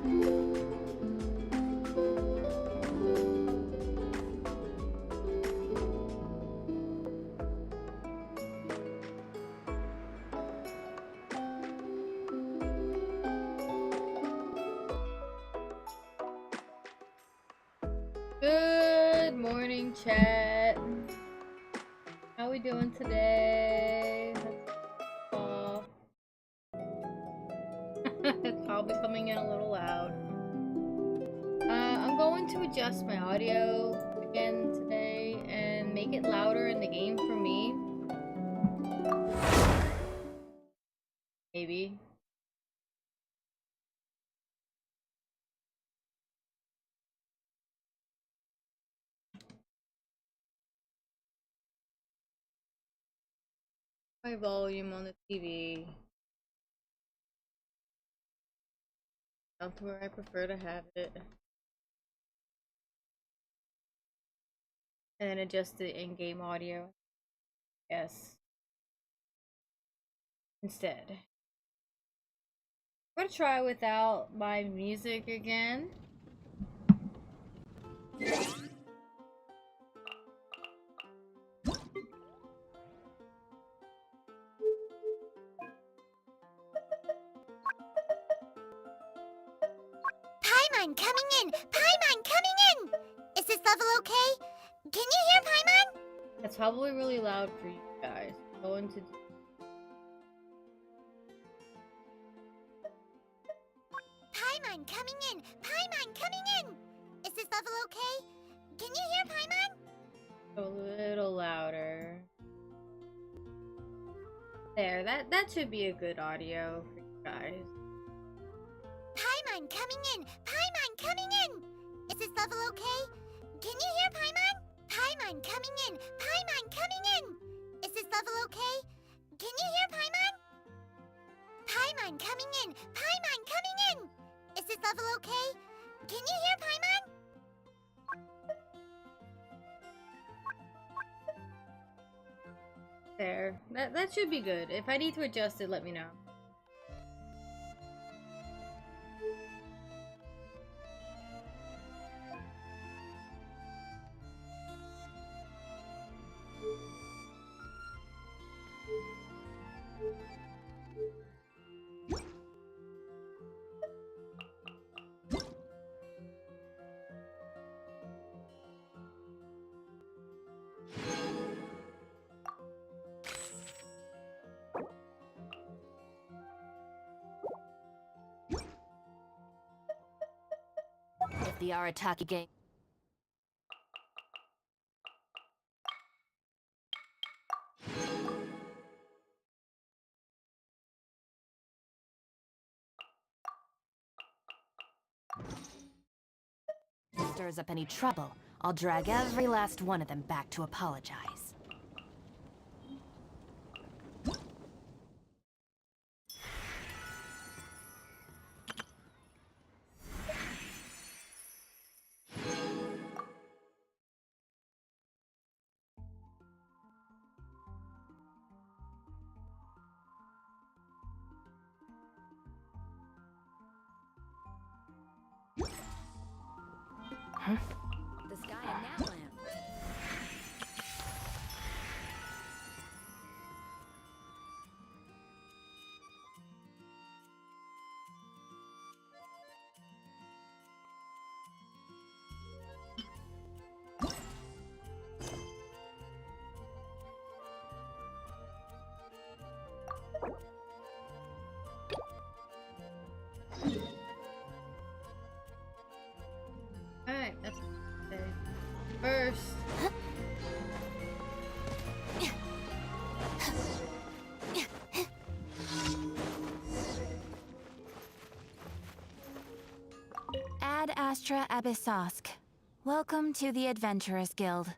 Good morning, chat. How we doing today? It's probably coming in a little loud. I'm going to adjust my audio again today and make it louder in the game for me. Maybe. My volume on the TV. Down to where I prefer to have it. And then adjust the in-game audio. Yes. Instead. I'm gonna try without my music again. Paimon coming in! Paimon coming in! Is this level okay? Can you hear Paimon? That's probably really loud for you guys. I'm going to Paimon coming in! Paimon coming in! Is this level okay? Can you hear Paimon? a little louder. There, that should be a good audio for you guys. Paimon coming in! Paimon coming in! Is this level okay? Can you hear Paimon? Paimon coming in! Paimon coming in! Is this level okay? Can you hear Paimon? Paimon coming in! Paimon coming in! Is this level okay? Can you hear Paimon? There, that should be good. If I need to adjust it, let me know. If the Arataki game stirs up any trouble, I'll drag every last one of them back to apologize. The sky in Natland. Alright, that's okay. First. Ad Astra Abyssosk. Welcome to the Adventurers Guild.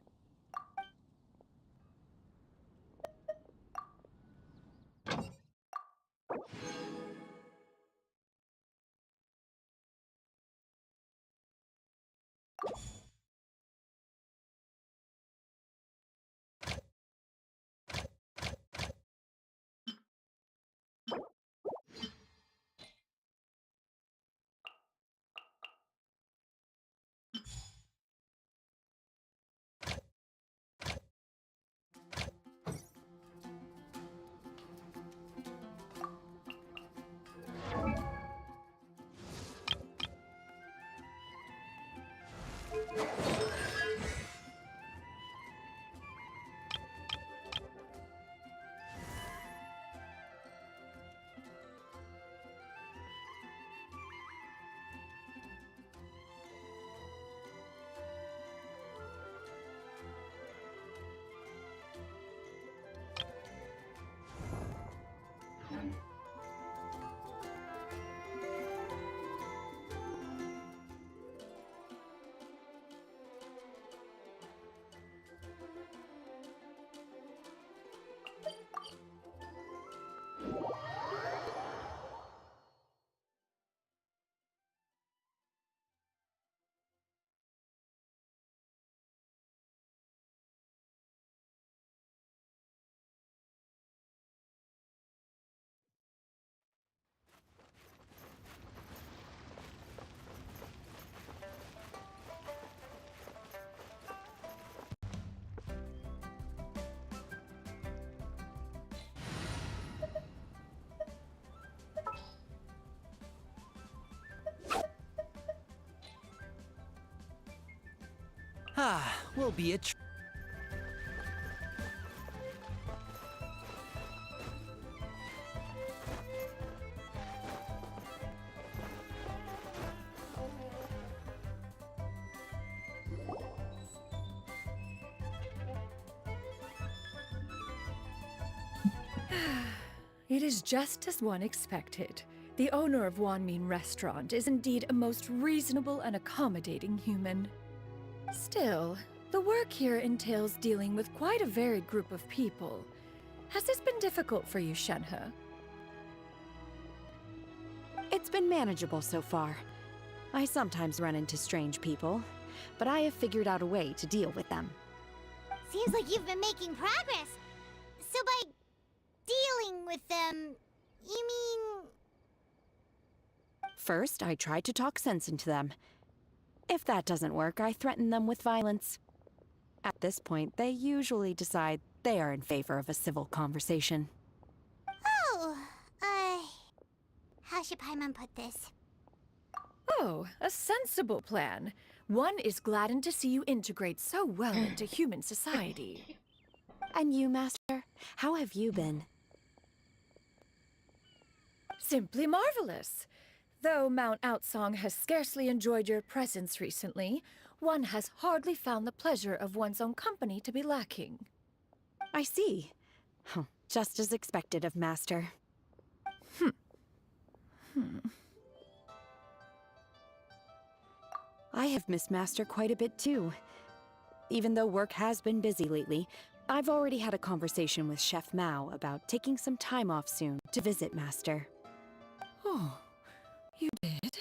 Will be a It is just as one expected. The owner of Wanmin Restaurant is indeed a most reasonable and accommodating human. Still, the work here entails dealing with quite a varied group of people. Has this been difficult for you, Shenhe? It's been manageable so far. I sometimes run into strange people, but I have figured out a way to deal with them. Seems like you've been making progress. So by dealing with them, you mean... First, I try to talk sense into them. If that doesn't work, I threaten them with violence. At this point, they usually decide they are in favor of a civil conversation. Oh, how should Paimon put this? Oh, a sensible plan. One is gladdened to see you integrate so well into human society. And you, Master? How have you been? Simply marvelous. Though Mount Outsong has scarcely enjoyed your presence recently, one has hardly found the pleasure of one's own company to be lacking. I see. Just as expected of Master. I have missed Master quite a bit too. Even though work has been busy lately, I've already had a conversation with Chef Mao about taking some time off soon to visit Master. Oh, you did?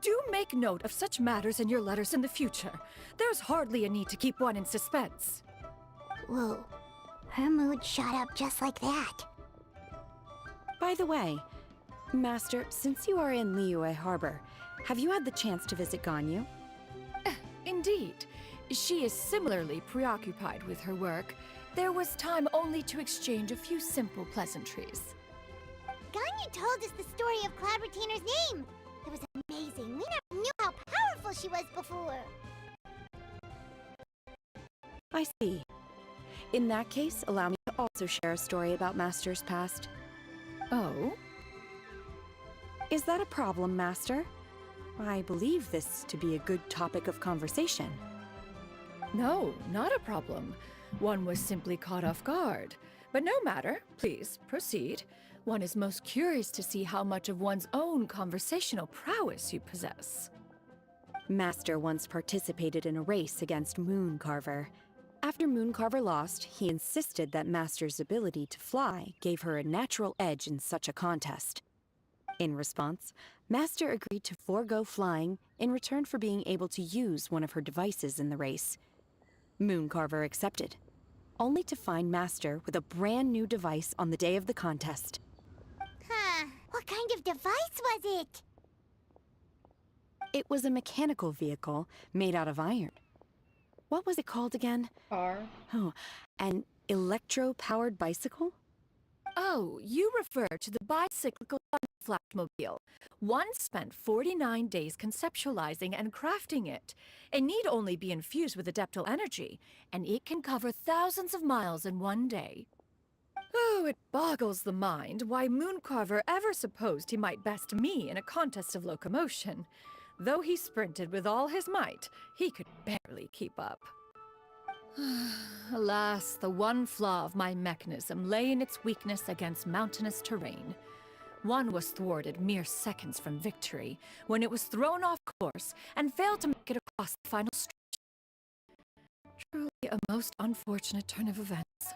Do make note of such matters in your letters in the future. There's hardly a need to keep one in suspense. Whoa, her mood shot up just like that. By the way, Master, since you are in Liyue Harbor, have you had the chance to visit Ganyu? Indeed. She is similarly preoccupied with her work. There was time only to exchange a few simple pleasantries. Ganyu told us the story of Cloud Retainer's name. It was amazing. We never knew how powerful she was before. I see. In that case, allow me to also share a story about Master's past. Oh? Is that a problem, Master? I believe this to be a good topic of conversation. No, not a problem. One was simply caught off guard. But no matter. Please, proceed. One is most curious to see how much of one's own conversational prowess you possess. Master once participated in a race against Mooncarver. After Mooncarver lost, he insisted that Master's ability to fly gave her a natural edge in such a contest. In response, Master agreed to forego flying in return for being able to use one of her devices in the race. Mooncarver accepted, only to find Master with a brand new device on the day of the contest. Huh, what kind of device was it? It was a mechanical vehicle made out of iron. What was it called again? Car. Oh, an electro-powered bicycle? Oh, you refer to the bicyclical flashmobile. One spent 49 days conceptualizing and crafting it. It need only be infused with adeptal energy, and it can cover thousands of miles in one day. Oh, it boggles the mind why Mooncarver ever supposed he might best me in a contest of locomotion. Though he sprinted with all his might, he could barely keep up. Alas, the one flaw of my mechanism lay in its weakness against mountainous terrain. One was thwarted mere seconds from victory, when it was thrown off course and failed to make it across the final stretch. Truly a most unfortunate turn of events.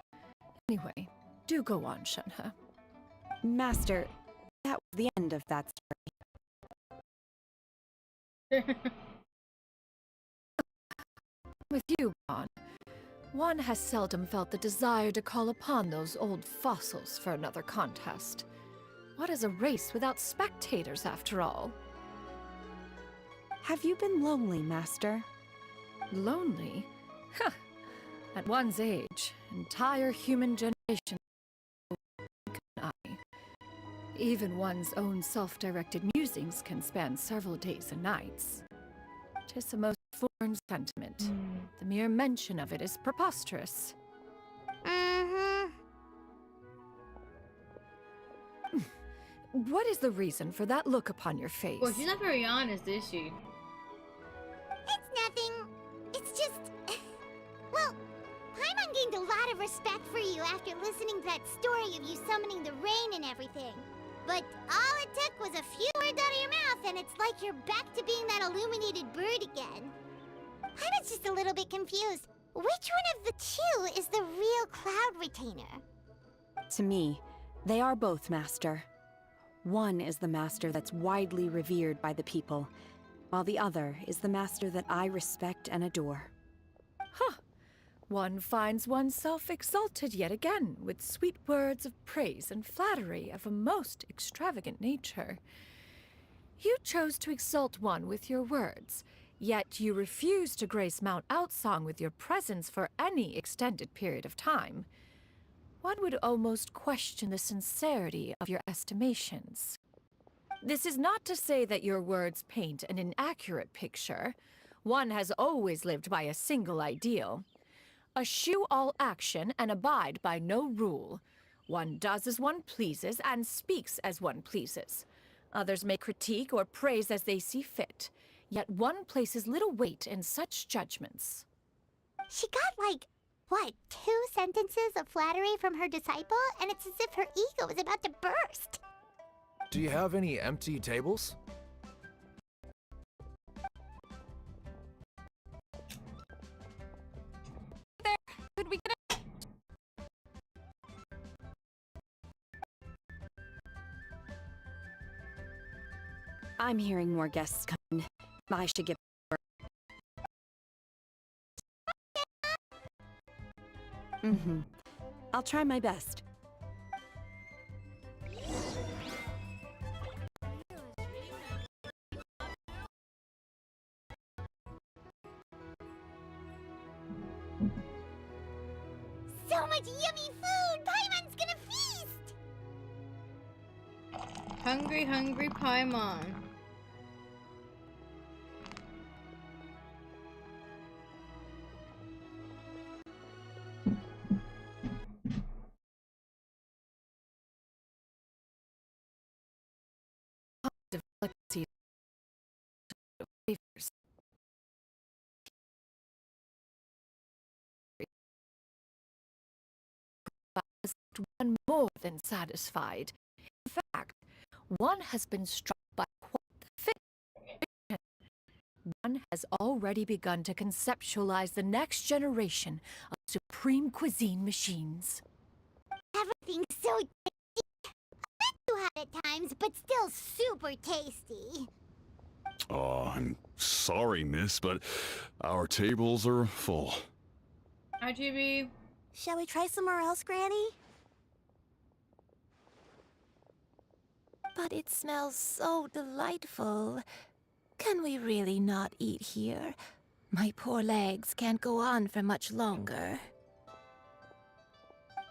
Anyway, do go on, Shenhe. Master, that was the end of that story. With you gone, one has seldom felt the desire to call upon those old fossils for another contest. What is a race without spectators, after all? Have you been lonely, Master? Lonely? Huh. At one's age, entire human generation can I. Even one's own self-directed musings can span several days and nights. 'Tis a most same sentiment. The mere mention of it is preposterous. Mm-hmm. What is the reason for that look upon your face? Well, she's not very honest, is she? It's nothing. It's just... Well, Paimon gained a lot of respect for you after listening to that story of you summoning the rain and everything. But all it took was a few words out of your mouth and it's like you're back to being that illuminated bird again. Paimon's just a little bit confused. Which one of the two is the real Cloud Retainer? To me, they are both, Master. One is the master that's widely revered by the people, while the other is the master that I respect and adore. Huh. One finds oneself exalted yet again with sweet words of praise and flattery of a most extravagant nature. You chose to exalt one with your words, yet you refuse to grace Mount Outsong with your presence for any extended period of time. One would almost question the sincerity of your estimations. This is not to say that your words paint an inaccurate picture. One has always lived by a single ideal. Eschew all action and abide by no rule. One does as one pleases and speaks as one pleases. Others may critique or praise as they see fit, yet one places little weight in such judgments. She got like, what, 2 sentences of flattery from her disciple? And it's as if her ego is about to burst. Do you have any empty tables? Could we get a... I'm hearing more guests come in. I should get... I'll try my best. So much yummy food! Paimon's gonna feast! Hungry, hungry Paimon. delicacies of flavors. One more than satisfied. In fact, one has been struck by quite the fiction. One has already begun to conceptualize the next generation of supreme cuisine machines. Everything's so tasty. A bit too hot at times, but still super tasty. Oh, I'm sorry, miss, but our tables are full. Hi, GB. Shall we try somewhere else, Granny? But it smells so delightful. Can we really not eat here? My poor legs can't go on for much longer.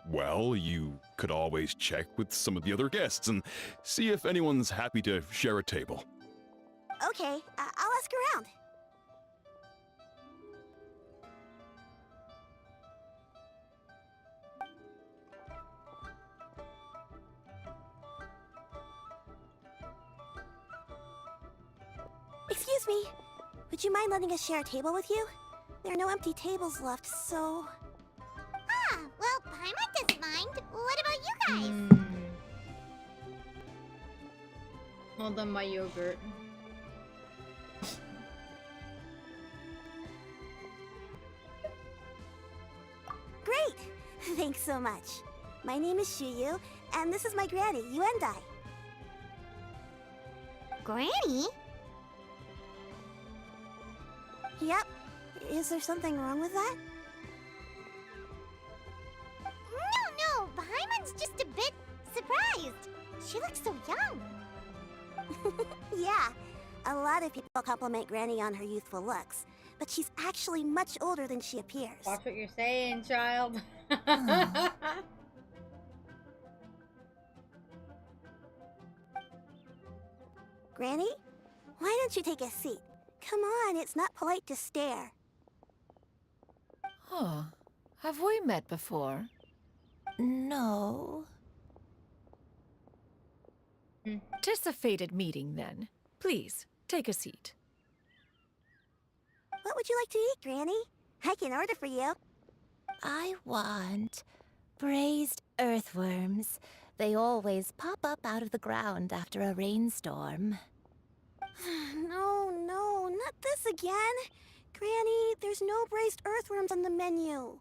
Well, you could always check with some of the other guests and see if anyone's happy to share a table. Okay, I'll ask around. Excuse me, would you mind letting us share a table with you? There are no empty tables left, so... Ah, well, Paimon doesn't mind. What about you guys? Hold on, my yogurt. Great! Thanks so much. My name is Shuyu, and this is my granny, Yuendai. Granny? Yep. Is there something wrong with that? No, Paimon's just a bit surprised. She looks so young. Yeah, a lot of people compliment Granny on her youthful looks, but she's actually much older than she appears. Watch what you're saying, child. Granny, why don't you take a seat? Come on, it's not polite to stare. Huh. Have we met before? No. Tis a fated meeting, then. Please, take a seat. What would you like to eat, Granny? I can order for you. I want braised earthworms. They always pop up out of the ground after a rainstorm. No, not this again. Granny, there's no braised earthworms on the menu.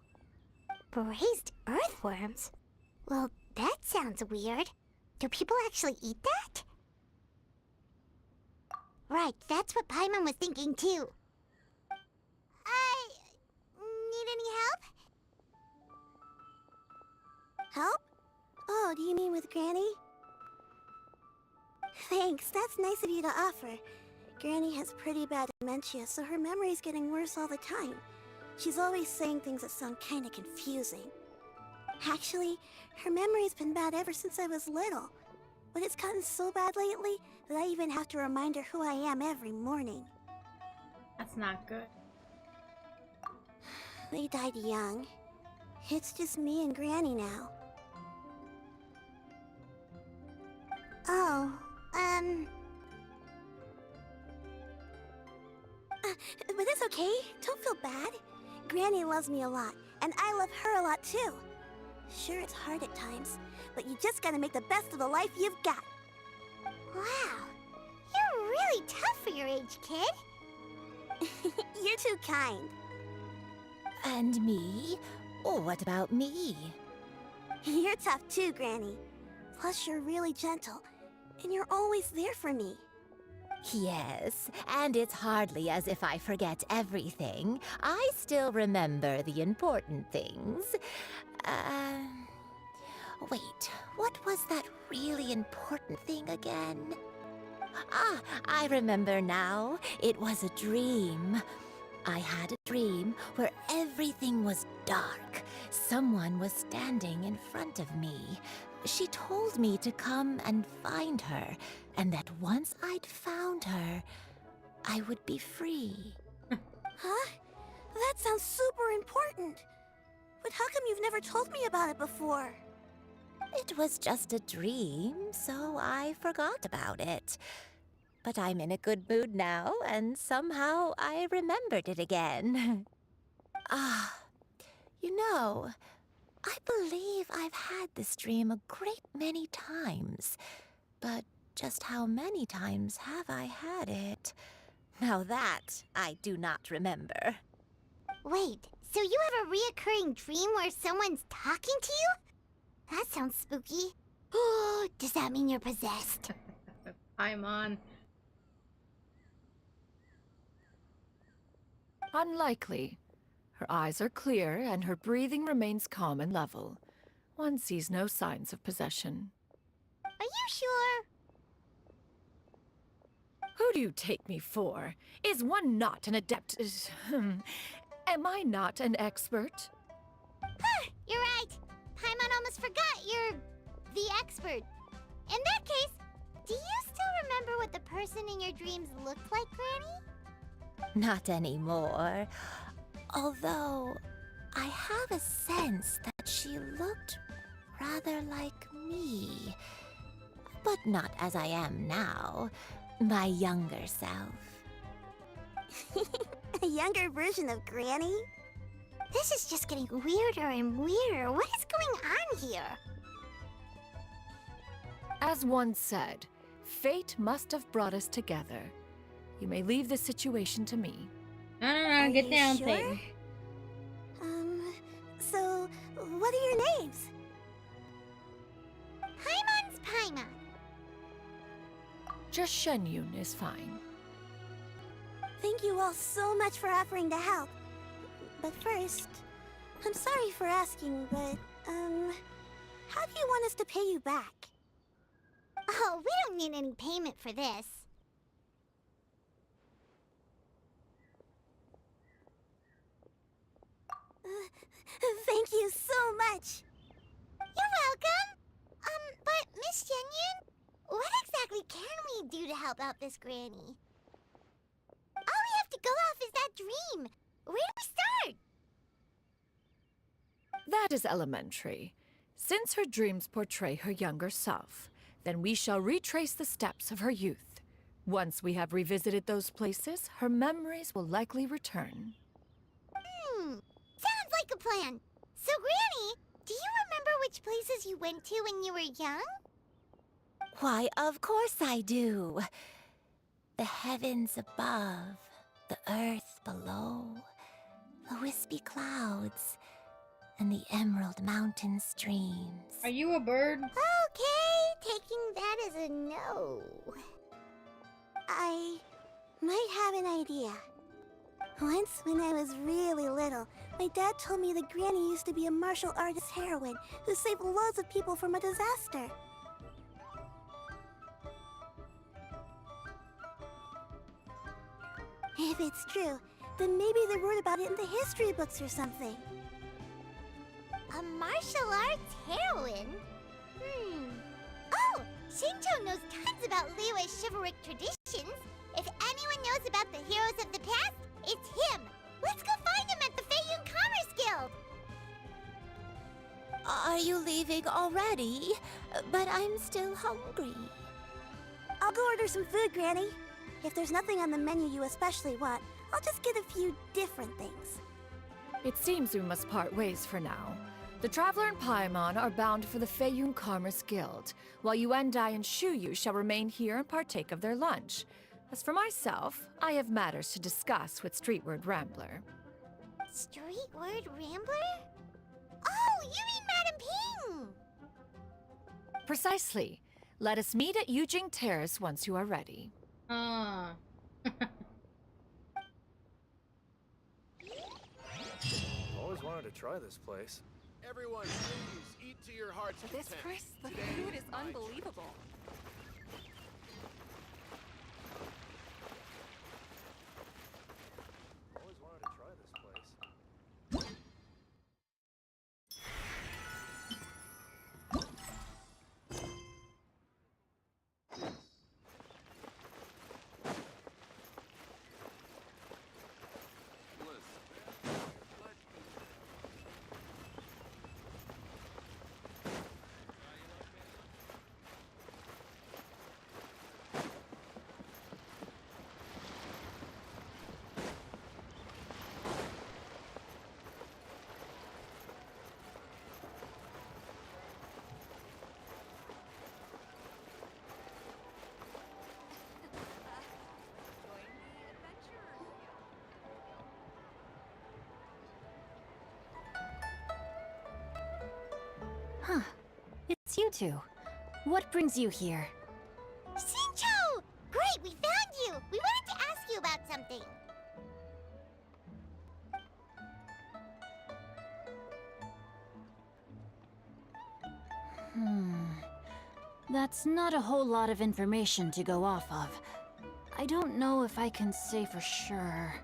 Braised earthworms? Well, that sounds weird. Do people actually eat that? Right, that's what Paimon was thinking too. Need any help? Help? Oh, do you mean with Granny? Thanks, that's nice of you to offer. Granny has pretty bad dementia, so her memory's getting worse all the time. She's always saying things that sound kinda confusing. Actually, her memory's been bad ever since I was little. But it's gotten so bad lately that I even have to remind her who I am every morning. That's not good. They died young. It's just me and Granny now. Oh, but it's okay. Don't feel bad. Granny loves me a lot, and I love her a lot too. Sure, it's hard at times, but you just gotta make the best of the life you've got. Wow, you're really tough for your age, kid. You're too kind. And me? Oh, what about me? You're tough too, Granny. Plus, you're really gentle, and you're always there for me. Yes, and it's hardly as if I forget everything. I still remember the important things. Wait, what was that really important thing again? Ah, I remember now. It was a dream. I had a dream where everything was dark. Someone was standing in front of me. She told me to come and find her, and that once I'd found her, I would be free. Huh? That sounds super important. But how come you've never told me about it before? It was just a dream, so I forgot about it. But I'm in a good mood now, and somehow I remembered it again. You know, I believe I've had this dream a great many times. But just how many times have I had it? Now that I do not remember. Wait, so you have a reoccurring dream where someone's talking to you? That sounds spooky. Oh, does that mean you're possessed? I'm on. Unlikely. Her eyes are clear and her breathing remains calm and level. One sees no signs of possession. Are you sure? Who do you take me for? Is one not an adept? Am I not an expert? You're right. Paimon almost forgot you're the expert. In that case, do you still remember what the person in your dreams looked like, Granny? Not anymore. Although, I have a sense that she looked rather like me. But not as I am now. My younger self. A younger version of Granny? This is just getting weirder and weirder. What is going on here? As one said, fate must have brought us together. You may leave this situation to me. No, get you down, sure? Peyton. So, what are your names? Paimon's Paimon. Just Shenyun is fine. Thank you all so much for offering to help. But first, I'm sorry for asking, but, how do you want us to pay you back? Oh, we don't need any payment for this. Thank you so much. You're welcome. But Miss Shenyun, what exactly can we do to help out this granny? Oh go off is that dream? Where do we start? That is elementary. Since her dreams portray her younger self, then we shall retrace the steps of her youth. Once we have revisited those places, her memories will likely return. Sounds like a plan. So, Granny, do you remember which places you went to when you were young? Why, of course I do. The heavens above, the earth below, the wispy clouds, and the emerald mountain streams. Are you a bird? Okay, taking that as a no. I might have an idea. Once, when I was really little, my dad told me that Granny used to be a martial artist heroine who saved loads of people from a disaster. If it's true, then maybe they wrote about it in the history books or something. A martial arts heroine? Oh, Shincho knows tons about Liyue's chivalric traditions. If anyone knows about the heroes of the past, it's him. Let's go find him at the Feiyun Commerce Guild. Are you leaving already? But I'm still hungry. I'll go order some food, Granny. If there's nothing on the menu you especially want, I'll just get a few different things. It seems we must part ways for now. The Traveler and Paimon are bound for the Feiyun Commerce Guild, while Yuendai and Shuyu shall remain here and partake of their lunch. As for myself, I have matters to discuss with Streetward Rambler. Streetward Rambler? Oh, you mean Madam Ping! Precisely. Let us meet at Yujing Terrace once you are ready. Ah. Always wanted to try this place. Everyone, please eat to your heart's This content. Chris, the Today food is my unbelievable. Always wanted to try this place. Huh. It's you two. What brings you here? Shincho! Great, we found you! We wanted to ask you about something. That's not a whole lot of information to go off of. I don't know if I can say for sure.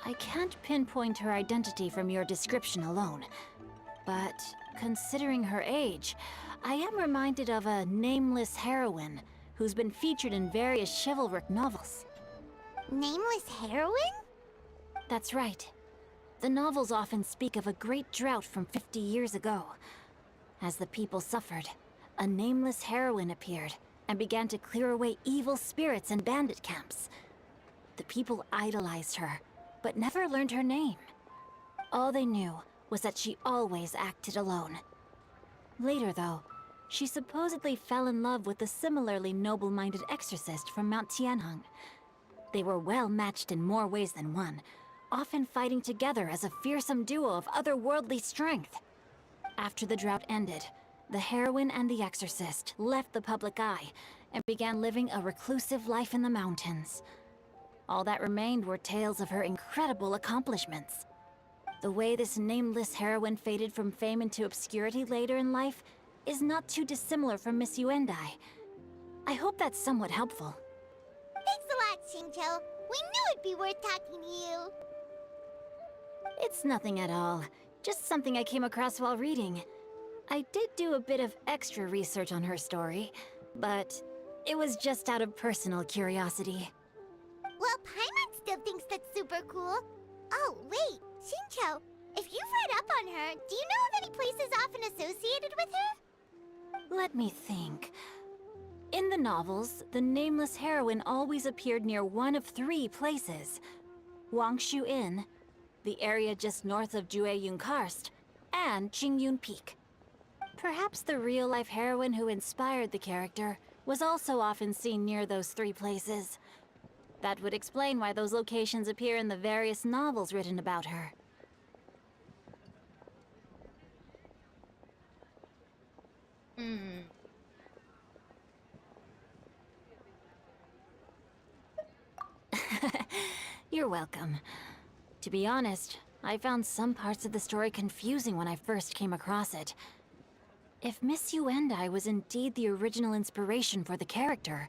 I can't pinpoint her identity from your description alone. But considering her age, I am reminded of a nameless heroine who's been featured in various chivalric novels. Nameless heroine? That's right. The novels often speak of a great drought from 50 years ago. As the people suffered, a nameless heroine appeared and began to clear away evil spirits and bandit camps. The people idolized her, but never learned her name. All they knew was that she always acted alone. Later, though, she supposedly fell in love with a similarly noble-minded exorcist from Mount Tianheng. They were well matched in more ways than one, often fighting together as a fearsome duo of otherworldly strength. After the drought ended, the heroine and the exorcist left the public eye and began living a reclusive life in the mountains. All that remained were tales of her incredible accomplishments. The way this nameless heroine faded from fame into obscurity later in life is not too dissimilar from Miss Yuendai. I hope that's somewhat helpful. Thanks a lot, Shincho. We knew it'd be worth talking to you. It's nothing at all. Just something I came across while reading. I did do a bit of extra research on her story, but It was just out of personal curiosity. Well, Paimon still thinks that's super cool. Oh, wait, Shincho, if you've read up on her, do you know of any places often associated with her? Let me think. In the novels, the nameless heroine always appeared near one of 3 places. Wangshu Inn, the area just north of Jueyun Karst, and Qingyun Peak. Perhaps the real-life heroine who inspired the character was also often seen near those 3 places. That would explain why those locations appear in the various novels written about her. You're welcome. To be honest, I found some parts of the story confusing when I first came across it. If Miss Yuendai was indeed the original inspiration for the character,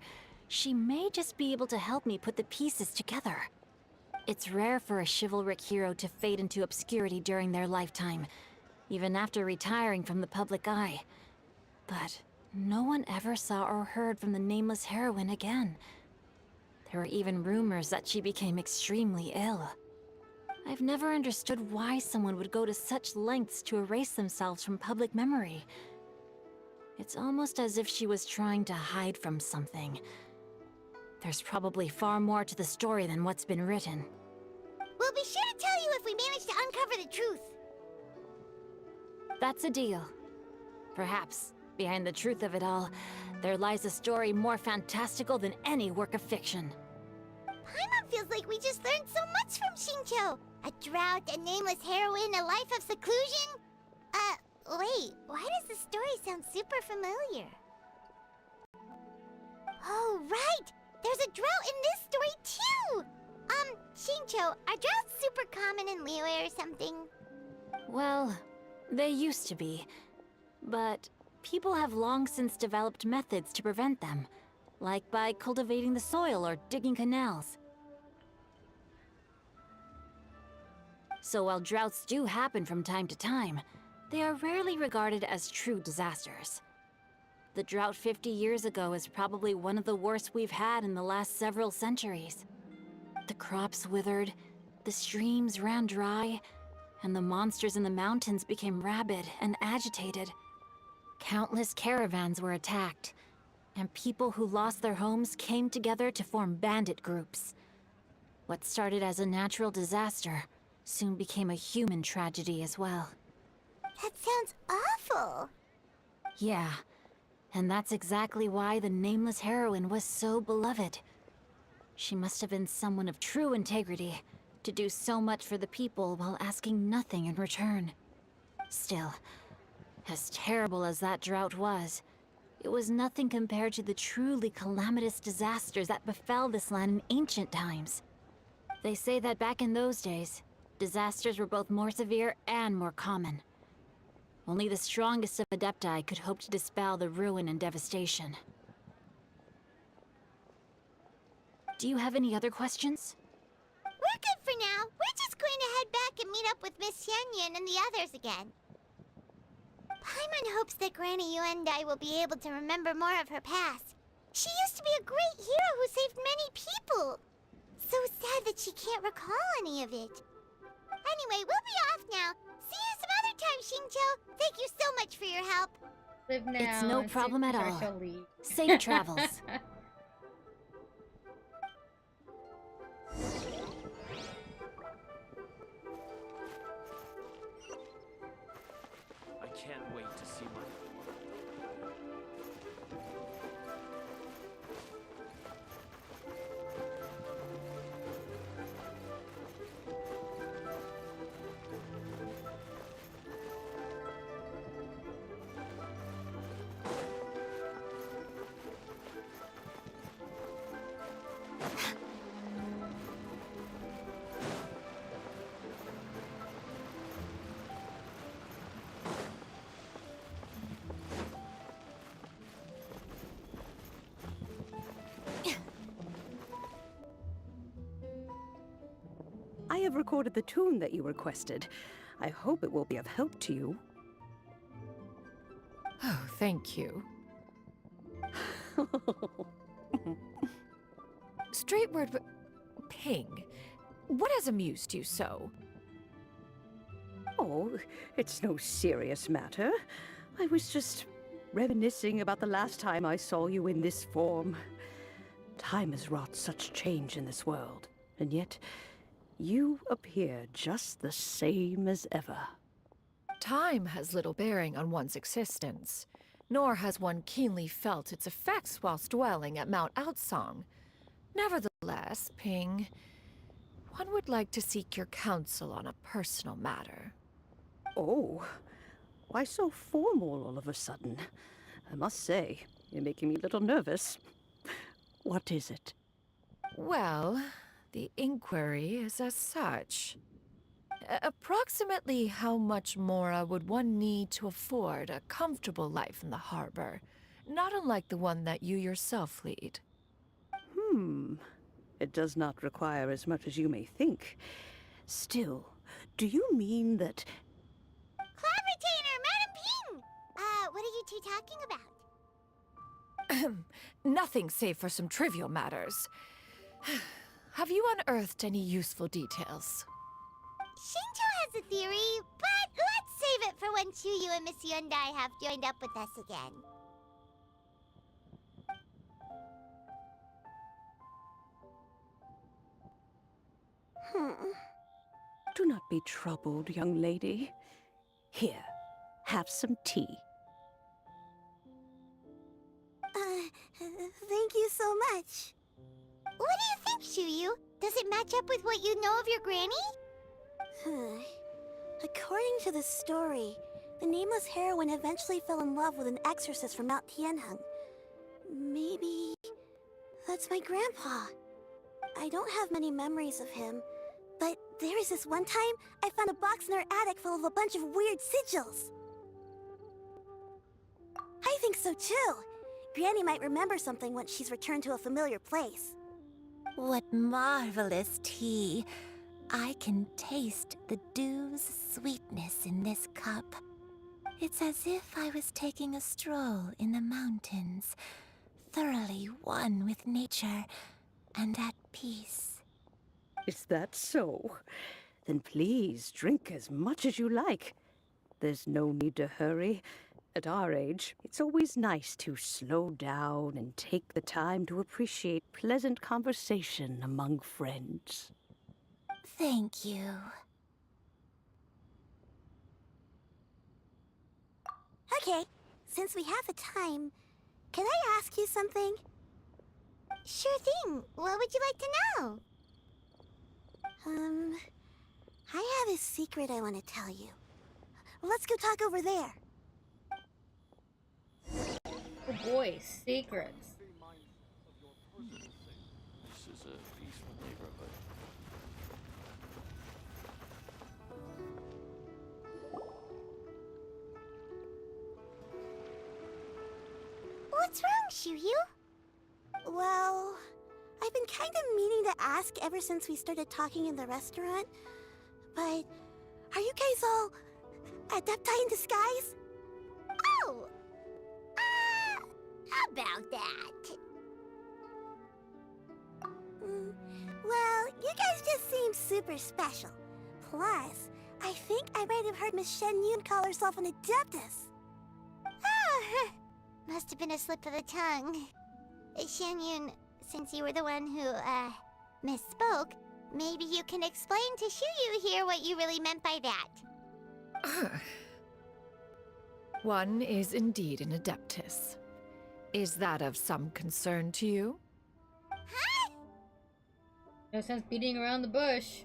she may just be able to help me put the pieces together. It's rare for a chivalric hero to fade into obscurity during their lifetime, even after retiring from the public eye. But no one ever saw or heard from the nameless heroine again. There were even rumors that she became extremely ill. I've never understood why someone would go to such lengths to erase themselves from public memory. It's almost as if she was trying to hide from something. There's probably far more to the story than what's been written. We'll be sure to tell you if we manage to uncover the truth. That's a deal. Perhaps, behind the truth of it all, there lies a story more fantastical than any work of fiction. Paimon feels like we just learned so much from Shincho. A drought, a nameless heroine, a life of seclusion. Wait, why does the story sound super familiar? Oh, right! There's a drought in this story, too! Shincho, are droughts super common in Liyue or something? Well, they used to be. But people have long since developed methods to prevent them, like by cultivating the soil or digging canals. So while droughts do happen from time to time, they are rarely regarded as true disasters. The drought 50 years ago is probably one of the worst we've had in the last several centuries. The crops withered, the streams ran dry, and the monsters in the mountains became rabid and agitated. Countless caravans were attacked, and people who lost their homes came together to form bandit groups. What started as a natural disaster soon became a human tragedy as well. That sounds awful. Yeah, and that's exactly why the nameless heroine was so beloved. She must have been someone of true integrity, to do so much for the people while asking nothing in return. Still, as terrible as that drought was, it was nothing compared to the truly calamitous disasters that befell this land in ancient times. They say that back in those days, disasters were both more severe and more common. Only the strongest of Adepti could hope to dispel the ruin and devastation. Do you have any other questions? We're good for now. We're just going to head back and meet up with Miss Xianyan and the others again. Paimon hopes that Granny Yuendai will be able to remember more of her past. She used to be a great hero who saved many people. So sad that she can't recall any of it. Anyway, we'll be off now. See you some other time, Shincho. Thank you so much for your help. Live now. It's no and problem at Super all. shall leave. Safe travels. I can't wait to see my I have recorded the tune that you requested. I hope it will be of help to you. Oh, thank you. straight word, Ping. What has amused you so? Oh, it's no serious matter. I was just reminiscing about the last time I saw you in this form. Time has wrought such change in this world, and yet you appear just the same as ever. Time has little bearing on one's existence, nor has one keenly felt its effects whilst dwelling at Mount Outsong. Nevertheless, Ping, one would like to seek your counsel on a personal matter. Oh, why so formal all of a sudden? I must say, you're making me a little nervous. What is it? Well, the inquiry is as such. Approximately how much more would one need to afford a comfortable life in the harbor, not unlike the one that you yourself lead? It does not require as much as you may think. Still, do you mean that... Cloud Retainer, Madam Ping! What are you two talking about? Nothing save for some trivial matters. Have you unearthed any useful details? Shinjo has a theory, but let's save it for when Chuyu and Miss Yundai have joined up with us again. Do not be troubled, young lady. Here, have some tea. Thank you so much. What do you think, Chuyu? Does it match up with what you know of your granny? According to the story, the nameless heroine eventually fell in love with an exorcist from Mount Tianheng. Maybe that's my grandpa. I don't have many memories of him, but there was this one time I found a box in our attic full of a bunch of weird sigils. I think so too. Granny might remember something once she's returned to a familiar place. What marvelous tea. I can taste the dew's sweetness in this cup. It's as if I was taking a stroll in the mountains, thoroughly one with nature and at peace. Is that so? Then please drink as much as you like. There's no need to hurry. At our age, it's always nice to slow down and take the time to appreciate pleasant conversation among friends. Thank you. Okay, since we have the time, can I ask you something? Sure thing. What would you like to know? I have a secret I want to tell you. Let's go talk over there. Oh boy, secrets. This is a peaceful neighborhood. What's wrong, Shiryu? Well, I've been kind of meaning to ask ever since we started talking in the restaurant. But are you guys all adepti in disguise? Oh! How about that? Well, you guys just seem super special. Plus, I think I might have heard Miss Shen Yun call herself an adeptus. Ah, must have been a slip of the tongue. Shen Yun, since you were the one who, misspoke, maybe you can explain to Shiryu here what you really meant by that. One is indeed an adeptus. Is that of some concern to you? Huh? No sense beating around the bush.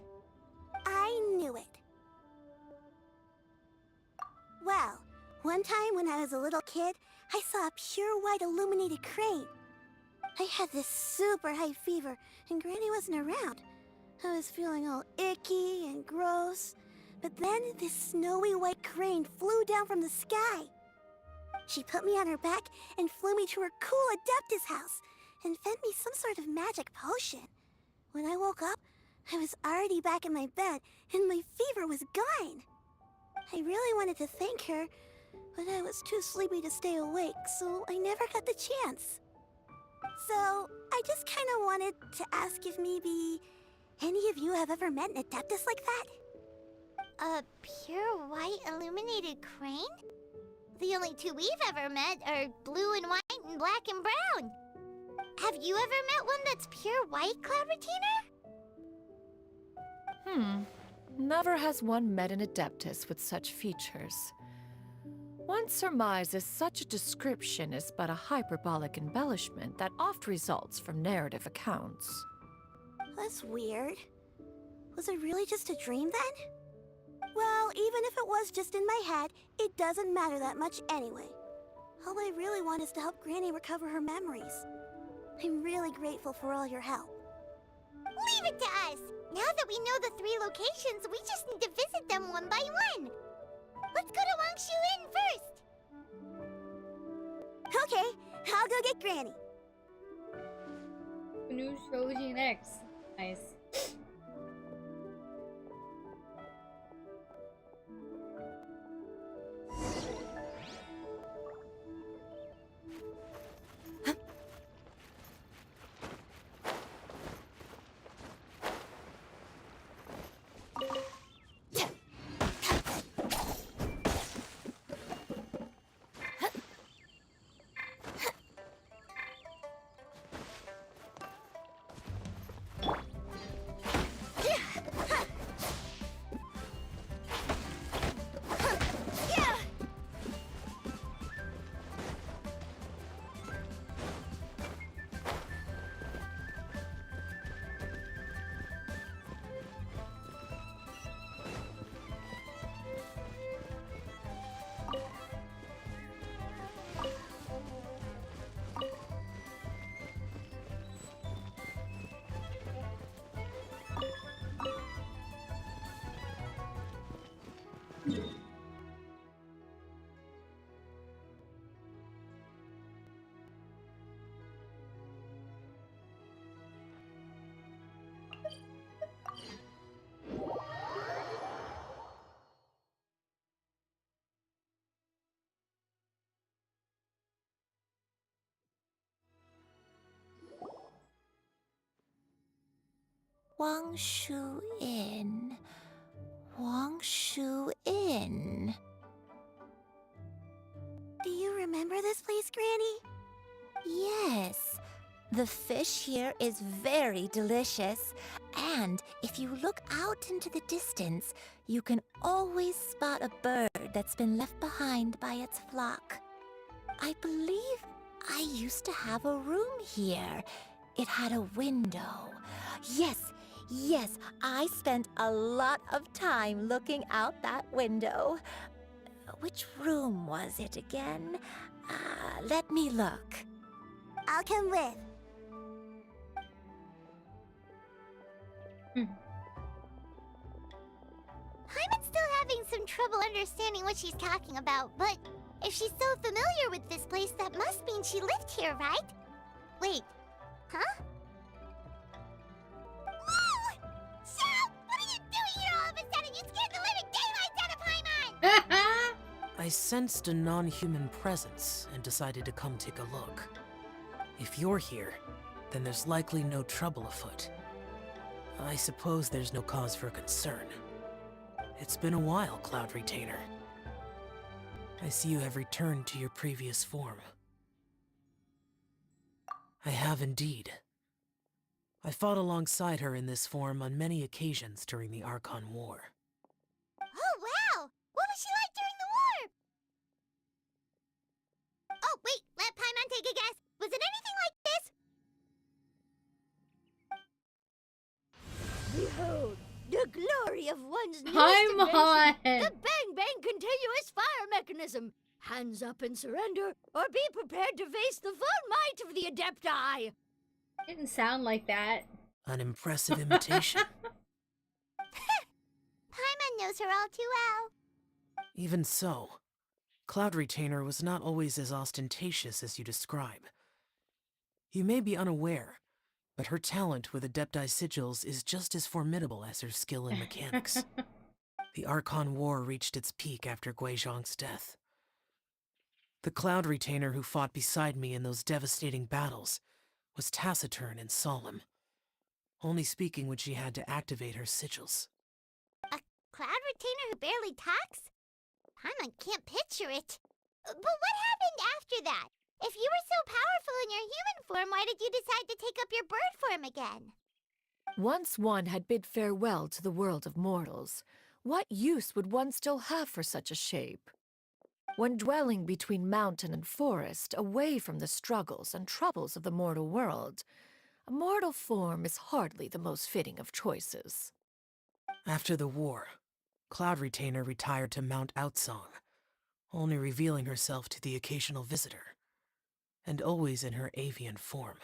I knew it. Well, one time when I was a little kid, I saw a pure white illuminated crane. I had this super high fever, and Granny wasn't around. I was feeling all icky and gross. But then this snowy white crane flew down from the sky. She put me on her back and flew me to her cool Adeptus house and fed me some sort of magic potion. When I woke up, I was already back in my bed and my fever was gone. I really wanted to thank her, but I was too sleepy to stay awake, so I never got the chance. So I just kind of wanted to ask if maybe any of you have ever met an Adeptus like that? A pure white illuminated crane? The only two we've ever met are blue and white and black and brown. Have you ever met one that's pure white, Cloud Retainer? Never has one met an Adeptus with such features. One surmises such a description is but a hyperbolic embellishment that oft results from narrative accounts. That's weird. Was it really just a dream then? Well, even if it was just in my head, it doesn't matter that much anyway. All I really want is to help Granny recover her memories. I'm really grateful for all your help. Leave it to us! Now that we know the 3 locations, we just need to visit them one by one. Let's go to Wangshu Inn first. Okay, I'll go get Granny. New Shoji next. Nice. Wangshu Inn. Wangshu Inn. Do you remember this place, Granny? Yes. The fish here is very delicious. And if you look out into the distance, you can always spot a bird that's been left behind by its flock. I believe I used to have a room here. It had a window. Yes, I spent a lot of time looking out that window. Which room was it again? Let me look. I'll come with. Hyman's still having some trouble understanding what she's talking about, but if she's so familiar with this place, that must mean she lived here, right? Wait, huh? Whoa! Shell! What are you doing here all of a sudden? You scared the living daylights out of Paimon! I sensed a non-human presence and decided to come take a look. If you're here, then there's likely no trouble afoot. I suppose there's no cause for concern. It's been a while, Cloud Retainer. I see you have returned to your previous form. I have indeed. I fought alongside her in this form on many occasions during the Archon War. Oh, wow! What was she like during the war? Oh, wait, let Paimon take a guess. Was it anything like this? Behold, the glory of one's newest Paimon! invention, the Bang Bang Continuous Fire Mechanism. Hands up and surrender, or be prepared to face the full might of the Adepti. Didn't sound like that. An impressive imitation. Paimon knows her all too well. Even so, Cloud Retainer was not always as ostentatious as you describe. You may be unaware, but her talent with Adepti sigils is just as formidable as her skill in mechanics. The Archon War reached its peak after Guizhong's death. The Cloud Retainer who fought beside me in those devastating battles was taciturn and solemn, only speaking when she had to activate her sigils. A cloud retainer who barely talks? Paimon can't picture it. But what happened after that? If you were so powerful in your human form, why did you decide to take up your bird form again? Once one had bid farewell to the world of mortals, what use would one still have for such a shape? When dwelling between mountain and forest, away from the struggles and troubles of the mortal world, a mortal form is hardly the most fitting of choices. After the war, Cloud Retainer retired to Mount Outsong, only revealing herself to the occasional visitor, and always in her avian form.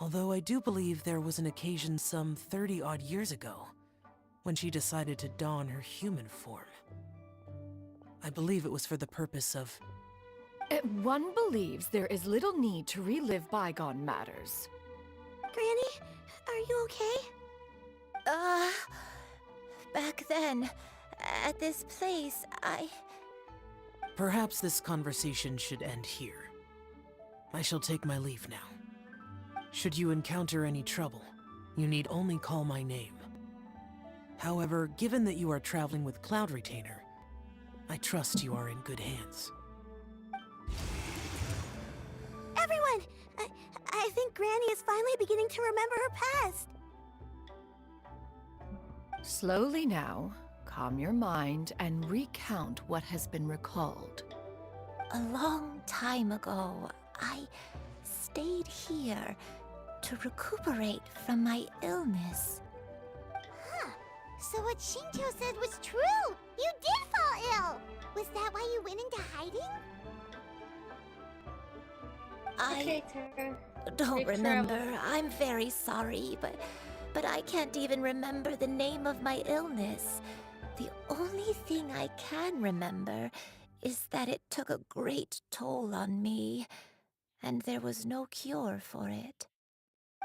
Although I do believe there was an occasion some 30-odd years ago when she decided to don her human form. I believe it was for the purpose of... One believes there is little need to relive bygone matters. Granny, are you okay? Back then, at this place, Perhaps this conversation should end here. I shall take my leave now. Should you encounter any trouble, you need only call my name. However, given that you are traveling with Cloud Retainer, I trust you are in good hands. Everyone! I think Granny is finally beginning to remember her past. Slowly now, calm your mind and recount what has been recalled. a long time ago, I stayed here to recuperate from my illness. Huh. So what Shinto said was true! You did fall ill! Was that why you went into hiding? Okay, I Tara. don't Safe remember. travels. I'm very sorry, but I can't even remember the name of my illness. The only thing I can remember is that it took a great toll on me, and there was no cure for it.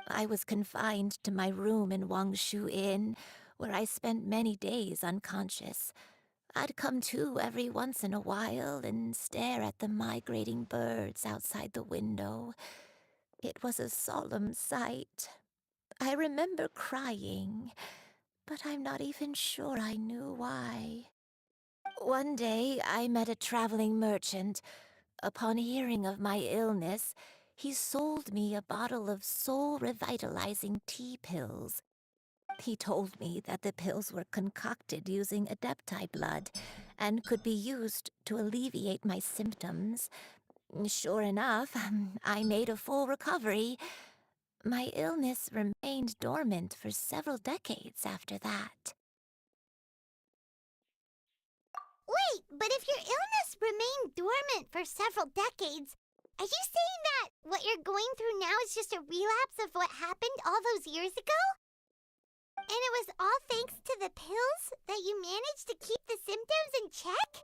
I was confined to my room in Wangshu Inn, where I spent many days unconscious. I'd come to every once in a while and stare at the migrating birds outside the window. It was a solemn sight. I remember crying, but I'm not even sure I knew why. One day, I met a traveling merchant. Upon hearing of my illness, he sold me a bottle of soul-revitalizing tea pills. He told me that the pills were concocted using Adepti blood and could be used to alleviate my symptoms. Sure enough, I made a full recovery. My illness remained dormant for several decades after that. Wait, but if your illness remained dormant for several decades, are you saying that what you're going through now is just a relapse of what happened all those years ago? And it was all thanks to the pills that you managed to keep the symptoms in check?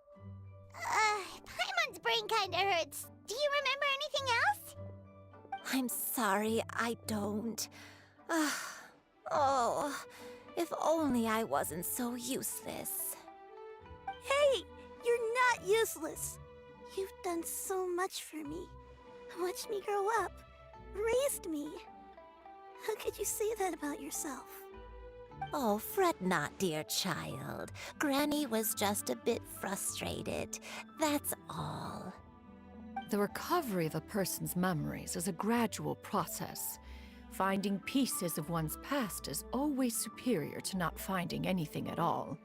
Paimon's brain kinda hurts. Do you remember anything else? I'm sorry, I don't. Oh, if only I wasn't so useless. Hey, you're not useless. You've done so much for me. Watched me grow up. Raised me. How could you say that about yourself? Oh, fret not, dear child. Granny was just a bit frustrated. That's all. The recovery of a person's memories is a gradual process. Finding pieces of one's past is always superior to not finding anything at all.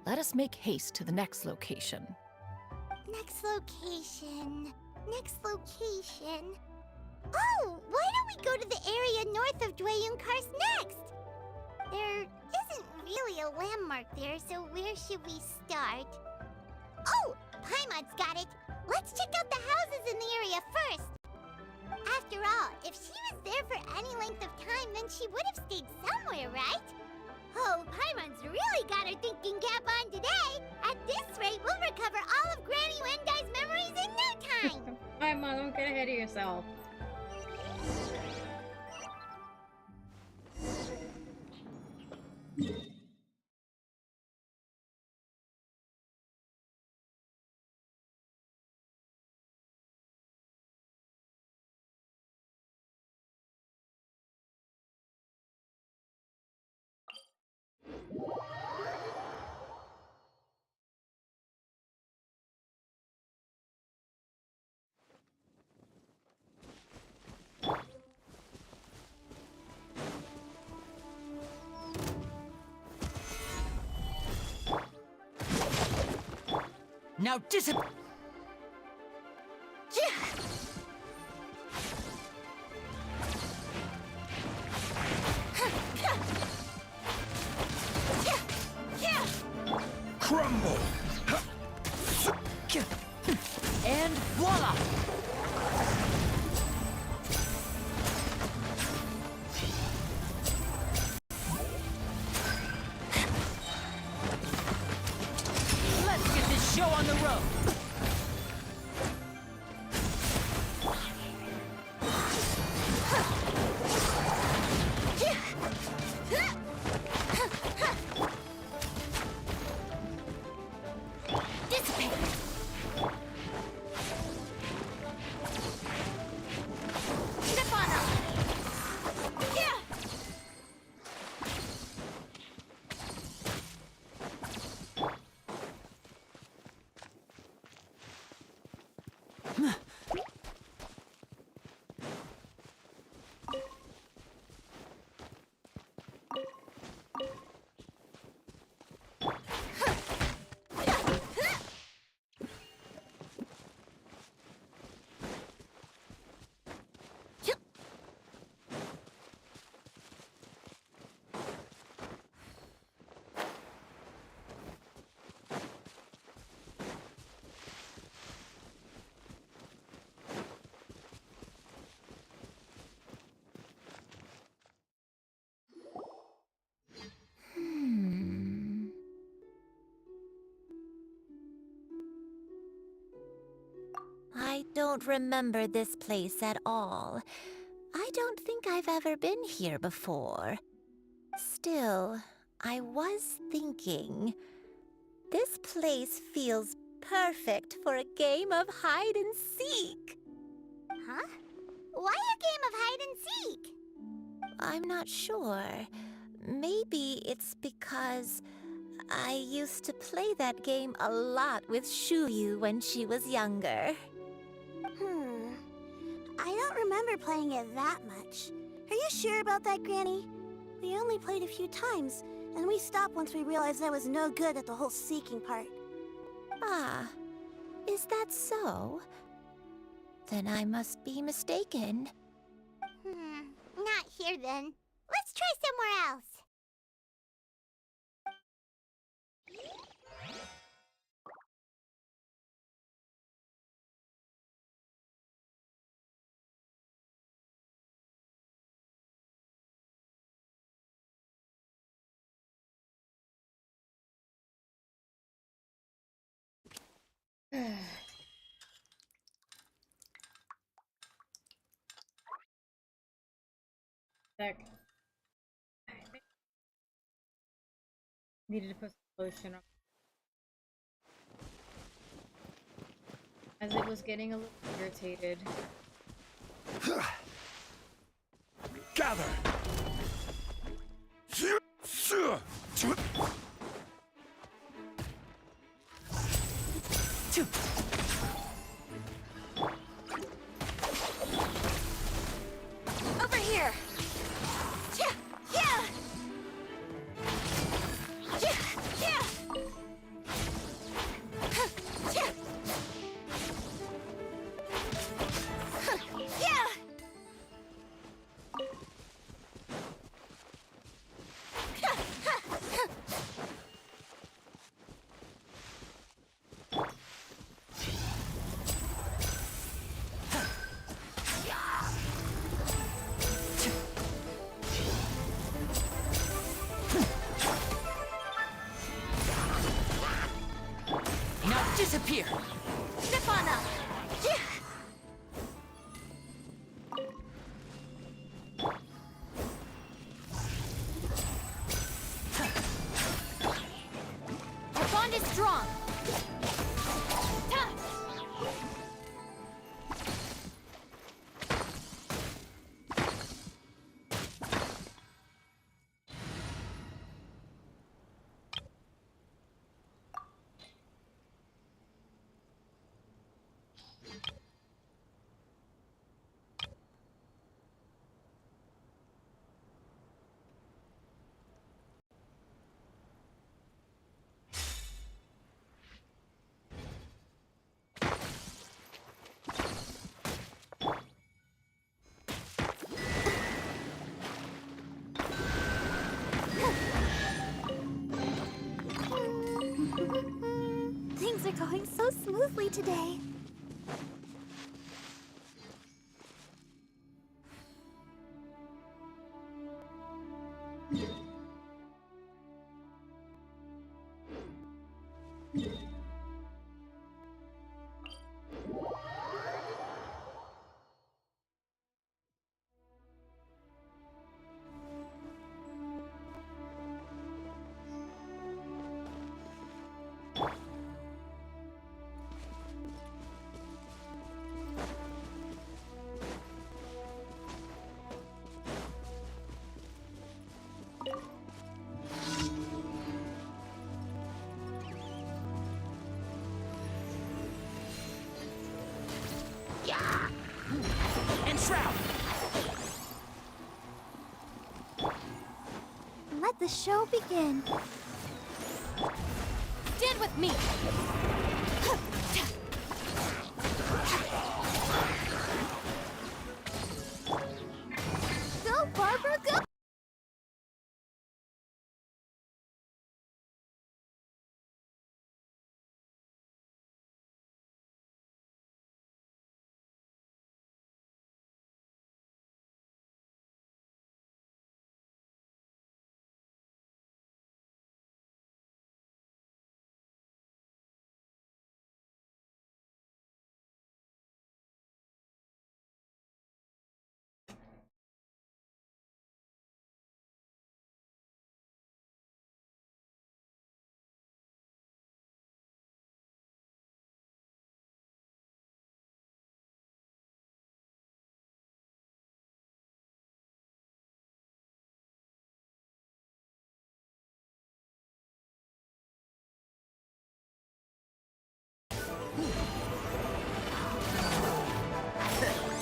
Let us make haste to the next location. Next location. Next location. Oh, why don't we go to the area north of Dwayun Karst next? There isn't really a landmark there, so where should we start? Oh, Paimon's got it. Let's check out the houses in the area first. After all, if she was there for any length of time, then she would have stayed somewhere, right? Oh, Paimon's really got her thinking cap on today. At this rate, we'll recover all of Granny Wendai's memories in no time. Hi, Mom, don't get ahead of yourself. Now disappear! Crumble! And voila! Let's get this show on the road! I don't remember this place at all. I don't think I've ever been here before. Still, I was thinking, this place feels perfect for a game of hide and seek. Huh? Why a game of hide and seek? I'm not sure. Maybe it's because I used to play that game a lot with Shuyu when she was younger. I don't remember playing it that much. Are you sure about that, Granny? We only played a few times, and we stopped once we realized I was no good at the whole seeking part. Ah, is that so? Then I must be mistaken. Not here then. Let's try somewhere else. Heck. I think needed to put some lotion on. As it was getting a little irritated. Gather! Over here! Yeah! Disappear! Step on up! Our bond is strong. smoothly today. And Shroud! Let the show begin. Stand with me! Go, Barbara, go!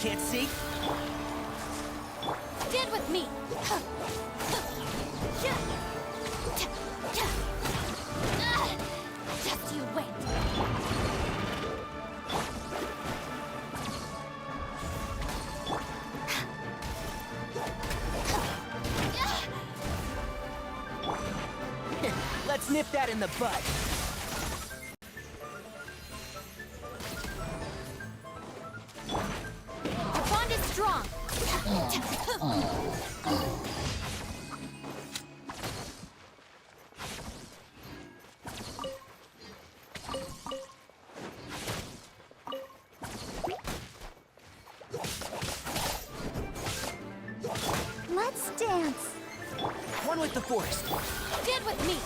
Can't see? Stand with me! Just you wait! Let's nip that in the bud. Our bond is strong! Let's dance. One with the forest. Stand with me!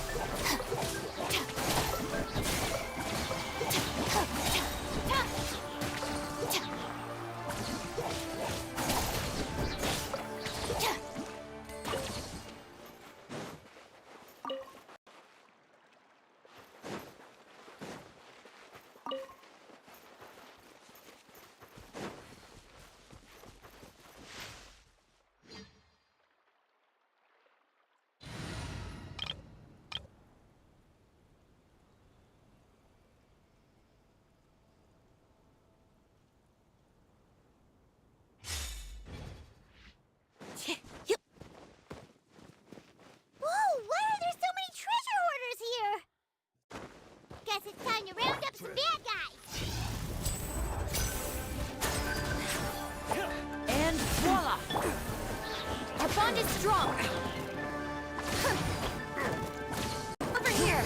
Whoa, why are there so many treasure hoarders here? Guess it's time to round up some bad guys. And voila! Our bond is strong! Over here!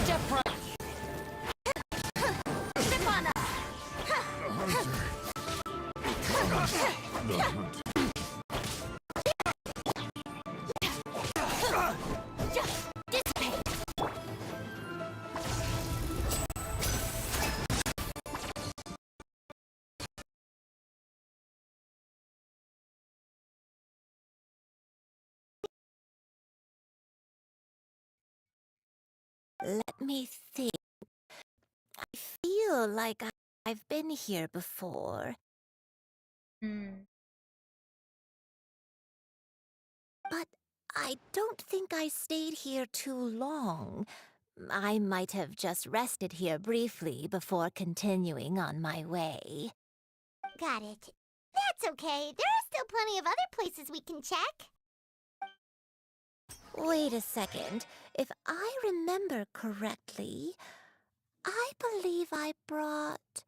Step right! Step on up! Dissipate! Let me think. I feel like I've been here before. But I don't think I stayed here too long. I might have just rested here briefly before continuing on my way. Got it. That's okay. There are still plenty of other places we can check. Wait a second. If I remember correctly, I believe I brought...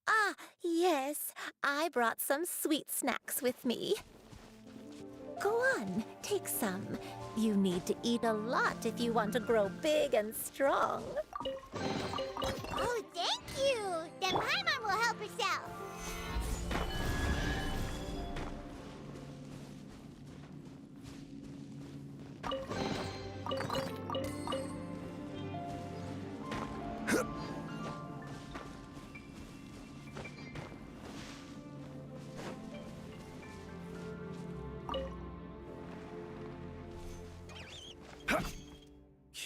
Ah, yes, I brought some sweet snacks with me. Go on, take some. You need to eat a lot if you want to grow big and strong. Oh, thank you! Then Paimon will help herself.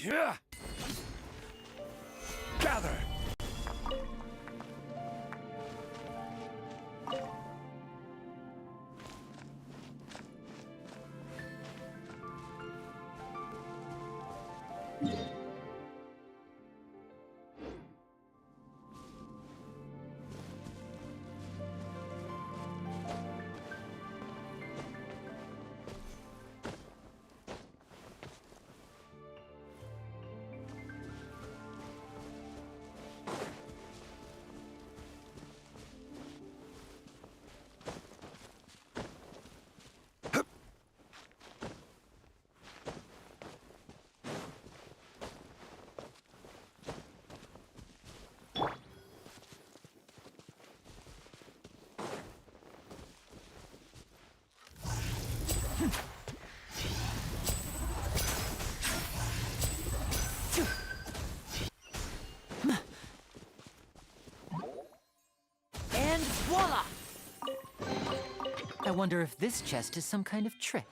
Yeah. Gather. And voila! I wonder if this chest is some kind of trick.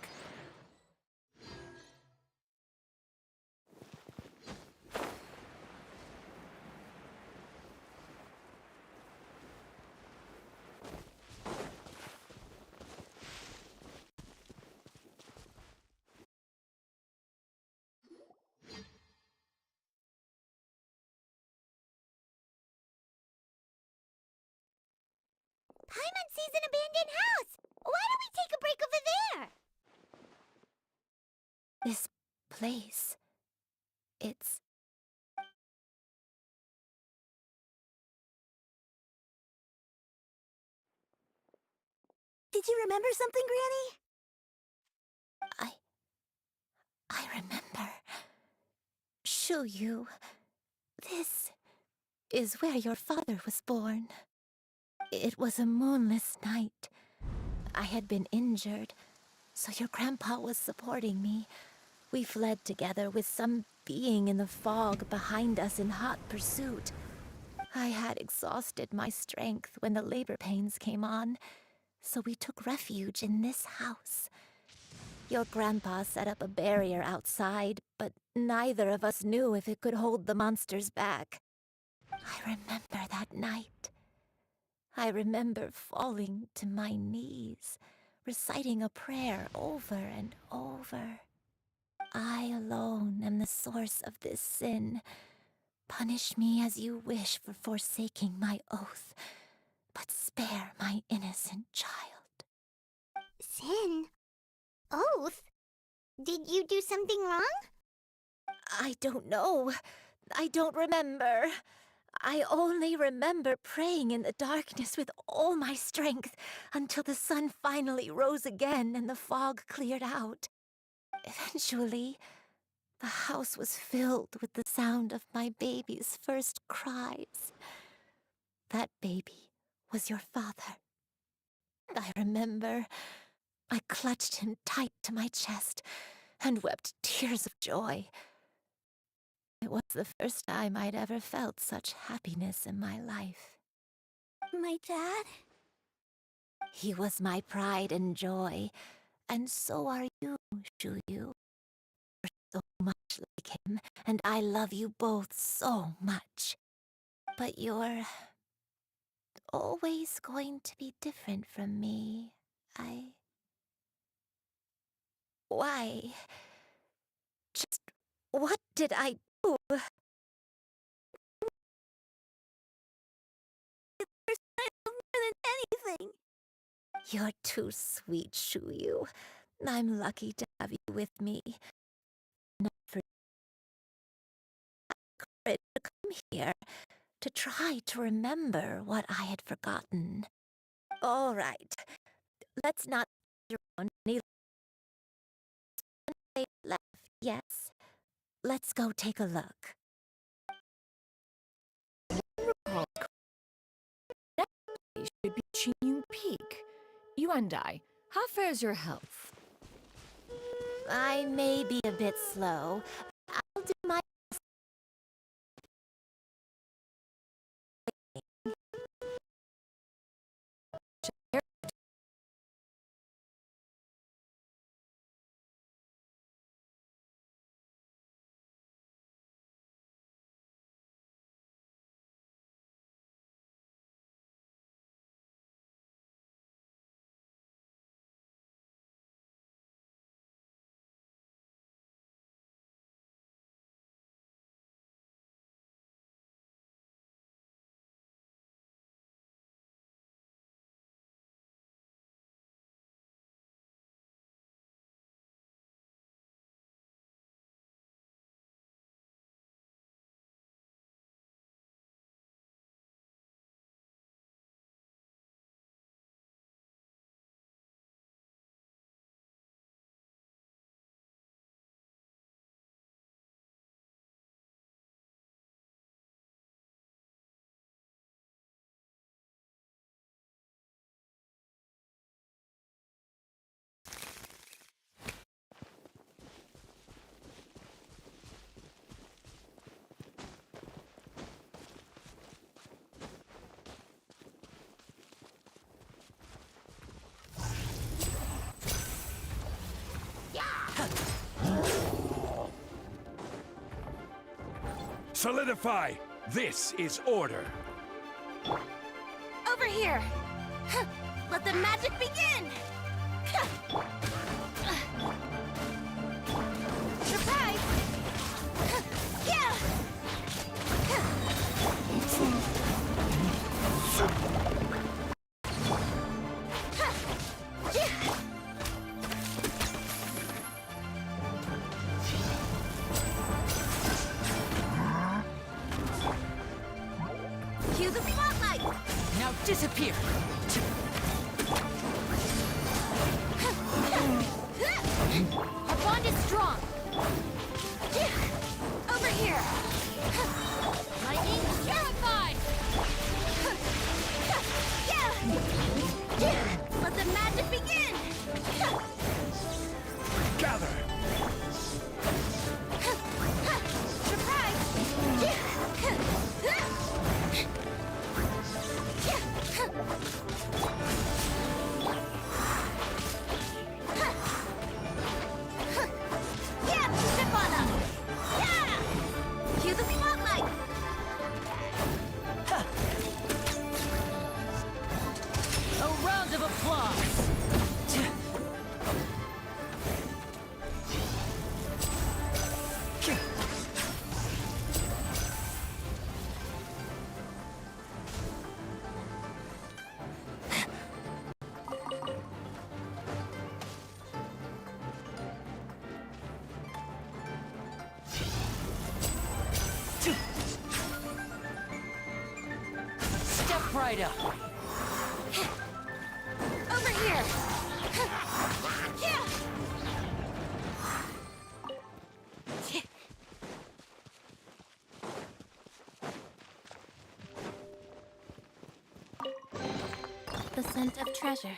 Paimon sees an abandoned house! Why don't we take a break over there? This place... it's... Did you remember something, Granny? I remember. Shuyu, this is where your father was born. It was a moonless night. I had been injured, so your grandpa was supporting me. We fled together with some being in the fog behind us in hot pursuit. I had exhausted my strength when the labor pains came on, so we took refuge in this house. Your grandpa set up a barrier outside, but neither of us knew if it could hold the monsters back. I remember that night. I remember falling to my knees, reciting a prayer over and over. I alone am the source of this sin. Punish me as you wish for forsaking my oath, but spare my innocent child. Sin? Oath? Did you do something wrong? I don't know. I don't remember. I only remember praying in the darkness with all my strength until the sun finally rose again and the fog cleared out. Eventually, the house was filled with the sound of my baby's first cries. That baby was your father. I remember I clutched him tight to my chest and wept tears of joy. It was the first time I'd ever felt such happiness in my life. My dad? He was my pride and joy, and so are you, Shuyu. You're so much like him, and I love you both so much. But you're always going to be different from me. Why? Just what did I do? anything. You're too sweet, Shuyu. I'm lucky to have you with me. Not for courage to come here to try to remember what I had forgotten. All right, let's not sit around any left. Yes, let's go take a look. Should be Chinyu Peak. Yuandai, how fares your health? I may be a bit slow, but I'll do my best. Solidify! This is order! Over here! Let the magic begin! Surprise! Yeah! Cue the spotlight! Now disappear! Our bond is strong. Over here! Lightning terrified. Let the magic begin! Gather! Cue the spotlight! A round of applause! Step right up! Over here! The scent of treasure.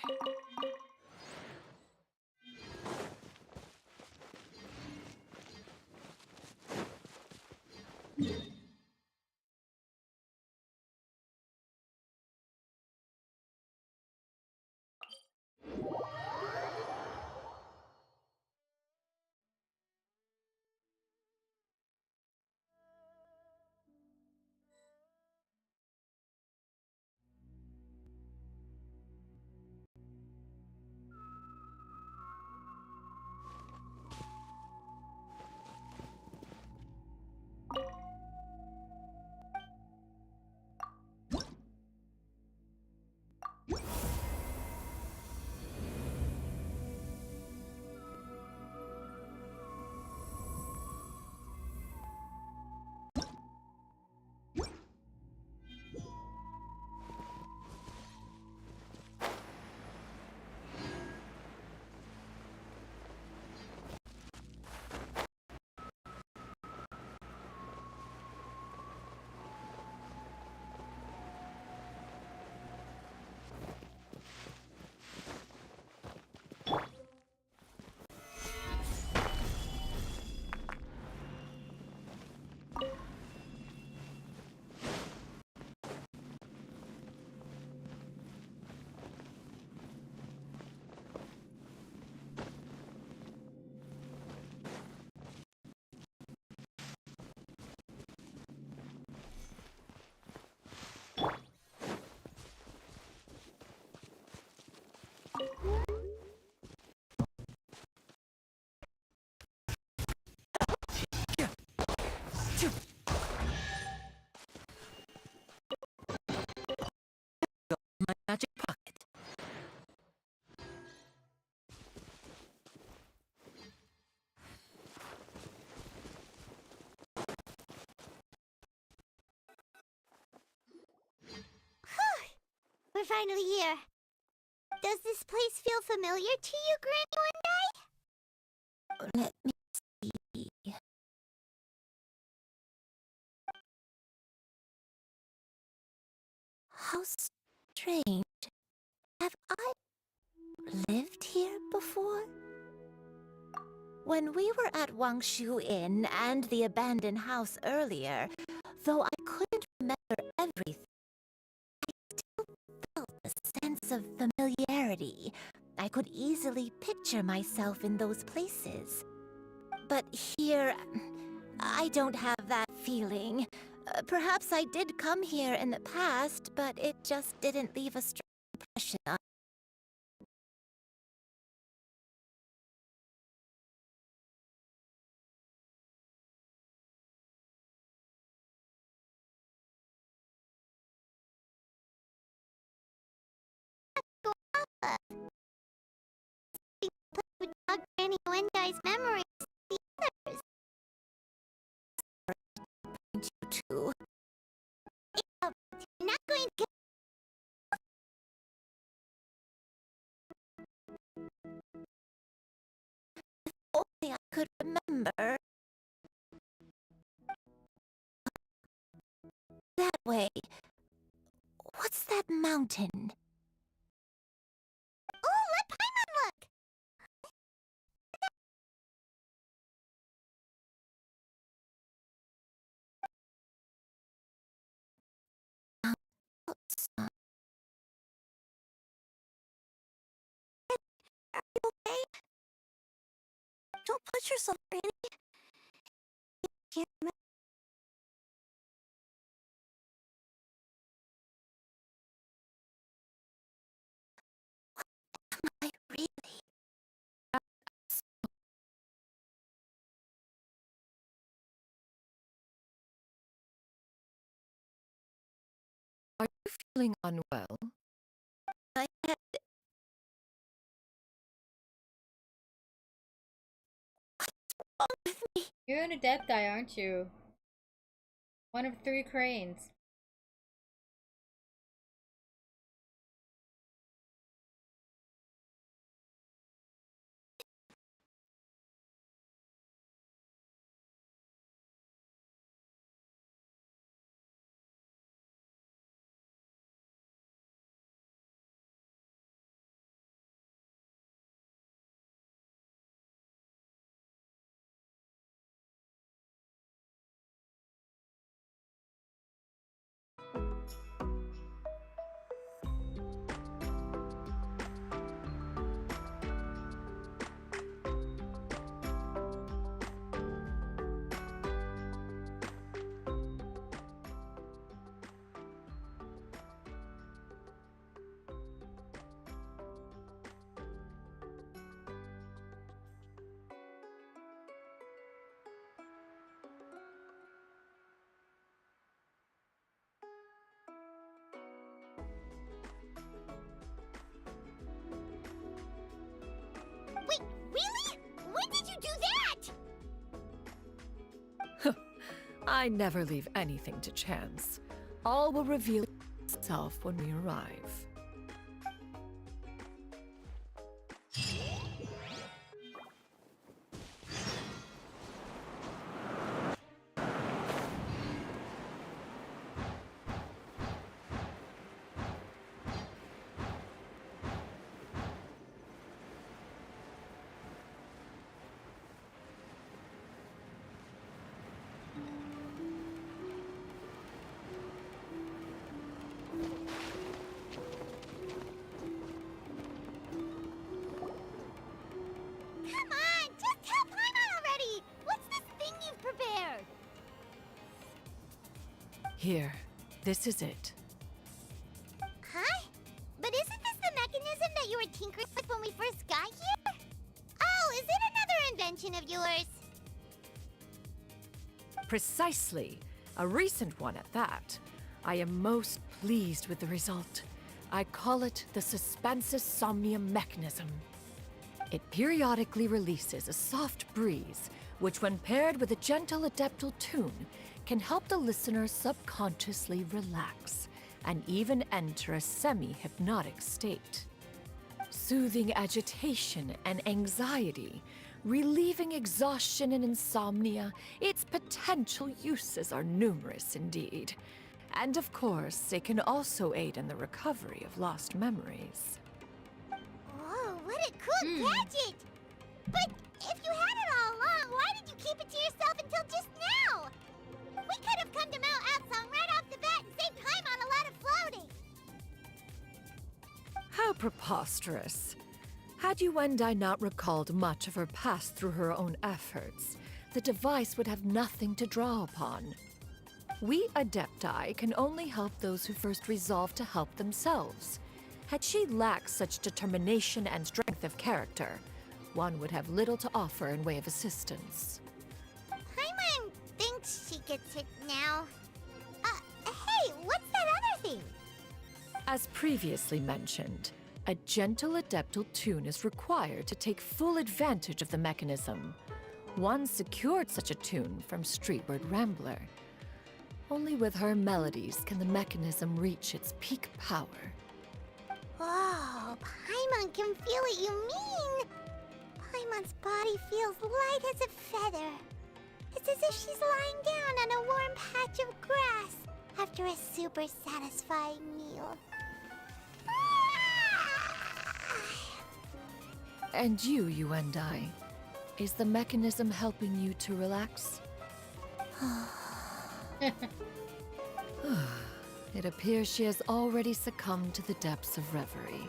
We're finally here. Does this place feel familiar to you, Granny One Day? Let me see. How strange. Have I lived here before? When we were at Wangshu Inn and the abandoned house earlier, though I couldn't remember everything, I still felt a sense of familiarity. I could easily picture myself in those places. But here, I don't have that feeling. Perhaps I did come here in the past, but it just didn't leave a strong impression on me. Would jog Granny One Day's memories of the others. You too. You're not going to... If only I could remember. That way. What's that mountain? Oh, let Paimon look! Are you okay? Don't push yourself, Granny. Can't remember. What am I really? Are you feeling unwell? My head. What's wrong with me? You're an adept guy, aren't you? One of 3 cranes. Wait, really? When did you do that? I never leave anything to chance. All will reveal itself when we arrive. Come on, just tell Paimon already! What's this thing you've prepared? Here, this is it. Huh? But isn't this the mechanism that you were tinkering with when we first got here? Oh, is it another invention of yours? Precisely. A recent one at that. I am most pleased with the result. I call it the Suspensus Somnium mechanism. It periodically releases a soft breeze, which when paired with a gentle adeptal tune, can help the listener subconsciously relax, and even enter a semi-hypnotic state. Soothing agitation and anxiety, relieving exhaustion and insomnia, its potential uses are numerous indeed. And of course, it can also aid in the recovery of lost memories. Whoa, what a cool gadget! But if you had it all along, why did you keep it to yourself until just now? We could have come to Mount Atsong right off the bat and saved Paimon a lot of floating. How preposterous. Had Yuendai not recalled much of her past through her own efforts, the device would have nothing to draw upon. We Adepti can only help those who first resolve to help themselves. Had she lacked such determination and strength of character, one would have little to offer in way of assistance. Paimon thinks she gets it now. Hey, what's that other thing? As previously mentioned, a gentle adeptal tune is required to take full advantage of the mechanism. One secured such a tune from Streetward Rambler. Only with her melodies can the mechanism reach its peak power. Oh, Paimon can feel what you mean. Paimon's body feels light as a feather. It's as if she's lying down on a warm patch of grass after a super satisfying meal. And you and I, is the mechanism helping you to relax? It appears she has already succumbed to the depths of reverie.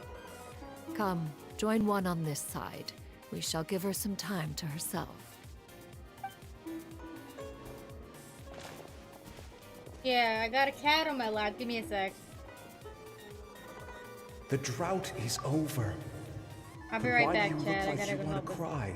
Come, join one on this side. We shall give her some time to herself. Yeah, I got a cat on my lap. Give me a sec. The drought is over. I'll be right Why back, do you Chad. look I like gotta you go want help to her. cry?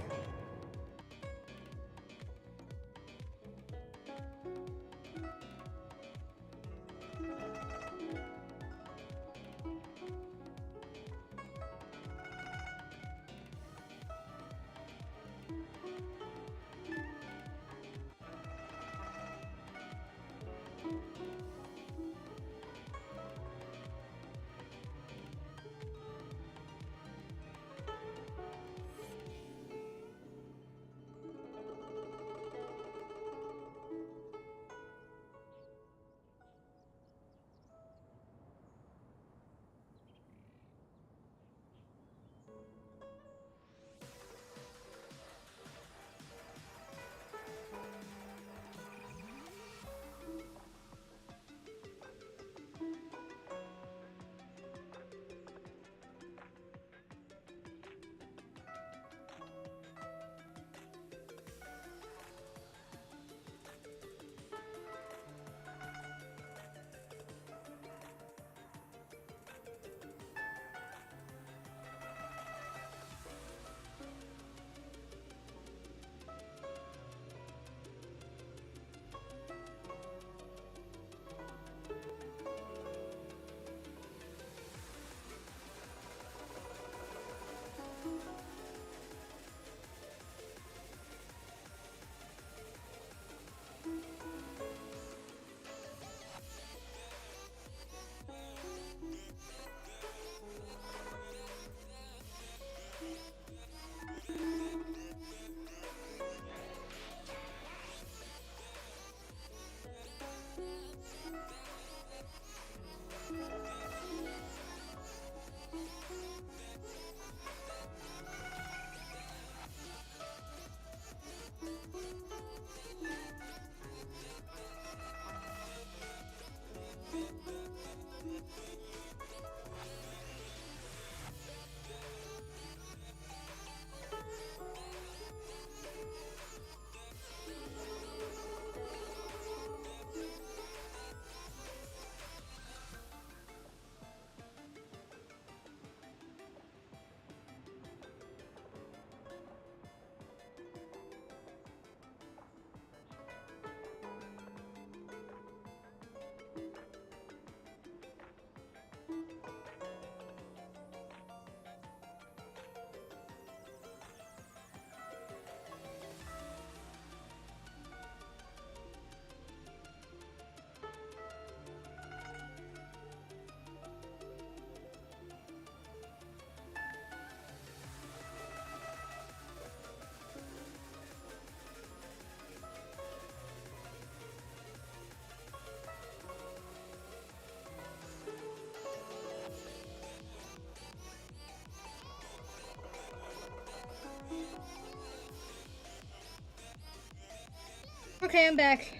Okay, I'm back.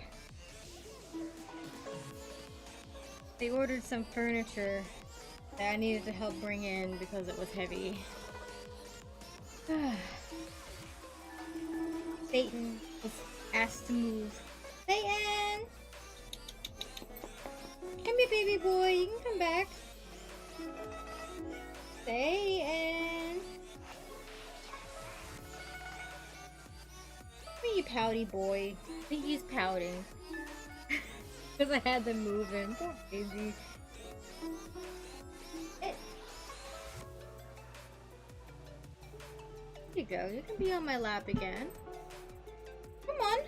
They ordered some furniture that I needed to help bring in because it was heavy. Satan was asked to move. Satan! Come here, baby boy. You can come back. Satan! Come here, you pouty boy. I think he's pouting. Because I had them moving. Poor baby. There you go. You can be on my lap again. Come on.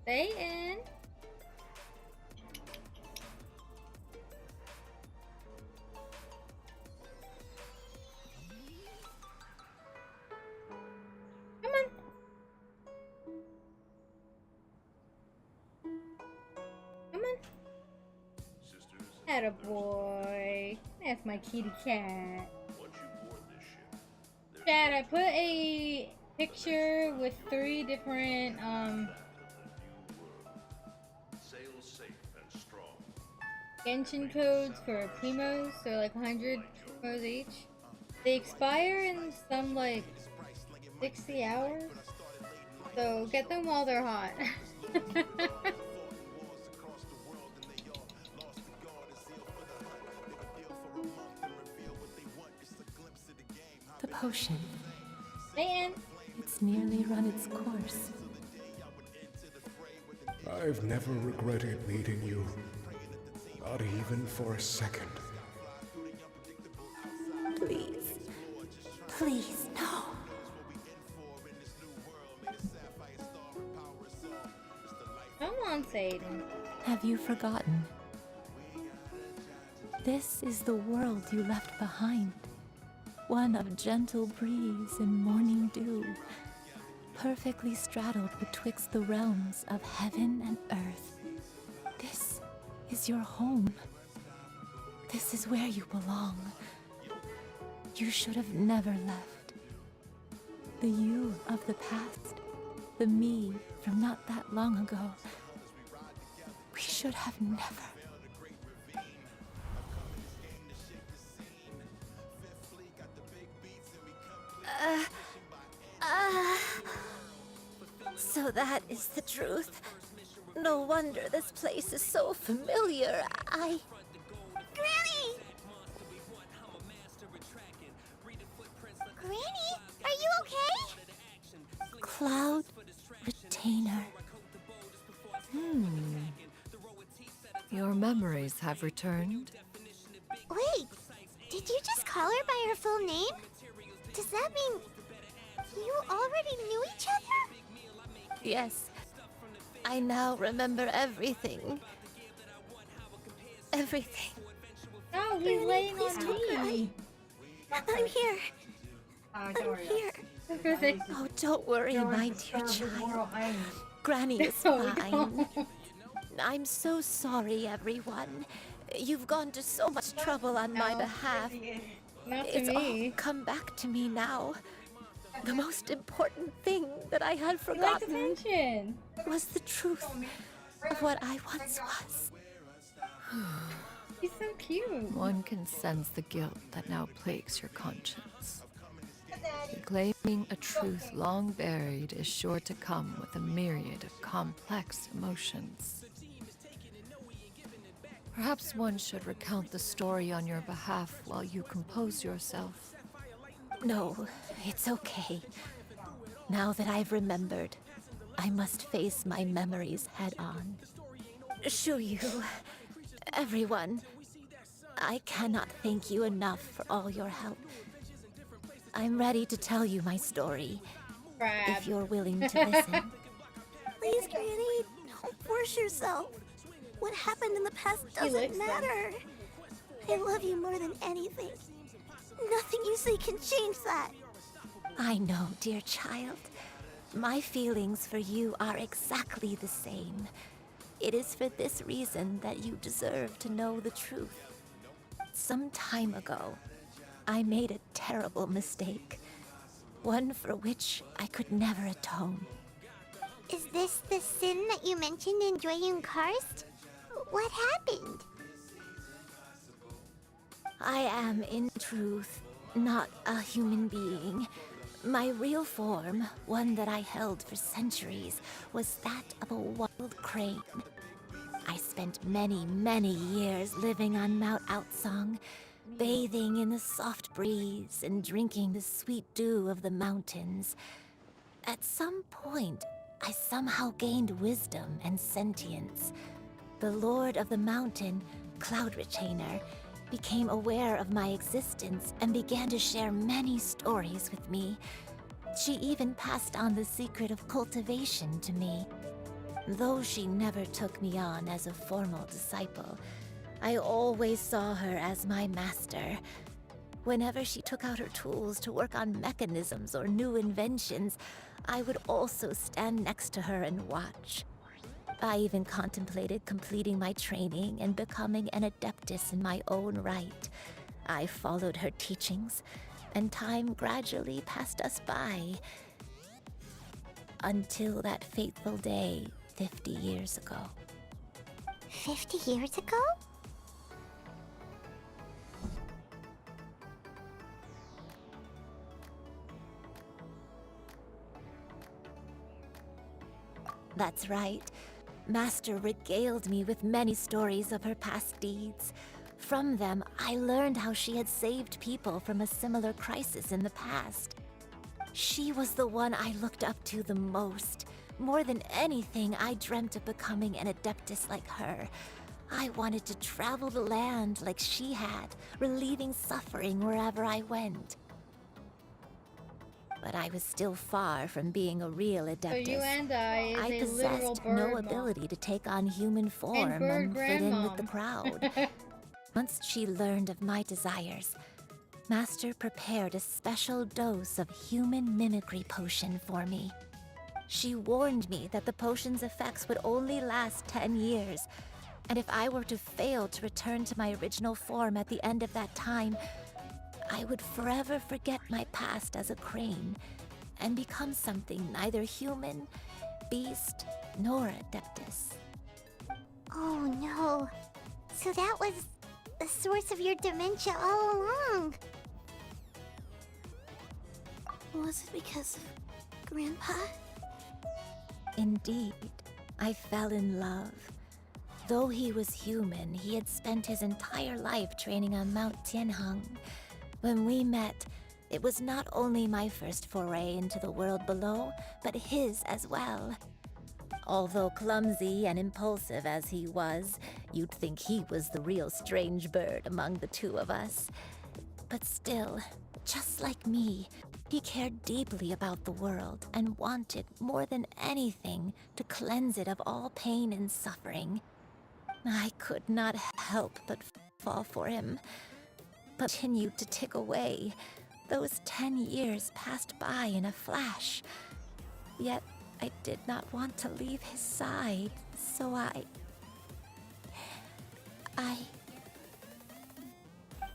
Stay in. Come on. Come on. Attaboy. That's my kitty cat. Dad, I put a picture with 3 different Genshin codes for primos, so like 100 primos each. They expire in some like 60 hours, so get them while they're hot. The potion. Man, It's nearly run its course. I've never regretted meeting you. Not even for a second. Please. Please, no. come on, Satan. Have you forgotten? This is the world you left behind. One of gentle breeze and morning dew, perfectly straddled betwixt the realms of heaven and earth. This is your home. This is where you belong. You should have never left. The you of the past, the me from not that long ago. We should have never. So that is the truth. No wonder this place is so familiar. Granny! Granny, are you okay? Cloud Retainer. Your memories have returned. Wait, did you just call her by her full name? Does that mean you already knew each other? Yes. I now remember everything. Everything. Oh, he's laying on me. I'm here. Oh, don't worry. Here. Oh, don't worry, my dear child. Granny is fine. I'm so sorry, everyone. You've gone to so much trouble on my behalf. Not to It's me. all come back to me now. The most important thing that I had He likes forgotten attention. was the truth of what I once was. He's so cute. One can sense the guilt that now plagues your conscience. Reclaiming a truth long buried is sure to come with a myriad of complex emotions. Perhaps one should recount the story on your behalf while you compose yourself. No, it's okay. Now that I've remembered, I must face my memories head on. Shuyu, everyone, I cannot thank you enough for all your help. I'm ready to tell you my story, if you're willing to listen. Please, Granny, don't force yourself. What happened in the past doesn't matter. I love you more than anything. Nothing you say can change that. I know, dear child. My feelings for you are exactly the same. It is for this reason that you deserve to know the truth. Some time ago, I made a terrible mistake. One for which I could never atone. Is this the sin that you mentioned in Dwayne Karst? What happened? I am, in truth, not a human being. My real form, one that I held for centuries, was that of a wild crane. I spent many, many years living on Mount Outsong, bathing in the soft breeze and drinking the sweet dew of the mountains. At some point, I somehow gained wisdom and sentience. The Lord of the Mountain, Cloud Retainer, became aware of my existence and began to share many stories with me. She even passed on the secret of cultivation to me. Though she never took me on as a formal disciple, I always saw her as my master. Whenever she took out her tools to work on mechanisms or new inventions, I would also stand next to her and watch. I even contemplated completing my training and becoming an adeptus in my own right. I followed her teachings, and time gradually passed us by. Until that fateful day 50 years ago. 50 years ago? That's right. Master regaled me with many stories of her past deeds. From them, I learned how she had saved people from a similar crisis in the past. She was the one I looked up to the most. More than anything, I dreamt of becoming an adeptus like her. I wanted to travel the land like she had, relieving suffering wherever I went. But I was still far from being a real adeptus. So you and I is a literal possessed bird no mom. ability to take on human form bird and fit in with the grandmom. crowd. Once she learned of my desires, Master prepared a special dose of human mimicry potion for me. She warned me that the potion's effects would only last 10 years, and if I were to fail to return to my original form at the end of that time, I would forever forget my past as a crane and become something neither human, beast, nor adeptus. Oh no. So that was the source of your dementia all along. Was it because of Grandpa? Indeed, I fell in love. Though he was human, he had spent his entire life training on Mount Tianheng. When we met, it was not only my first foray into the world below, but his as well. Although clumsy and impulsive as he was, you'd think he was the real strange bird among the two of us. But still, just like me, he cared deeply about the world and wanted, more than anything, to cleanse it of all pain and suffering. I could not help but fall for him, but continued to tick away. Those 10 years passed by in a flash. Yet I did not want to leave his side, so I...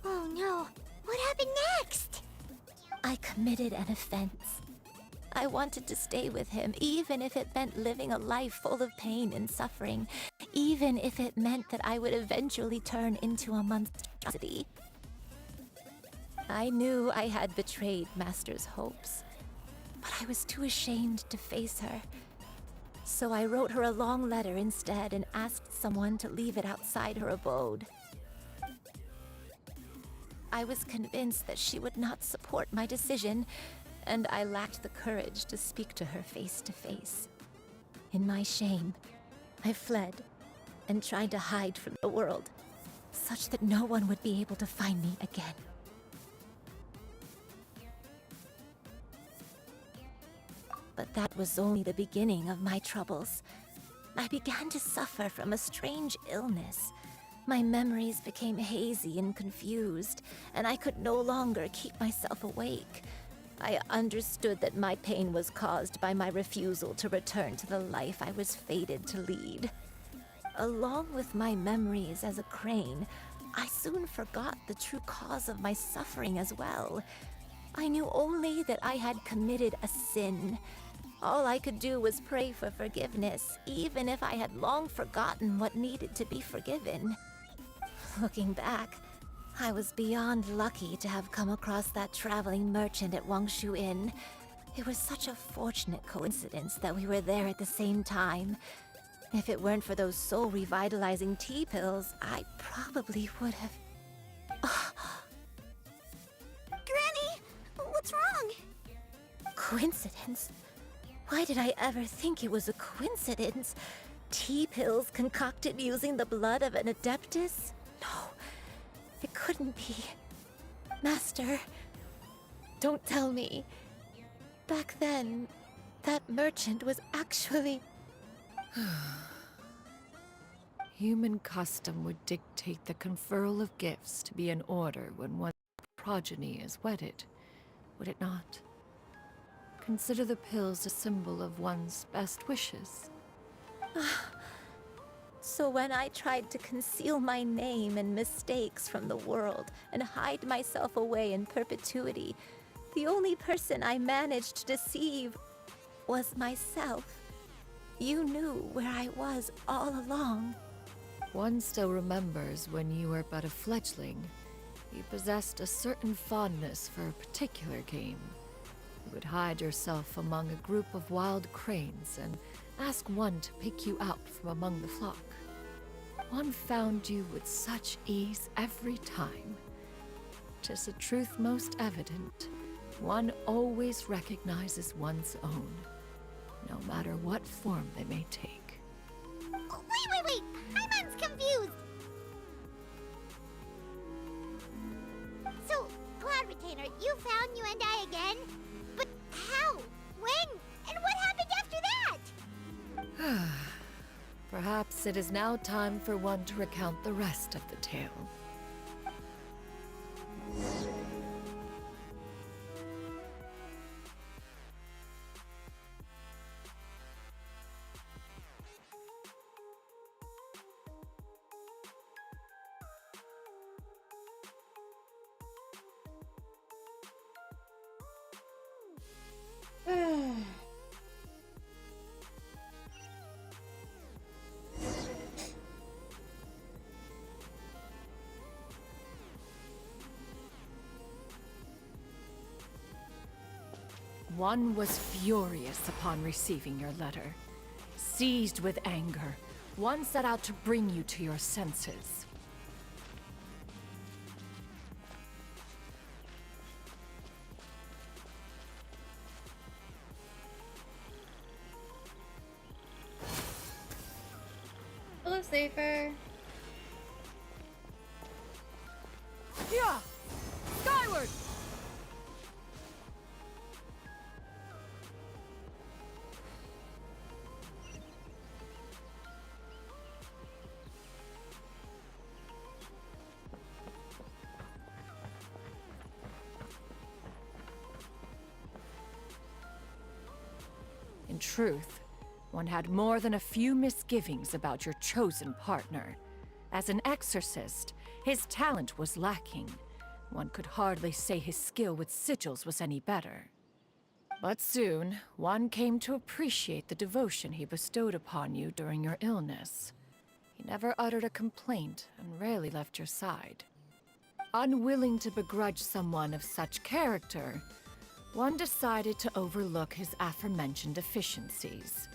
Oh no. What happened next? I committed an offense. I wanted to stay with him, even if it meant living a life full of pain and suffering, even if it meant that I would eventually turn into a monstrosity. I knew I had betrayed Master's hopes, but I was too ashamed to face her. So I wrote her a long letter instead and asked someone to leave it outside her abode. I was convinced that she would not support my decision, and I lacked the courage to speak to her face to face. In my shame, I fled and tried to hide from the world, such that no one would be able to find me again. But that was only the beginning of my troubles. I began to suffer from a strange illness. My memories became hazy and confused, and I could no longer keep myself awake. I understood that my pain was caused by my refusal to return to the life I was fated to lead. Along with my memories as a crane, I soon forgot the true cause of my suffering as well. I knew only that I had committed a sin. All I could do was pray for forgiveness, even if I had long forgotten what needed to be forgiven. Looking back, I was beyond lucky to have come across that traveling merchant at Wangshu Inn. It was such a fortunate coincidence that we were there at the same time. If it weren't for those soul-revitalizing tea pills, I probably would have... Granny! What's wrong? Coincidence? Why did I ever think it was a coincidence? Tea pills concocted using the blood of an adeptus? No, it couldn't be. Master, don't tell me. Back then, that merchant was actually... Human custom would dictate the conferral of gifts to be in order when one's progeny is wedded, would it not? Consider the pills a symbol of one's best wishes. So when I tried to conceal my name and mistakes from the world and hide myself away in perpetuity, the only person I managed to deceive was myself. You knew where I was all along. One still remembers when you were but a fledgling. You possessed a certain fondness for a particular game. You would hide yourself among a group of wild cranes and ask one to pick you out from among the flock. One found you with such ease every time. 'Tis a truth most evident. One always recognizes one's own, no matter what form they may take. Wait! Paimon's confused! So, Cloud Retainer, you found you and I again? But how? When? And what happened after that? Perhaps it is now time for one to recount the rest of the tale. One was furious upon receiving your letter. Seized with anger, one set out to bring you to your senses. Hello, Safer. Yeah! Skyward! In truth, one had more than a few misgivings about your chosen partner. As an exorcist, his talent was lacking. One could hardly say his skill with sigils was any better. But soon, one came to appreciate the devotion he bestowed upon you during your illness. He never uttered a complaint and rarely left your side. Unwilling to begrudge someone of such character, one decided to overlook his aforementioned deficiencies,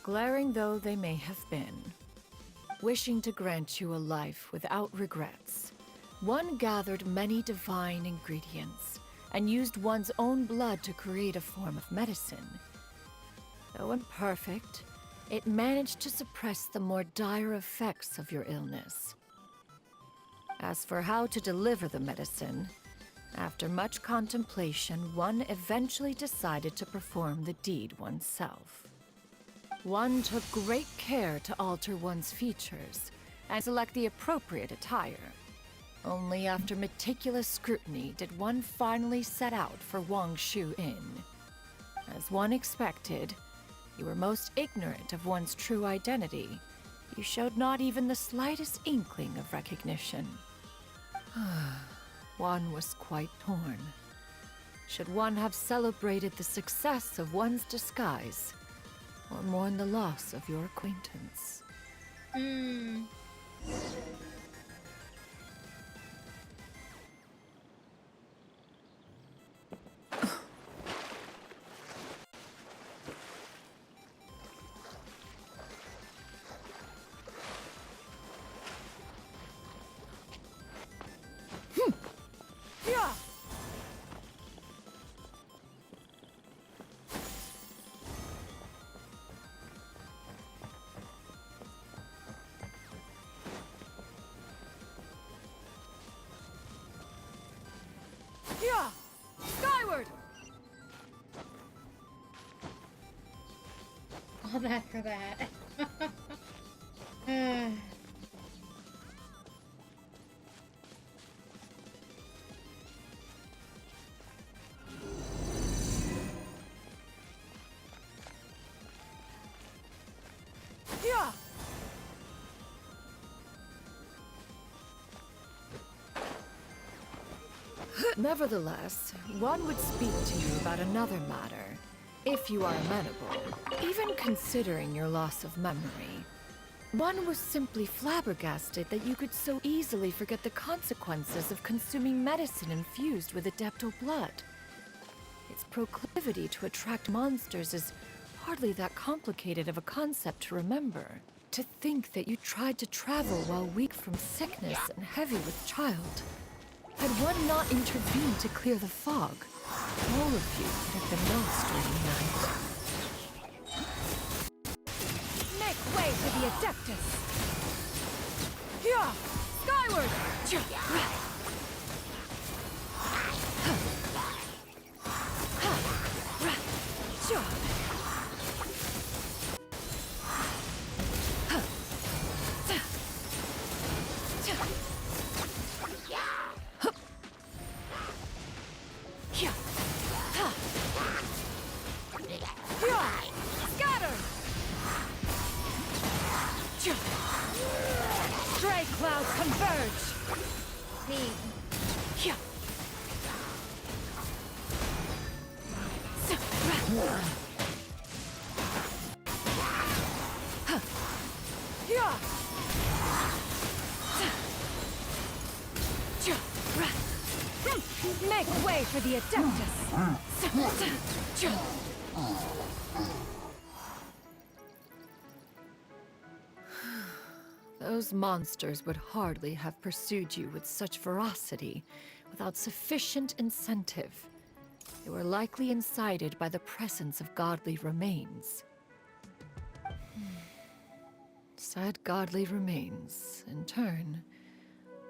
glaring though they may have been. Wishing to grant you a life without regrets, one gathered many divine ingredients and used one's own blood to create a form of medicine. Though imperfect, it managed to suppress the more dire effects of your illness. As for how to deliver the medicine, after much contemplation, one eventually decided to perform the deed oneself. One took great care to alter one's features and select the appropriate attire. Only after meticulous scrutiny did one finally set out for Wangshu Inn. As one expected, you were most ignorant of one's true identity. You showed not even the slightest inkling of recognition. One was quite torn. Should one have celebrated the success of one's disguise, or mourn the loss of your acquaintance? Skyward! All that for that. Nevertheless, one would speak to you about another matter, if you are amenable, even considering your loss of memory. One was simply flabbergasted that you could so easily forget the consequences of consuming medicine infused with adeptal blood. Its proclivity to attract monsters is hardly that complicated of a concept to remember. To think that you tried to travel while weak from sickness and heavy with child. Had one not intervened to clear the fog, all of you would have been lost during the night. Make way for the Adeptus! Here! Skyward! Stray clouds converge! Make way for the Adeptus! Those monsters would hardly have pursued you with such ferocity without sufficient incentive. They were likely incited by the presence of godly remains. Said godly remains, in turn,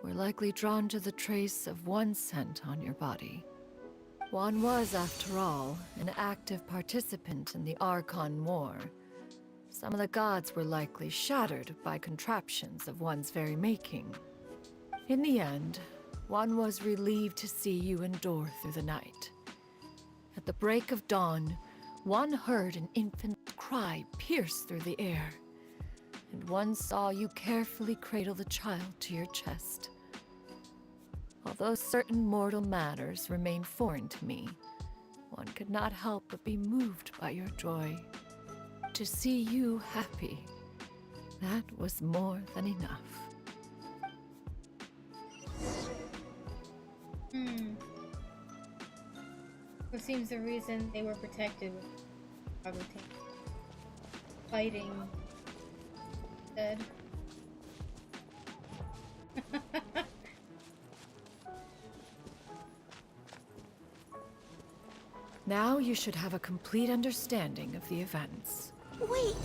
were likely drawn to the trace of one scent on your body. One was, after all, an active participant in the Archon War. Some of the gods were likely shattered by contraptions of one's very making. In the end, one was relieved to see you endure through the night. At the break of dawn, one heard an infant's cry pierce through the air, and one saw you carefully cradle the child to your chest. Although certain mortal matters remain foreign to me, one could not help but be moved by your joy. To see you happy, that was more than enough. It seems the reason they were protected was probably fighting dead. Now you should have a complete understanding of the events. Wait,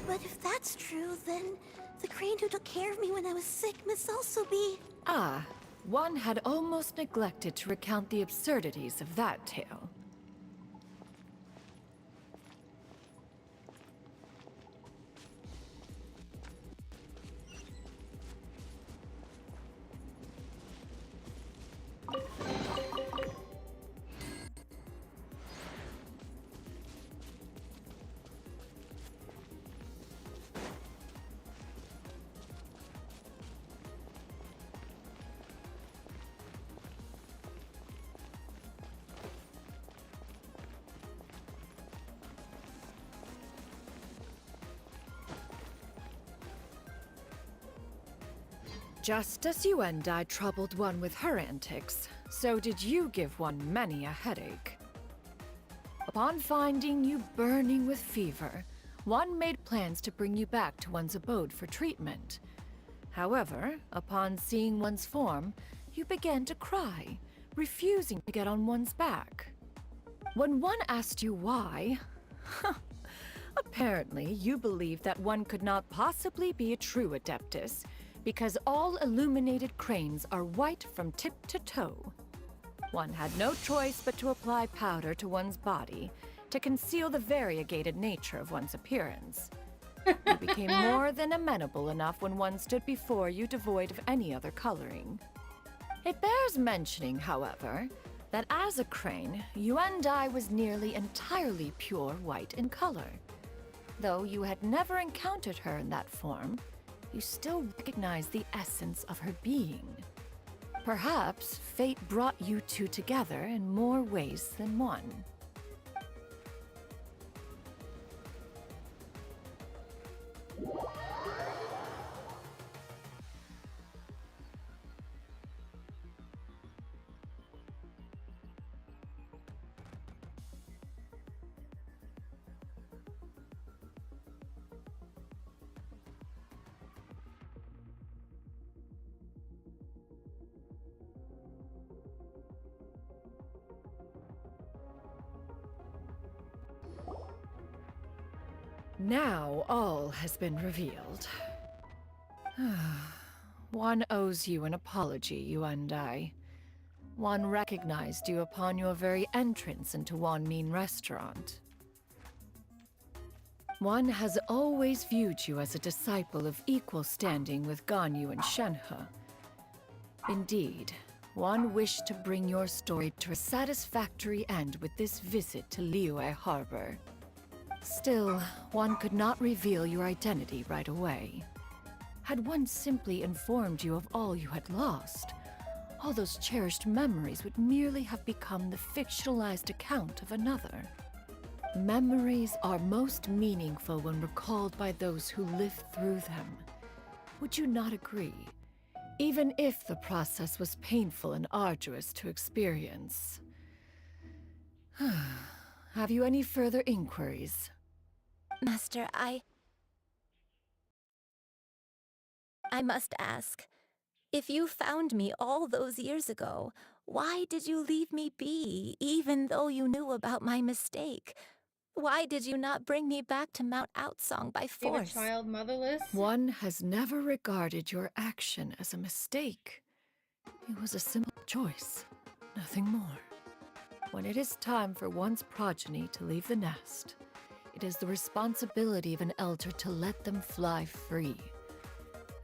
but if that's true, then the crane who took care of me when I was sick must also be... Ah, one had almost neglected to recount the absurdities of that tale. Just as you and I troubled one with her antics, so did you give one many a headache. Upon finding you burning with fever, one made plans to bring you back to one's abode for treatment. However, upon seeing one's form, you began to cry, refusing to get on one's back. When one asked you why, apparently you believed that one could not possibly be a true Adeptus, because all illuminated cranes are white from tip to toe. One had no choice but to apply powder to one's body to conceal the variegated nature of one's appearance. You became more than amenable enough when one stood before you devoid of any other coloring. It bears mentioning, however, that as a crane, Yuandai was nearly entirely pure white in color. Though you had never encountered her in that form, you still recognized the essence of her being. Perhaps fate brought you two together in more ways than one. Now all has been revealed. One owes you an apology, you and I. One recognized you upon your very entrance into Wanmin Restaurant. One has always viewed you as a disciple of equal standing with Ganyu and Shenhe. Indeed, one wished to bring your story to a satisfactory end with this visit to Liyue Harbor. Still, one could not reveal your identity right away. Had one simply informed you of all you had lost, all those cherished memories would merely have become the fictionalized account of another. Memories are most meaningful when recalled by those who lived through them. Would you not agree? Even if the process was painful and arduous to experience. Have you any further inquiries? Master, I must ask. If you found me all those years ago, why did you leave me be, even though you knew about my mistake? Why did you not bring me back to Mount Outsong by force? Leave a child motherless? One has never regarded your action as a mistake. It was a simple choice, nothing more. When it is time for one's progeny to leave the nest, it is the responsibility of an elder to let them fly free.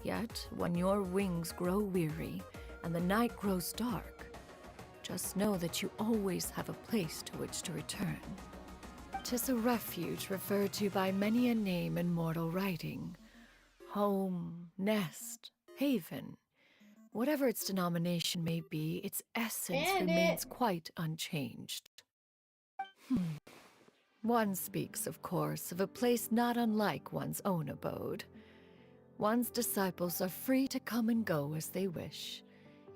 Yet, when your wings grow weary and the night grows dark, just know that you always have a place to which to return. 'Tis a refuge referred to by many a name in mortal writing. Home, nest, haven. Whatever its denomination may be, its essence remains quite unchanged. One speaks, of course, of a place not unlike one's own abode. One's disciples are free to come and go as they wish,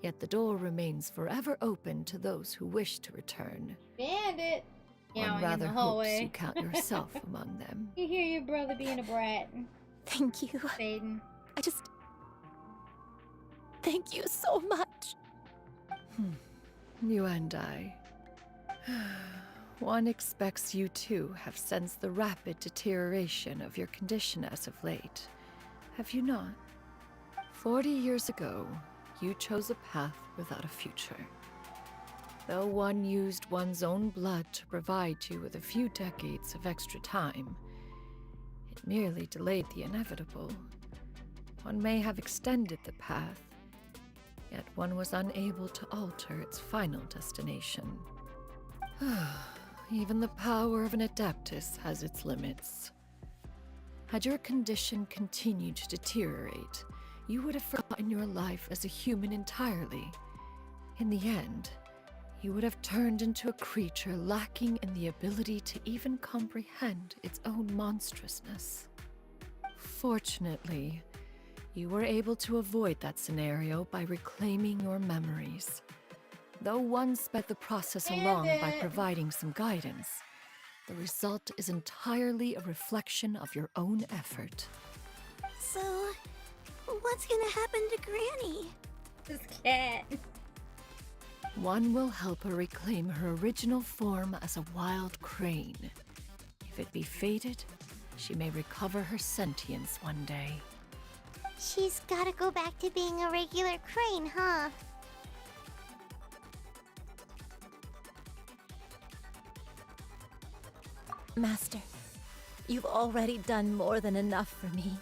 yet the door remains forever open to those who wish to return. Bandit! One rather hopes you count yourself among them. You hear your brother being a brat. Thank you. Satyn. Thank you so much. You and I. One expects you too have sensed the rapid deterioration of your condition as of late. Have you not? 40 years ago, you chose a path without a future. Though one used one's own blood to provide you with a few decades of extra time, it merely delayed the inevitable. One may have extended the path, yet one was unable to alter its final destination. Even the power of an Adeptus has its limits. Had your condition continued to deteriorate, you would have forgotten your life as a human entirely. In the end, you would have turned into a creature lacking in the ability to even comprehend its own monstrousness. Fortunately, You were able to avoid that scenario by reclaiming your memories. Though one sped the process along by providing some guidance, the result is entirely a reflection of your own effort. So, what's gonna happen to Granny? This cat. One will help her reclaim her original form as a wild crane. If it be fated, she may recover her sentience one day. She's gotta go back to being a regular crane, huh? Master, you've already done more than enough for me.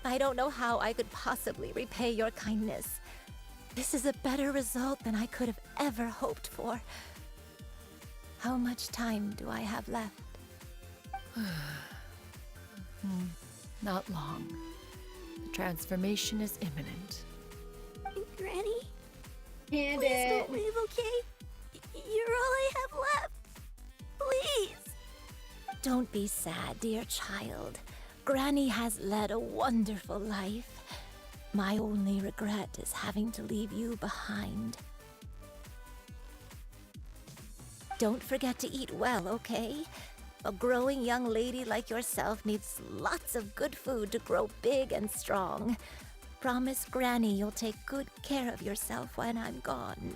I don't know how I could possibly repay your kindness. This is a better result than I could have ever hoped for. How much time do I have left? Not long. The transformation is imminent. Granny? Can't Please don't leave, okay? You're all I have left. Please. Don't be sad, dear child. Granny has led a wonderful life. My only regret is having to leave you behind. Don't forget to eat well, okay? A growing young lady like yourself needs lots of good food to grow big and strong. Promise Granny you'll take good care of yourself when I'm gone.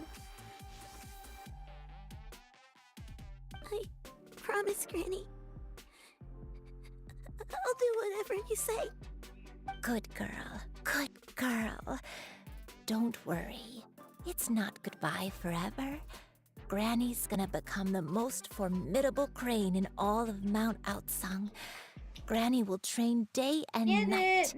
I promise, Granny. I'll do whatever you say. Good girl, good girl. Don't worry. It's not goodbye forever. Granny's gonna become the most formidable crane in all of Mount Outsung. Granny will train day and night.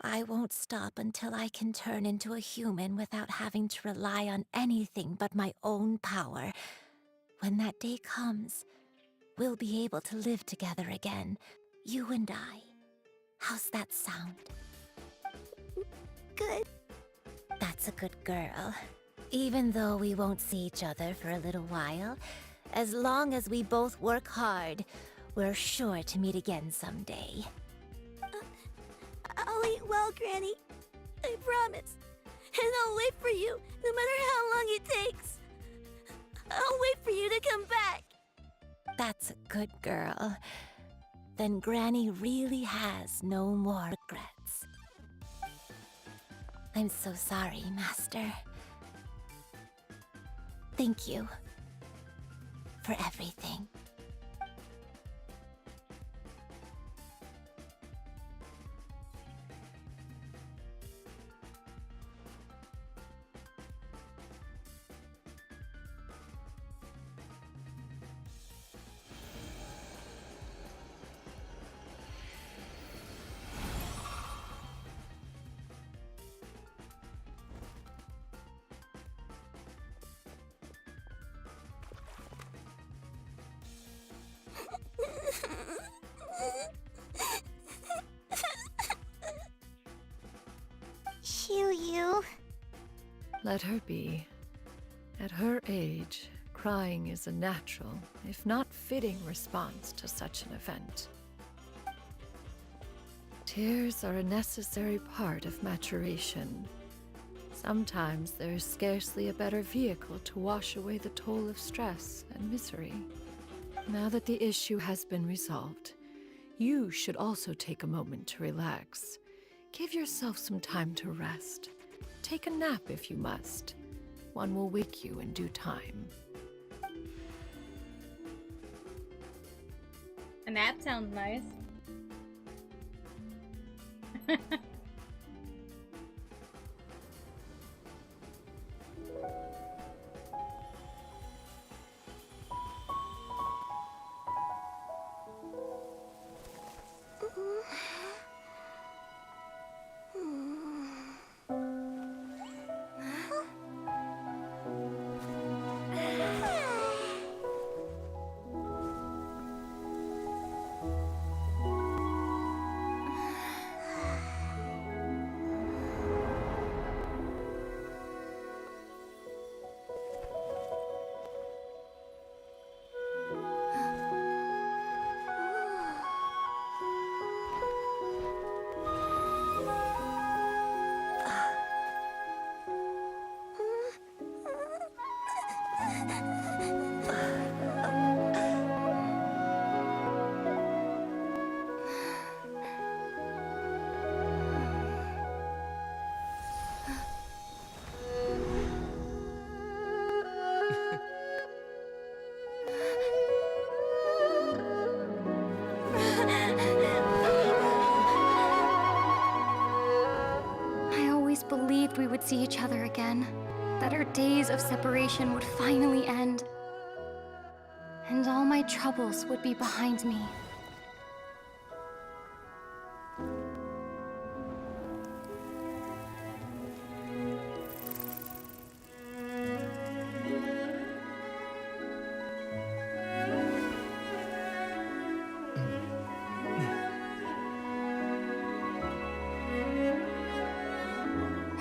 I won't stop until I can turn into a human without having to rely on anything but my own power. When that day comes, we'll be able to live together again, you and I. How's that sound? Good. That's a good girl. Even though we won't see each other for a little while, as long as we both work hard, we're sure to meet again someday. I'll eat well, Granny. I promise. And I'll wait for you, no matter how long it takes. I'll wait for you to come back. That's a good girl. Then Granny really has no more regrets. I'm so sorry, Master. Thank you for everything. Shoo-you. Let her be. At her age, crying is a natural, if not fitting, response to such an event. Tears are a necessary part of maturation. Sometimes there is scarcely a better vehicle to wash away the toll of stress and misery. Now that the issue has been resolved, you should also take a moment to relax. Give yourself some time to rest. Take a nap if you must. One will wake you in due time. A nap sounds nice. would see each other again, that our days of separation would finally end, and all my troubles would be behind me.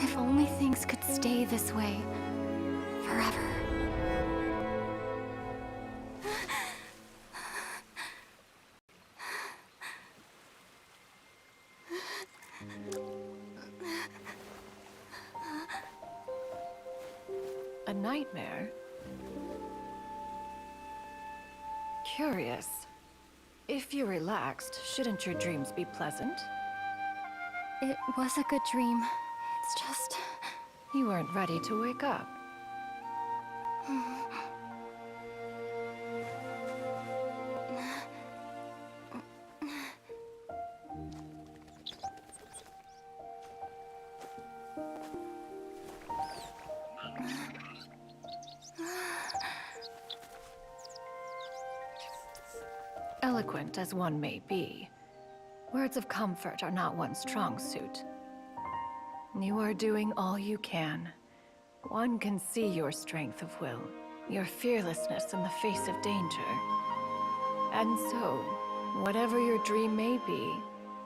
If only things could stay this way forever. A nightmare? Curious. If you're relaxed, shouldn't your dreams be pleasant? It was a good dream. It's just... You weren't ready to wake up. Eloquent as one may be, words of comfort are not one's strong suit. You are doing all you can. One can see your strength of will, your fearlessness in the face of danger. And so, whatever your dream may be,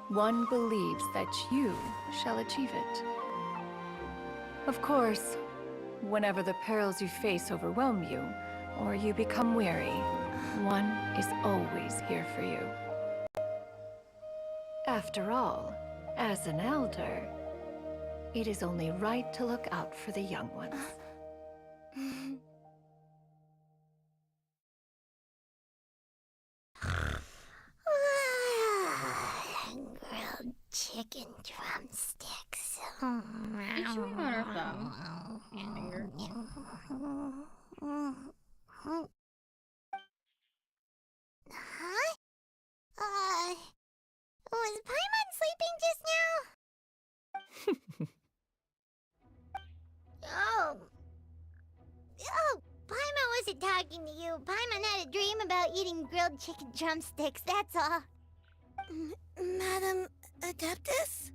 one believes that you shall achieve it. Of course, whenever the perils you face overwhelm you, or you become weary, one is always here for you. After all, as an elder, it is only right to look out for the young ones. Grilled chicken drumsticks. She's chewing on her thumb. Finger. Huh? Was Paimon sleeping just now? Oh, Paimon wasn't talking to you. Paimon had a dream about eating grilled chicken drumsticks, that's all. Madam Adeptus?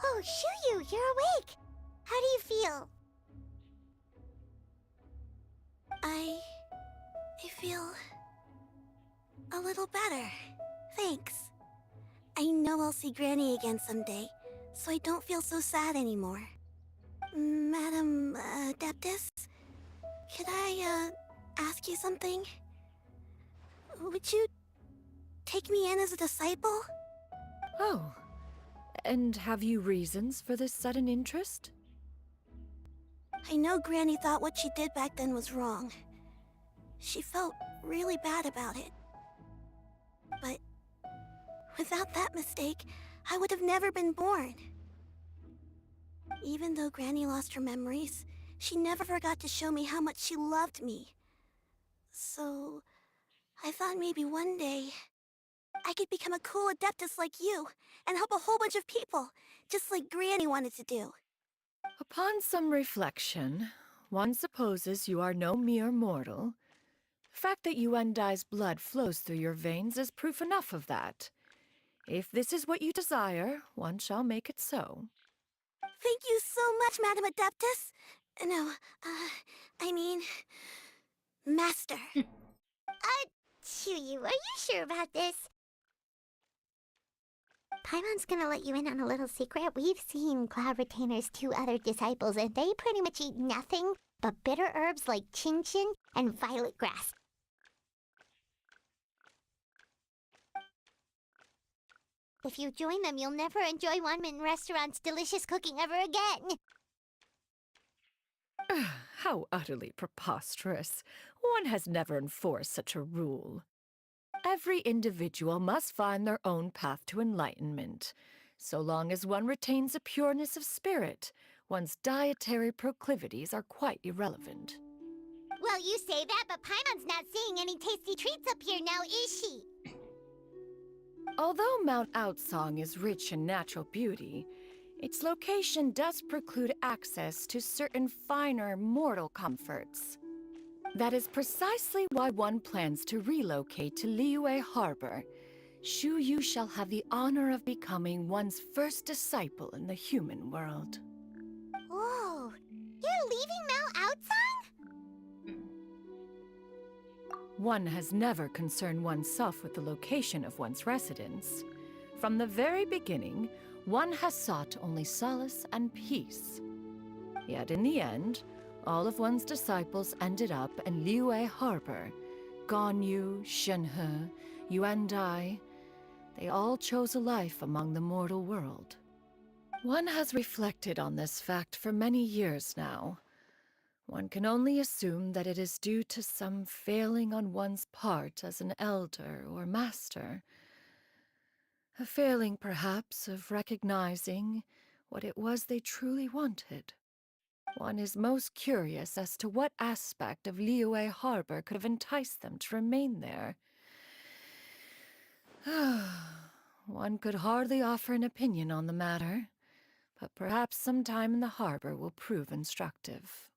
Oh, Shuyu, you're awake. How do you feel? I feel a little better. Thanks. I know I'll see Granny again someday, so I don't feel so sad anymore. Madam Adeptus, could I ask you something? Would you take me in as a disciple? Oh, and have you reasons for this sudden interest? I know Granny thought what she did back then was wrong. She felt really bad about it. But without that mistake, I would have never been born. Even though Granny lost her memories, she never forgot to show me how much she loved me. So, I thought maybe one day I could become a cool Adeptus like you and help a whole bunch of people, just like Granny wanted to do. Upon some reflection, one supposes you are no mere mortal. The fact that Yuendai's blood flows through your veins is proof enough of that. If this is what you desire, one shall make it so. Thank you so much, Madam Adeptus. No, I mean... Master. Chuyu, are you sure about this? Paimon's gonna let you in on a little secret. We've seen Cloud Retainer's 2 other disciples, and they pretty much eat nothing but bitter herbs like chin-chin and violet grass. If you join them, you'll never enjoy Wanmin Restaurant's delicious cooking ever again. How utterly preposterous. One has never enforced such a rule. Every individual must find their own path to enlightenment. So long as one retains a pureness of spirit, one's dietary proclivities are quite irrelevant. Well, you say that, but Paimon's not seeing any tasty treats up here now, is she? Although Mount Outsong is rich in natural beauty, Its location does preclude access to certain finer mortal comforts. That is precisely why one plans to relocate to Liyue Harbor. Shu Yu shall have the honor of becoming one's first disciple in the human world. Whoa! You're leaving Mao outside? One has never concerned oneself with the location of one's residence. From the very beginning, one has sought only solace and peace. Yet in the end, all of one's disciples ended up in Liyue Harbor. Ganyu, Shenhe, Yuandai. They all chose a life among the mortal world. One has reflected on this fact for many years now. One can only assume that it is due to some failing on one's part as an elder or master. A failing, perhaps, of recognizing what it was they truly wanted. One is most curious as to what aspect of Liyue Harbor could have enticed them to remain there. One could hardly offer an opinion on the matter, but perhaps some time in the harbor will prove instructive.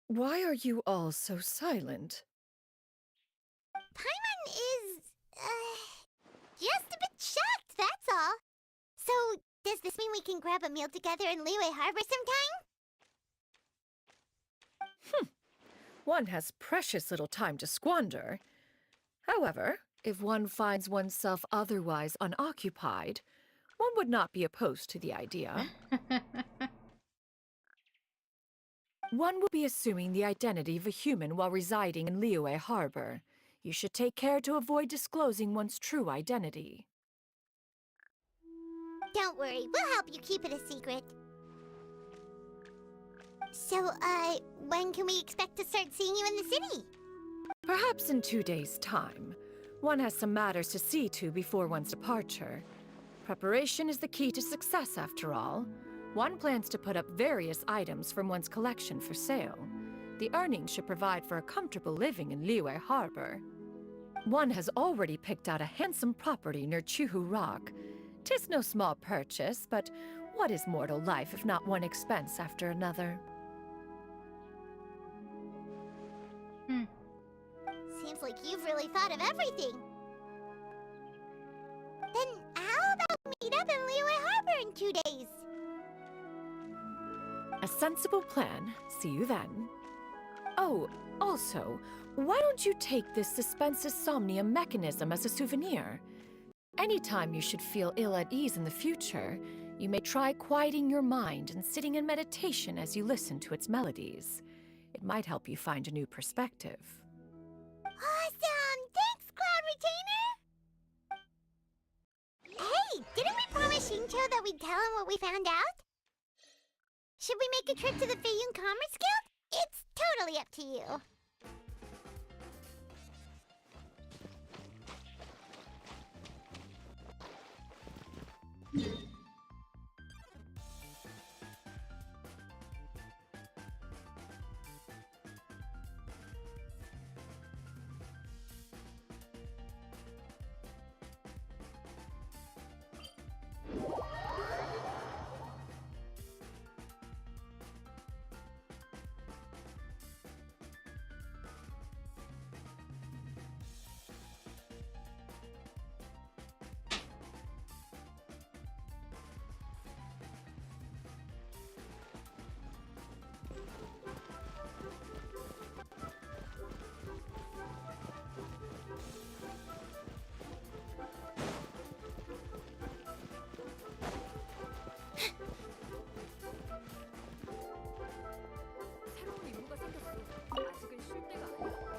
Why are you all so silent? Paimon is, just a bit shocked, that's all. So, does this mean we can grab a meal together in Liyue Harbor sometime? One has precious little time to squander. However, if one finds oneself otherwise unoccupied, one would not be opposed to the idea. One will be assuming the identity of a human while residing in Liyue Harbor. You should take care to avoid disclosing one's true identity. Don't worry, we'll help you keep it a secret. So, when can we expect to start seeing you in the city? Perhaps in 2 days' time. One has some matters to see to before one's departure. Preparation is the key to success, after all. One plans to put up various items from one's collection for sale. The earnings should provide for a comfortable living in Liyue Harbor. One has already picked out a handsome property near Chuhu Rock. 'Tis no small purchase, but what is mortal life if not one expense after another? Seems like you've really thought of everything. Then how about we meet up in Liyue Harbor in 2 days? A sensible plan. See you then. Oh, also, why don't you take this suspensus somnium mechanism as a souvenir? Anytime you should feel ill at ease in the future, you may try quieting your mind and sitting in meditation as you listen to its melodies. It might help you find a new perspective. Awesome! Thanks, Cloud Retainer! Hey, didn't we promise Shincho that we'd tell him what we found out? Should we make a trip to the Feiyun Commerce Guild? It's totally up to you.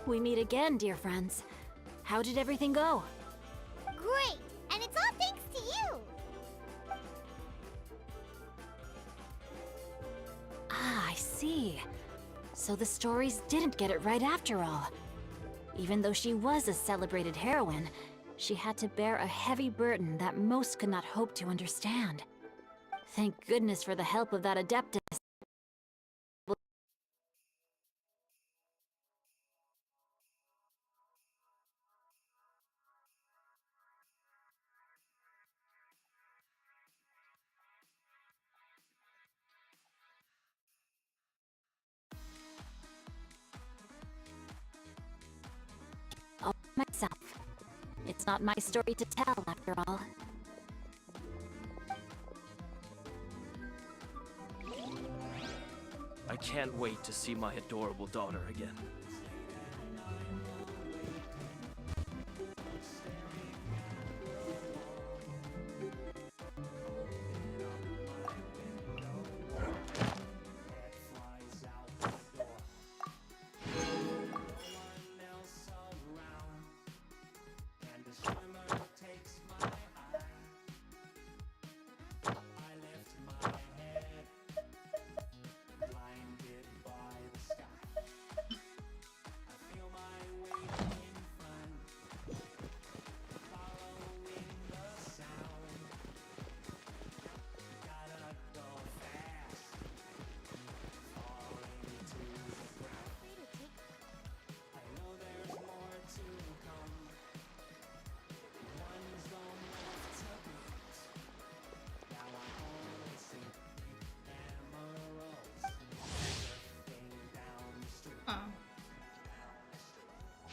We meet again, dear friends. How did everything go? Great! And it's all thanks to you! Ah, I see. So the stories didn't get it right after all. Even though she was a celebrated heroine, she had to bear a heavy burden that most could not hope to understand. Thank goodness for the help of that adeptus. yourself. It's not my story to tell, after all. I can't wait to see my adorable daughter again.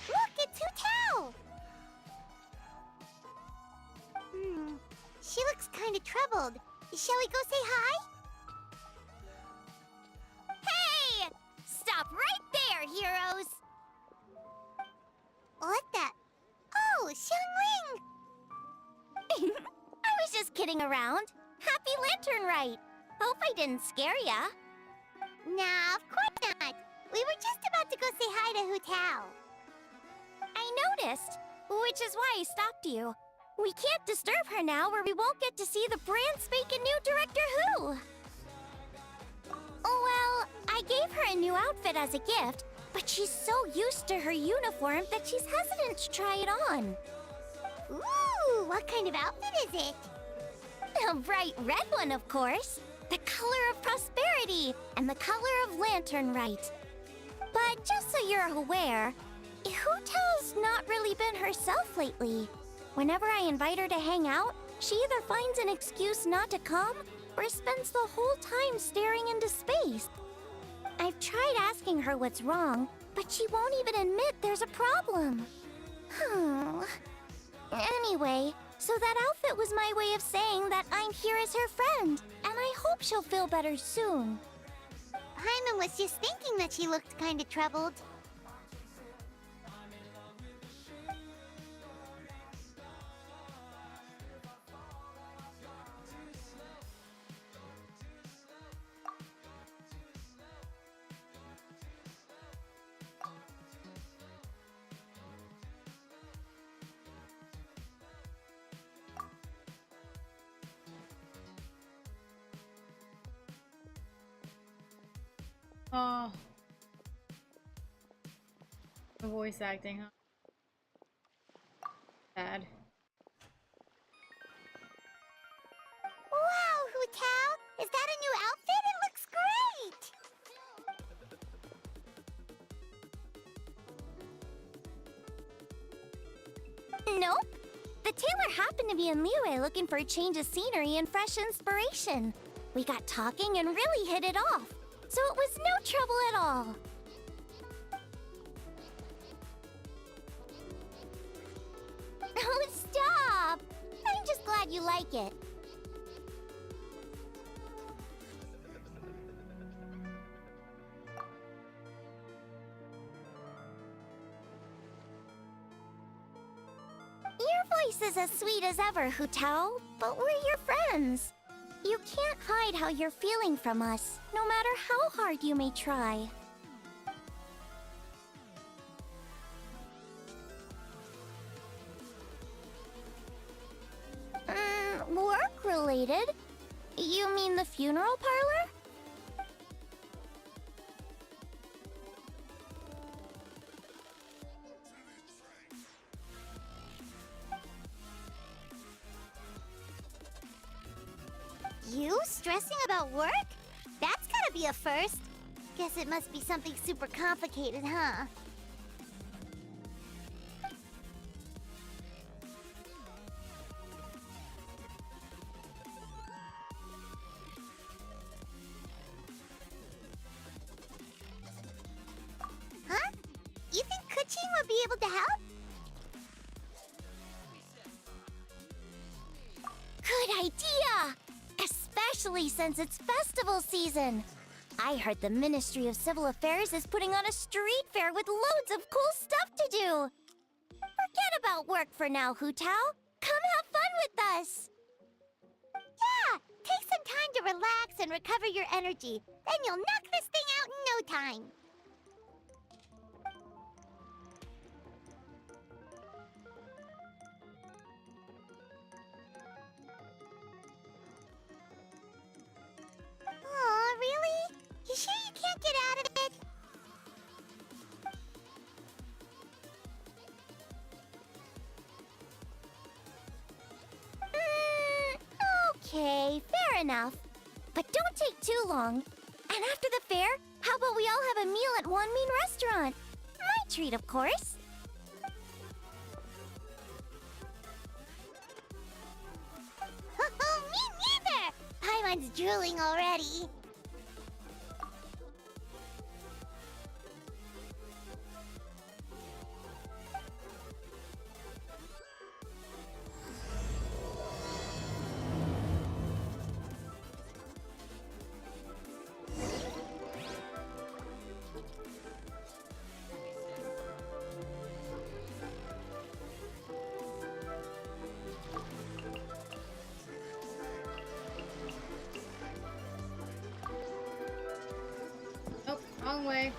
Look, it's Hu-Tao! She looks kinda troubled. Shall we go say hi? Hey! Stop right there, heroes! What the? Oh, Xiangling! I was just kidding around. Happy Lantern Rite! Hope I didn't scare ya. Nah, of course not. We were just about to go say hi to Hu-Tao. I noticed, which is why I stopped you. We can't disturb her now, or we won't get to see the brand spanking new Director Who. Well, I gave her a new outfit as a gift, but she's so used to her uniform that she's hesitant to try it on. Ooh, what kind of outfit is it? A bright red one, of course. The color of prosperity and the color of Lantern Rite. But just so you're aware, Hu-Tao's not really been herself lately. Whenever I invite her to hang out, she either finds an excuse not to come or spends the whole time staring into space. I've tried asking her what's wrong, but she won't even admit there's a problem. Anyway, so that outfit was my way of saying that I'm here as her friend, and I hope she'll feel better soon. Paimon was just thinking that she looked kinda troubled. Oh. The voice acting, huh? Bad. Wow, Hu-Tao! Is that a new outfit? It looks great! Nope. The tailor happened to be in Liyue looking for a change of scenery and fresh inspiration. We got talking and really hit it off. So it was no trouble at all. Oh, stop! I'm just glad you like it. Your voice is as sweet as ever, Hu-Tao, but we're your friends. You can't hide how you're feeling from us, no matter how hard you may try. Work-related? You mean the funeral parlor? You stressing about work? That's gotta be a first. Guess it must be something super complicated, huh? Huh? You think Kuching would be able to help? especially since it's festival season. I heard the Ministry of Civil Affairs is putting on a street fair with loads of cool stuff to do. Forget about work for now, Hu Tao. Come have fun with us. Yeah, take some time to relax and recover your energy. Then you'll knock this thing out in no time. Aw, really? You sure you can't get out of it? Okay, fair enough. But don't take too long. And after the fair, how about we all have a meal at Wan Min restaurant? My treat, of course. Me neither! Paimon's drooling already. Oh, wrong way.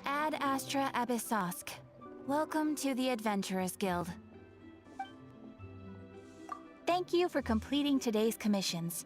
Ad Astra Abyssosk. Welcome to the Adventurers Guild. Thank you for completing today's commissions.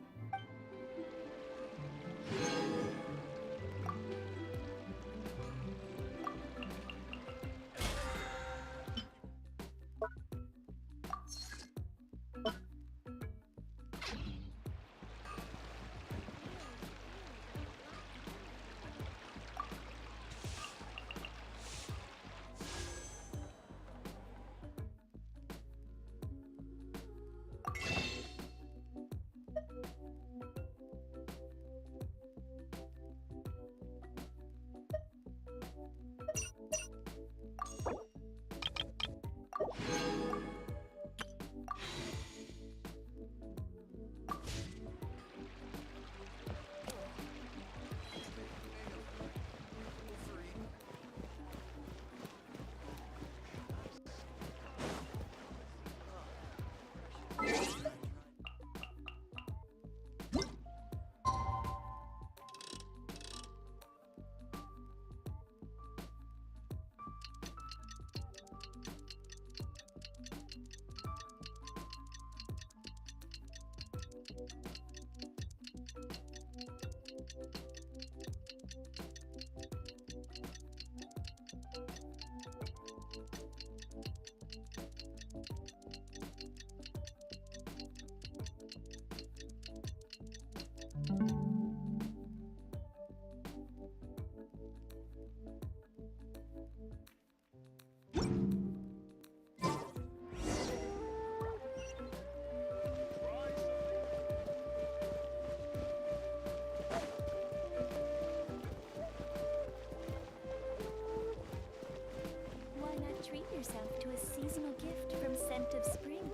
Why not treat yourself to a seasonal gift from Scent of Spring?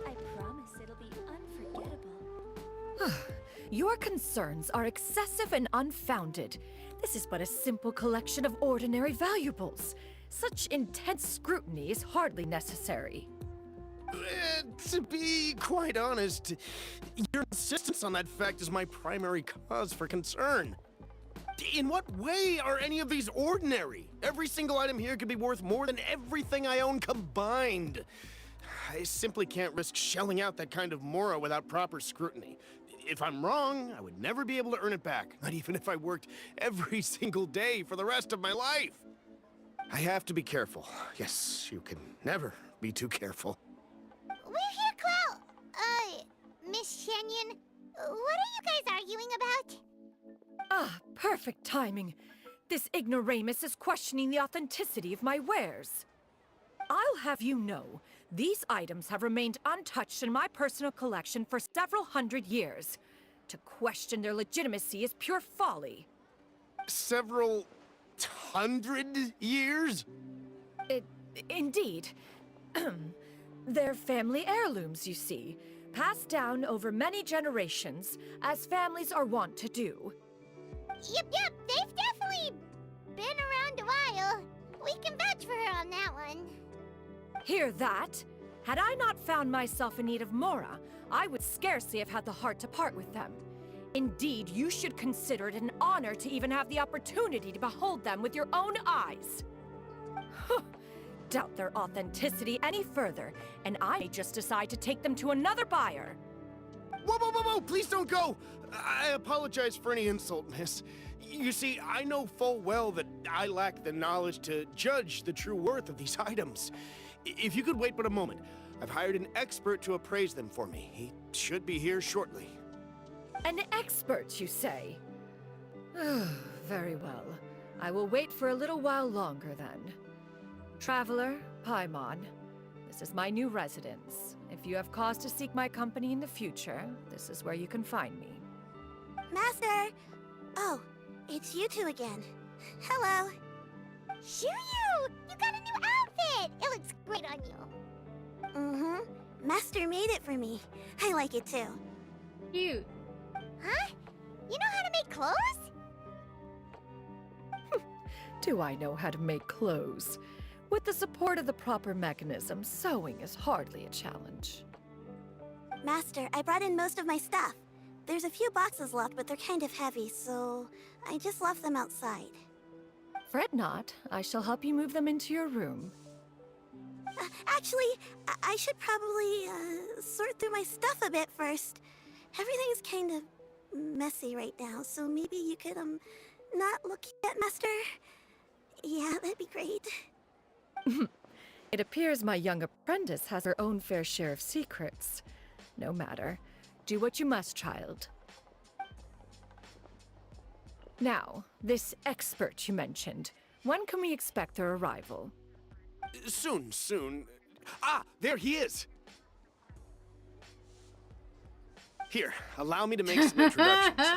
I promise it'll be unforgettable. Your concerns are excessive and unfounded. This is but a simple collection of ordinary valuables. Such intense scrutiny is hardly necessary. To be quite honest, your insistence on that fact is my primary cause for concern. In what way are any of these ordinary? Every single item here could be worth more than everything I own combined. I simply can't risk shelling out that kind of mora without proper scrutiny. If I'm wrong, I would never be able to earn it back, not even if I worked every single day for the rest of my life. I have to be careful. Yes, you can never be too careful. We're here, Clow. Miss Shanyon. What are you guys arguing about? Ah, perfect timing. This ignoramus is questioning the authenticity of my wares. I'll have you know, these items have remained untouched in my personal collection for several hundred years. To question their legitimacy is pure folly. Several hundred years? Indeed. They're family heirlooms, you see, passed down over many generations, as families are wont to do. Yep, they've definitely been around a while. We can vouch for her on that one. Hear that? Had I not found myself in need of Mora, I would scarcely have had the heart to part with them. Indeed, you should consider it an honor to even have the opportunity to behold them with your own eyes. Doubt their authenticity any further, and I may just decide to take them to another buyer. Whoa! Please don't go! I apologize for any insult, miss. You see, I know full well that I lack the knowledge to judge the true worth of these items. If you could wait but a moment, I've hired an expert to appraise them for me. He should be here shortly. An expert, you say? Very well. I will wait for a little while longer, then. Traveler, Paimon, this is my new residence. If you have cause to seek my company in the future, this is where you can find me. Master! Oh, it's you two again. Hello. Shiryu! You got a new outfit! It looks great on you. Mm-hmm. Master made it for me. I like it too. Cute. Huh? You know how to make clothes? Do I know how to make clothes? With the support of the proper mechanism, sewing is hardly a challenge. Master, I brought in most of my stuff. There's a few boxes left, but they're kind of heavy, so I just left them outside. Fret not. I shall help you move them into your room. Actually, I should probably sort through my stuff a bit first. Everything's kind of messy right now, so maybe you could, not look yet, Master? Yeah, that'd be great. It appears my young apprentice has her own fair share of secrets. No matter. Do what you must, child. Now, this expert you mentioned. When can we expect their arrival? Soon. Ah, there he is! Here, allow me to make some introductions.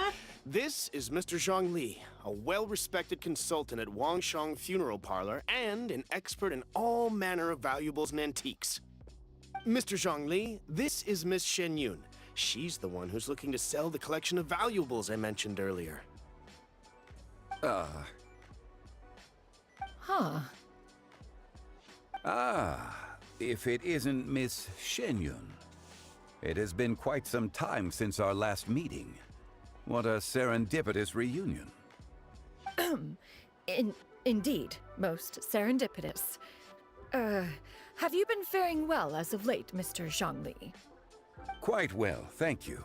This is Mr. Zhongli, a well-respected consultant at Wangshang Funeral Parlor and an expert in all manner of valuables and antiques. Mr. Zhongli, this is Miss Shenyun. She's the one who's looking to sell the collection of valuables I mentioned earlier. If it isn't Miss Shenyun. It has been quite some time since our last meeting. What a serendipitous reunion. Indeed, most serendipitous. Have you been faring well as of late, Mr. Zhongli? Quite well, thank you.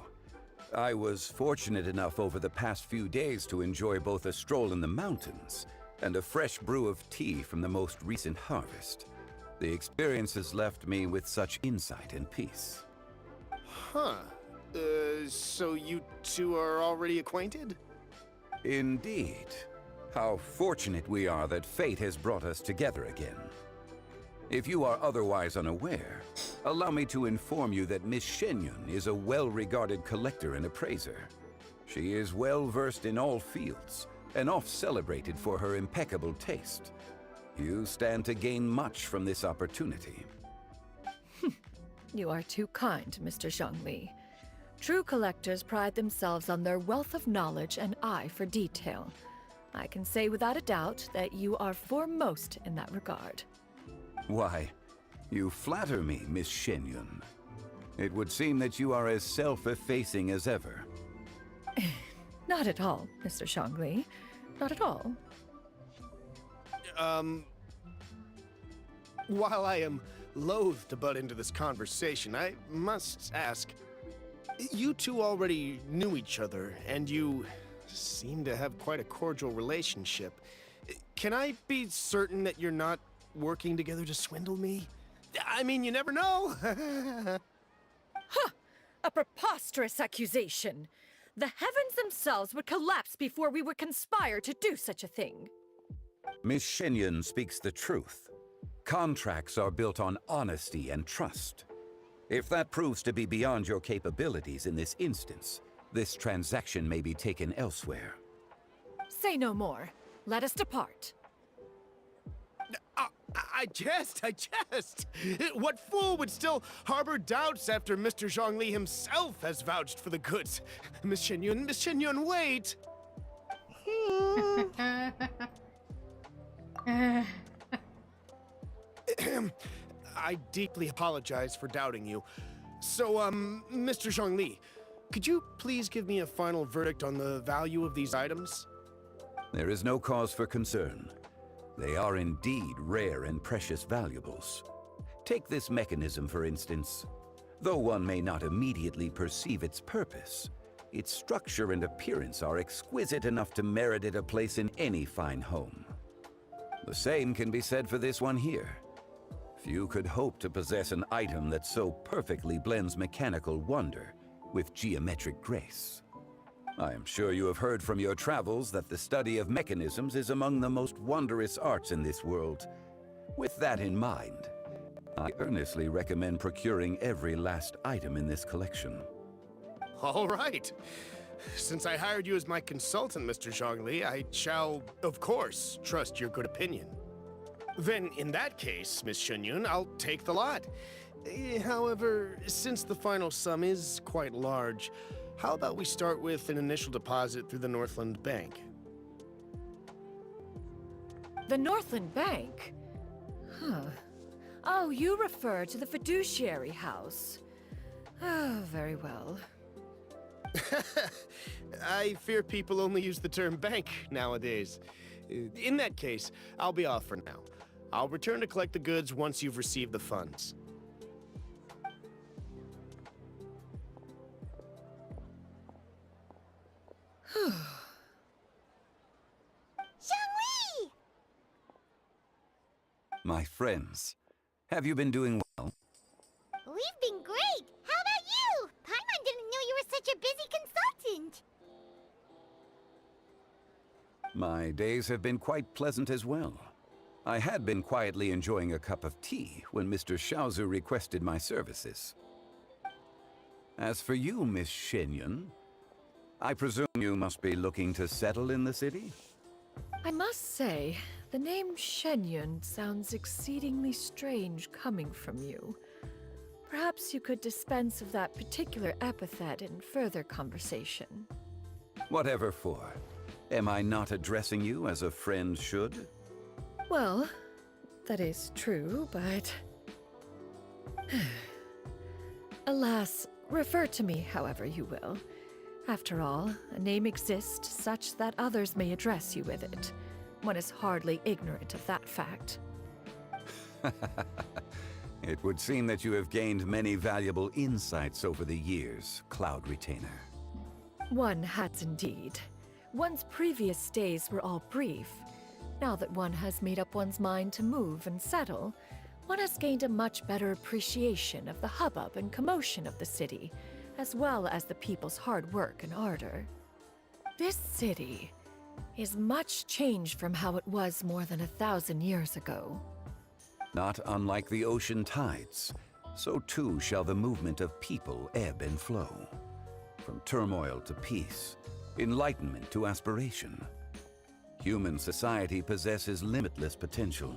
I was fortunate enough over the past few days to enjoy both a stroll in the mountains and a fresh brew of tea from the most recent harvest. The experience has left me with such insight and peace. Huh. So you two are already acquainted? Indeed. How fortunate we are that fate has brought us together again. If you are otherwise unaware, allow me to inform you that Miss Shenyun is a well-regarded collector and appraiser. She is well-versed in all fields, and oft-celebrated for her impeccable taste. You stand to gain much from this opportunity. You are too kind, Mr. Zhongli. True collectors pride themselves on their wealth of knowledge and eye for detail. I can say without a doubt that you are foremost in that regard. Why, you flatter me, Miss Shenyun. It would seem that you are as self-effacing as ever. Not at all, Mr. Zhongli. Not at all. While I am loath to butt into this conversation, I must ask, you two already knew each other, and you seem to have quite a cordial relationship. Can I be certain that you're not working together to swindle me? I mean, you never know. Huh! A preposterous accusation! The heavens themselves would collapse before we would conspire to do such a thing. Miss Shenyan speaks the truth. Contracts are built on honesty and trust. If that proves to be beyond your capabilities in this instance, this transaction may be taken elsewhere. Say no more. Let us depart. I jest. What fool would still harbor doubts after Mr. Zhongli himself has vouched for the goods? Miss Shenyun, wait! I deeply apologize for doubting you. So, Mr. Zhongli, could you please give me a final verdict on the value of these items? There is no cause for concern. They are indeed rare and precious valuables. Take this mechanism, for instance. Though one may not immediately perceive its purpose, its structure and appearance are exquisite enough to merit it a place in any fine home. The same can be said for this one here. Few could hope to possess an item that so perfectly blends mechanical wonder with geometric grace. I am sure you have heard from your travels that the study of mechanisms is among the most wondrous arts in this world. With that in mind, I earnestly recommend procuring every last item in this collection. All right. Since I hired you as my consultant, Mr. Zhongli, I shall, of course, trust your good opinion. Then, in that case, Miss Shenyun, I'll take the lot. However, since the final sum is quite large, how about we start with an initial deposit through the Northland Bank? The Northland Bank? Huh. Oh, you refer to the fiduciary house. Oh, very well. I fear people only use the term bank nowadays. In that case, I'll be off for now. I'll return to collect the goods once you've received the funds. Zhongli! My friends, have you been doing well? We've been great! How about you? Paimon didn't know you were such a busy consultant! My days have been quite pleasant as well. I had been quietly enjoying a cup of tea when Mr. Xiaozu requested my services. As for you, Miss Shenyun, I presume you must be looking to settle in the city? I must say, the name Shenyun sounds exceedingly strange coming from you. Perhaps you could dispense of that particular epithet in further conversation. Whatever for. Am I not addressing you as a friend should? Well, that is true, but... Alas, refer to me however you will. After all, a name exists such that others may address you with it. One is hardly ignorant of that fact. It would seem that you have gained many valuable insights over the years, Cloud Retainer. One has indeed. One's previous days were all brief. Now that one has made up one's mind to move and settle, one has gained a much better appreciation of the hubbub and commotion of the city, as well as the people's hard work and ardor. This city is much changed from how it was more than 1,000 years ago. Not unlike the ocean tides, so too shall the movement of people ebb and flow. From turmoil to peace, enlightenment to aspiration. Human society possesses limitless potential.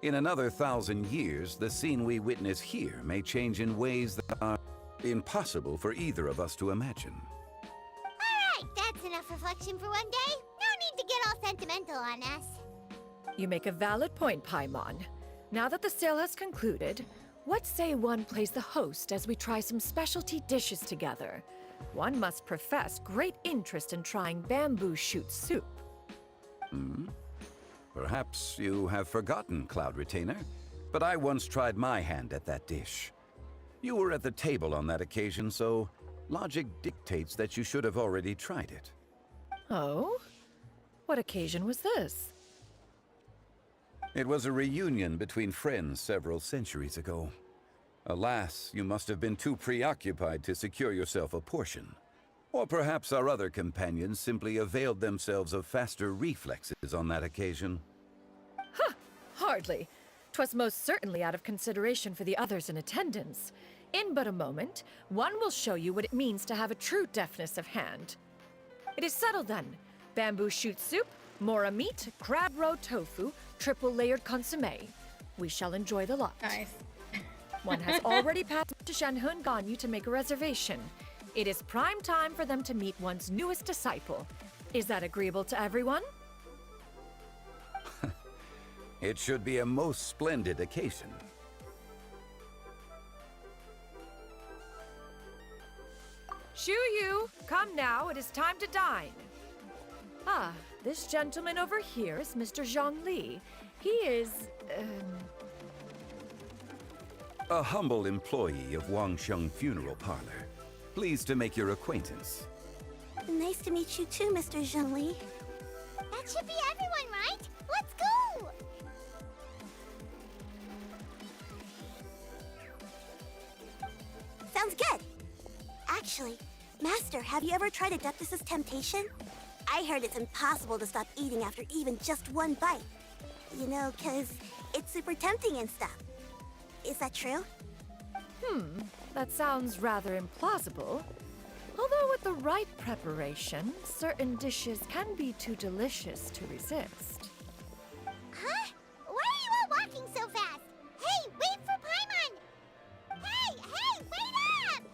In another 1,000 years, the scene we witness here may change in ways that are impossible for either of us to imagine. Alright, that's enough reflection for one day. No need to get all sentimental on us. You make a valid point, Paimon. Now that the sale has concluded, what say one plays the host as we try some specialty dishes together? One must profess great interest in trying bamboo shoot soup. Perhaps you have forgotten, Cloud Retainer, but I once tried my hand at that dish. You were at the table on that occasion, so logic dictates that you should have already tried it. Oh? What occasion was this? It was a reunion between friends several centuries ago. Alas, you must have been too preoccupied to secure yourself a portion. Or perhaps our other companions simply availed themselves of faster reflexes on that occasion. Huh, hardly. 'Twas most certainly out of consideration for the others in attendance. In but a moment, one will show you what it means to have a true deftness of hand. It is settled then. Bamboo shoot soup, mora meat, crab roe tofu, triple layered consommé. We shall enjoy the lot. Nice. One has already passed to Shanhun Ganyu to make a reservation. It is prime time for them to meet one's newest disciple. Is that agreeable to everyone? It should be a most splendid occasion. Shu Yu, come now, it is time to dine. Ah, this gentleman over here is Mr. Zhang Li. He is, A humble employee of Wangsheng Funeral Parlor. Pleased to make your acquaintance. Nice to meet you too, Mr. Zhengli. That should be everyone, right? Let's go! Sounds good. Actually, Master, have you ever tried Adeptus' temptation? I heard it's impossible to stop eating after even just one bite. You know, 'cause it's super tempting and stuff. Is that true? That sounds rather implausible. Although with the right preparation, certain dishes can be too delicious to resist. Huh? Why are you all walking so fast? Hey, wait for Paimon! Hey, wait up!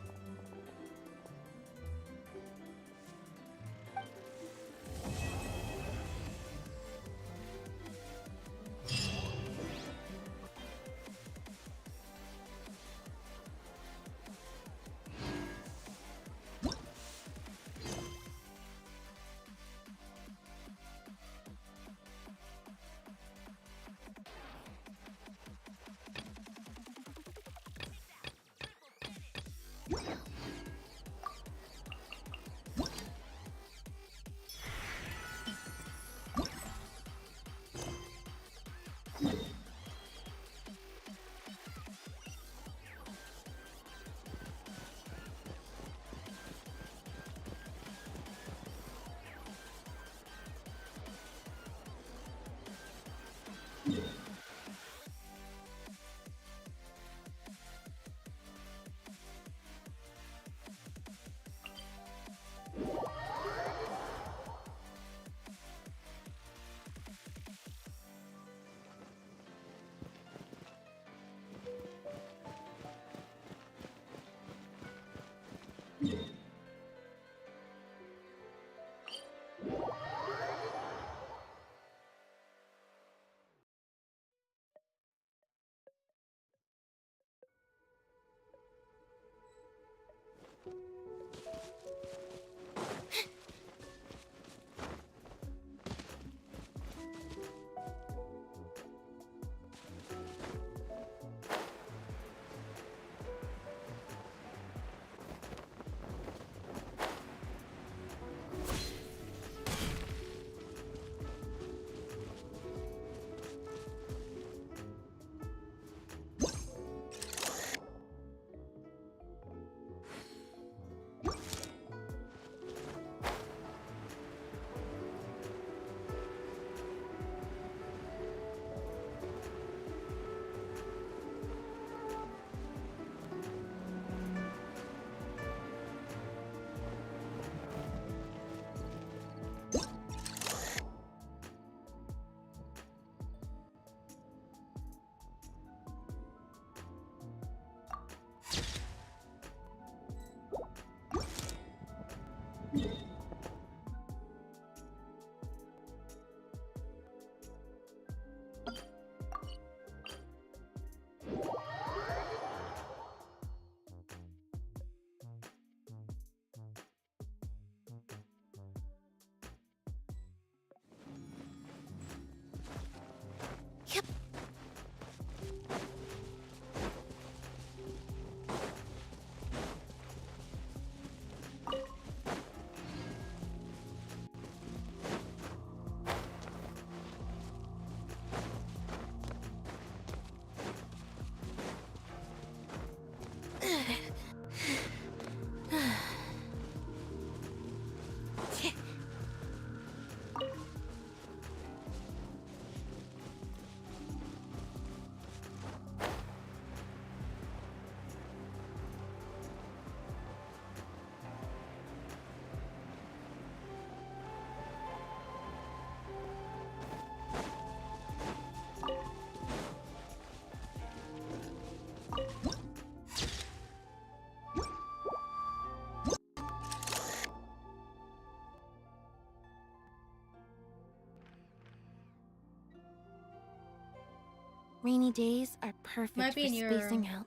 Rainy days are perfect Might for be in your spacing out.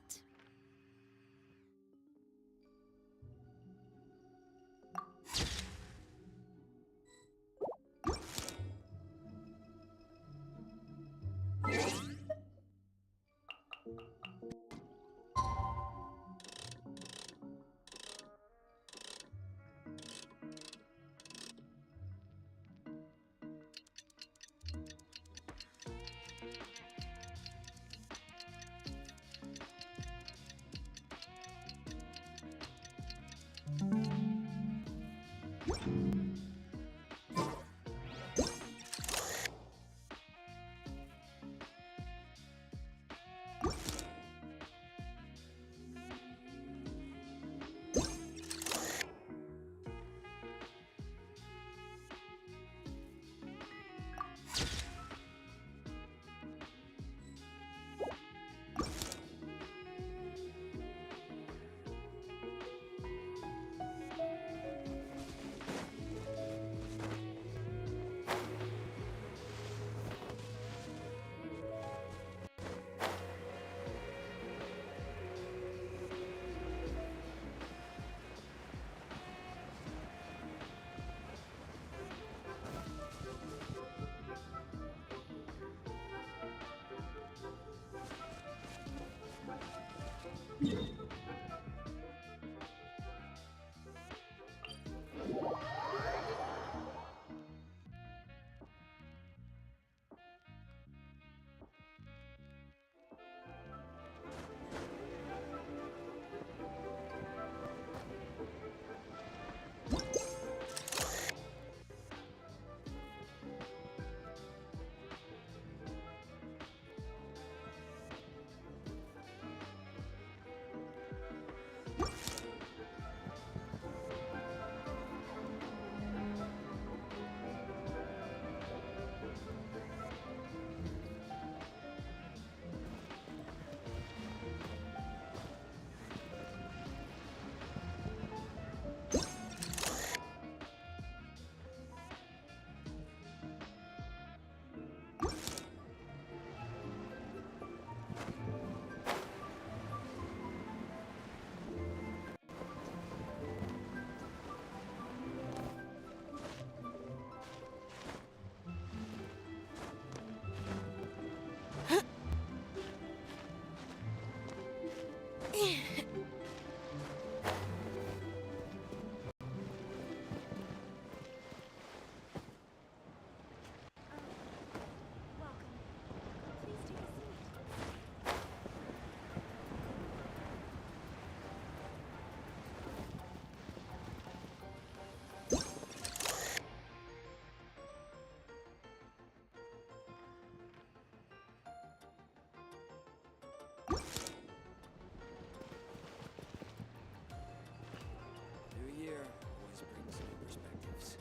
New year always brings new perspectives.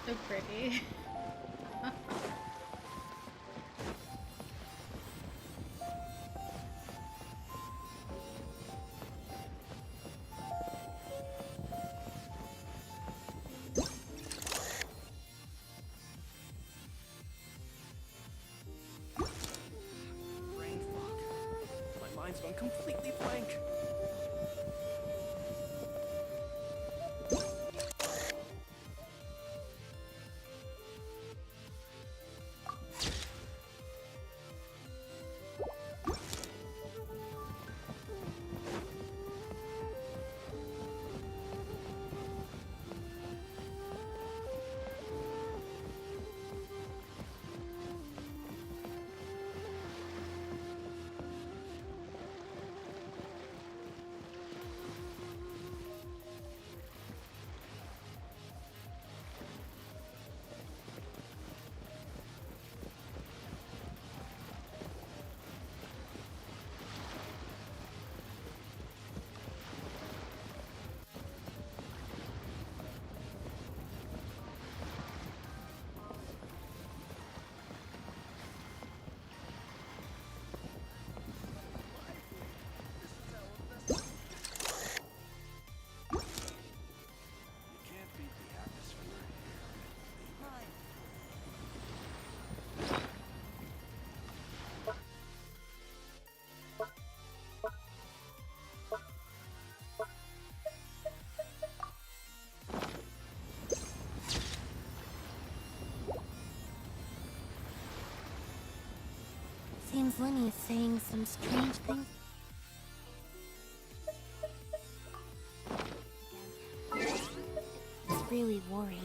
So pretty. Brain fog. My mind's gone completely blank. Slinny is saying some strange things. It's really worrying.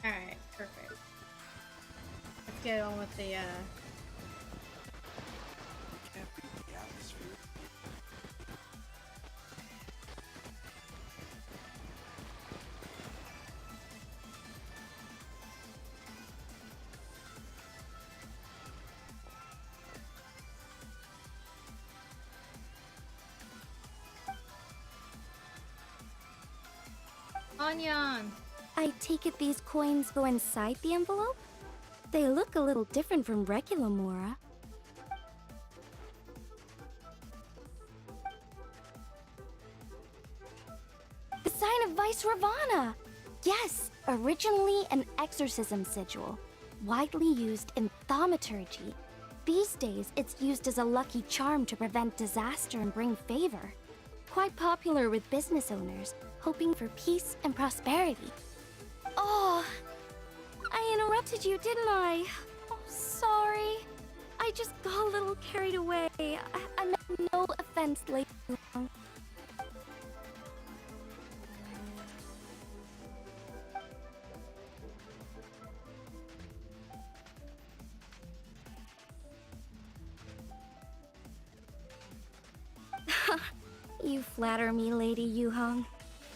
Alright, perfect. Let's get on with the, Can't beat the atmosphere. Anyan! I take it these coins go inside the envelope? They look a little different from regular Mora. The sign of Vice Ravana! Yes, originally an exorcism sigil, widely used in thaumaturgy. These days, it's used as a lucky charm to prevent disaster and bring favor. Quite popular with business owners, hoping for peace and prosperity. Oh, I interrupted you, didn't I? Oh, sorry. I just got a little carried away. I meant no offense, Lady Long. You flatter me, Lady Yuhong.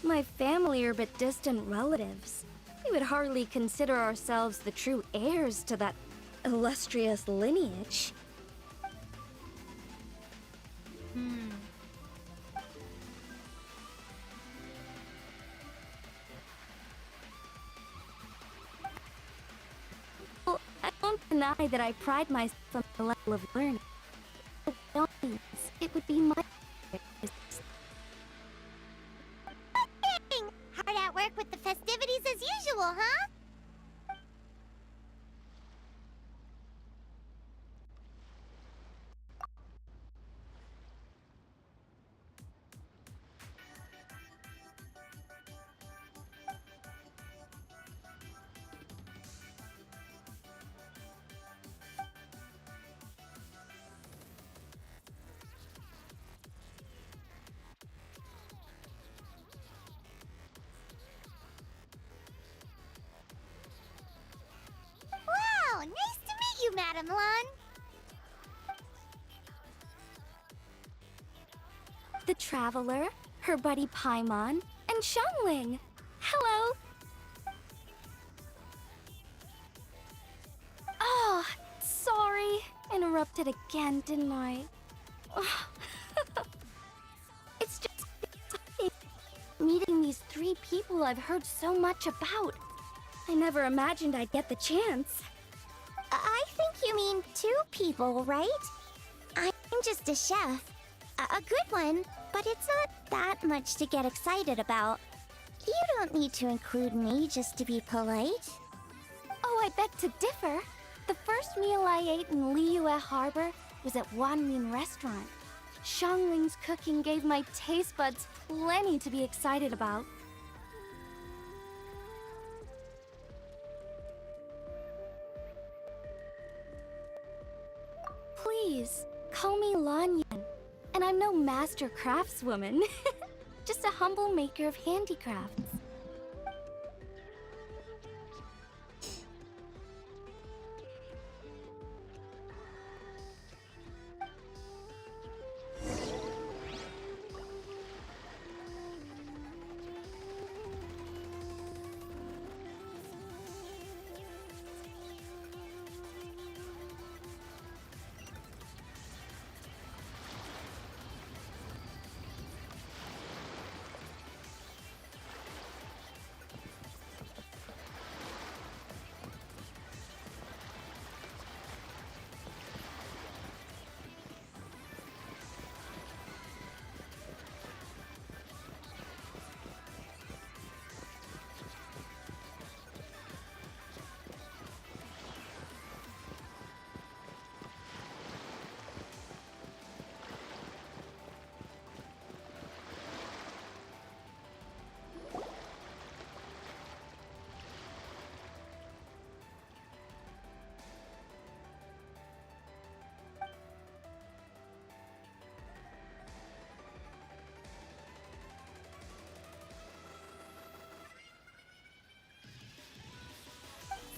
My family are but distant relatives. We would hardly consider ourselves the true heirs to that illustrious lineage. Well, I won't deny that I pride myself on the level of learning. But by all means, it would be my business. Hard at work with the festivities as usual, huh? Wow, nice to meet you, Madam Lun. The Traveler, her buddy Paimon, and Xiangling. Hello! Oh, sorry. Interrupted again, didn't I? these 3 people I've heard so much about. I never imagined I'd get the chance. I think you mean 2 people, right? I'm just a chef. A good one, but it's not that much to get excited about. You don't need to include me just to be polite. Oh, I beg to differ. The first meal I ate in Liyue Harbor was at Wanmin Restaurant. Xiangling's cooking gave my taste buds plenty to be excited about. Please, call me Lanyan. And I'm no master craftswoman. Just a humble maker of handicrafts.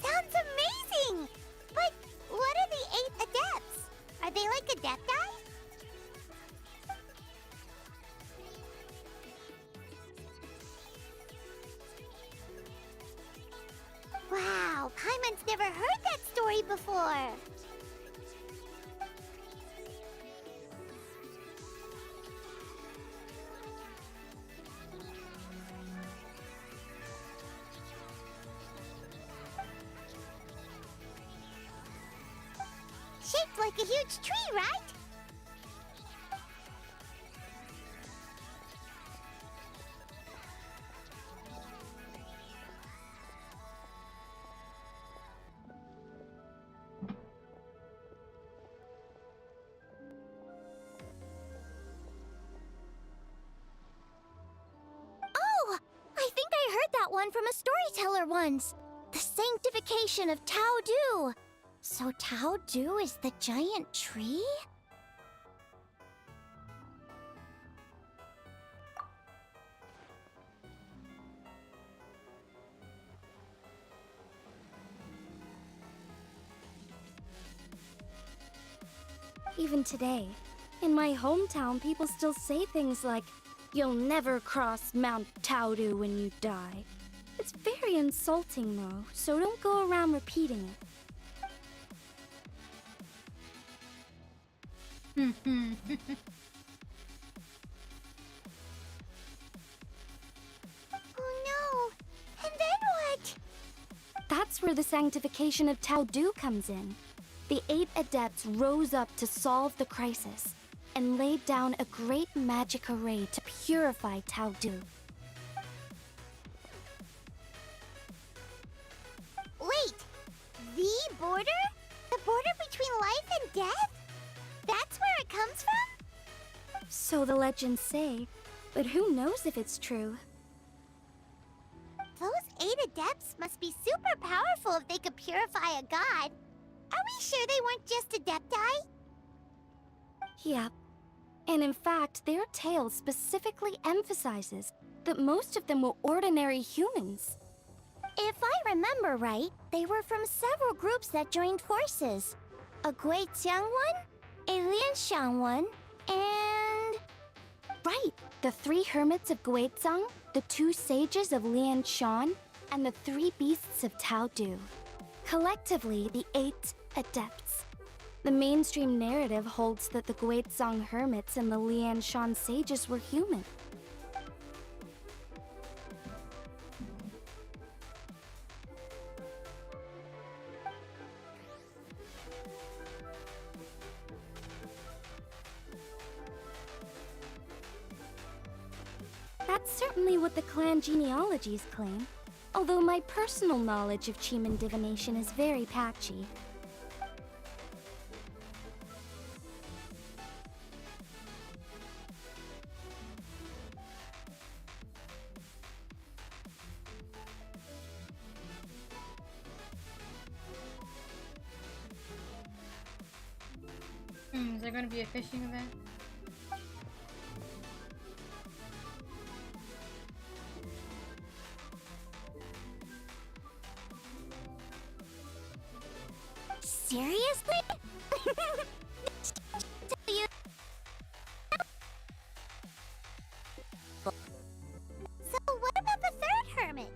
Sounds amazing! But what are the 8 adepts? Are they like adepti? Wow, Paimon's never heard that story before. Shaped like a huge tree, right? Oh, I think I heard that one from a storyteller once. The sanctification of Tao-Du. So Tao-Du is the giant tree? Even today, in my hometown, people still say things like, "You'll never cross Mount Tao-Du when you die." It's very insulting, though, so don't go around repeating it. Oh no! And then what? That's where the sanctification of Tao-Du comes in. The 8 adepts rose up to solve the crisis and laid down a great magic array to purify Tao-Du. Wait! The border? The border between life and death? That's where it comes from? So the legends say, but who knows if it's true? Those 8 adepts must be super powerful if they could purify a god. Are we sure they weren't just adepti? Yep. And in fact, their tale specifically emphasizes that most of them were ordinary humans. If I remember right, they were from several groups that joined forces. A Guixiang one, a Lianshan one, and... Right, the 3 hermits of Guizang, the 2 sages of Lianshan, and the 3 beasts of Tao-Du. Collectively, the 8 adepts. The mainstream narrative holds that the Guizang hermits and the Lianshan sages were human. That's certainly what the clan genealogies claim. Although my personal knowledge of Cheeman divination is very patchy. Is there going to be a fishing event? Seriously? So what about the third hermit?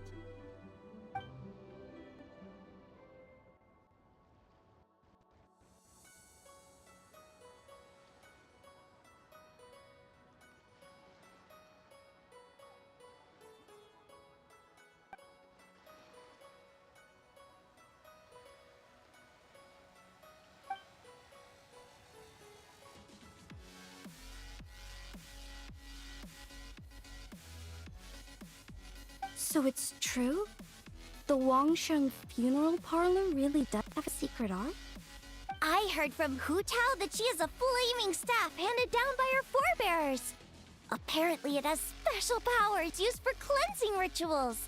So it's true? The Wangsheng funeral parlor really does have a secret art? I heard from Hu Tao that she has a flaming staff handed down by her forebears. Apparently it has special powers used for cleansing rituals.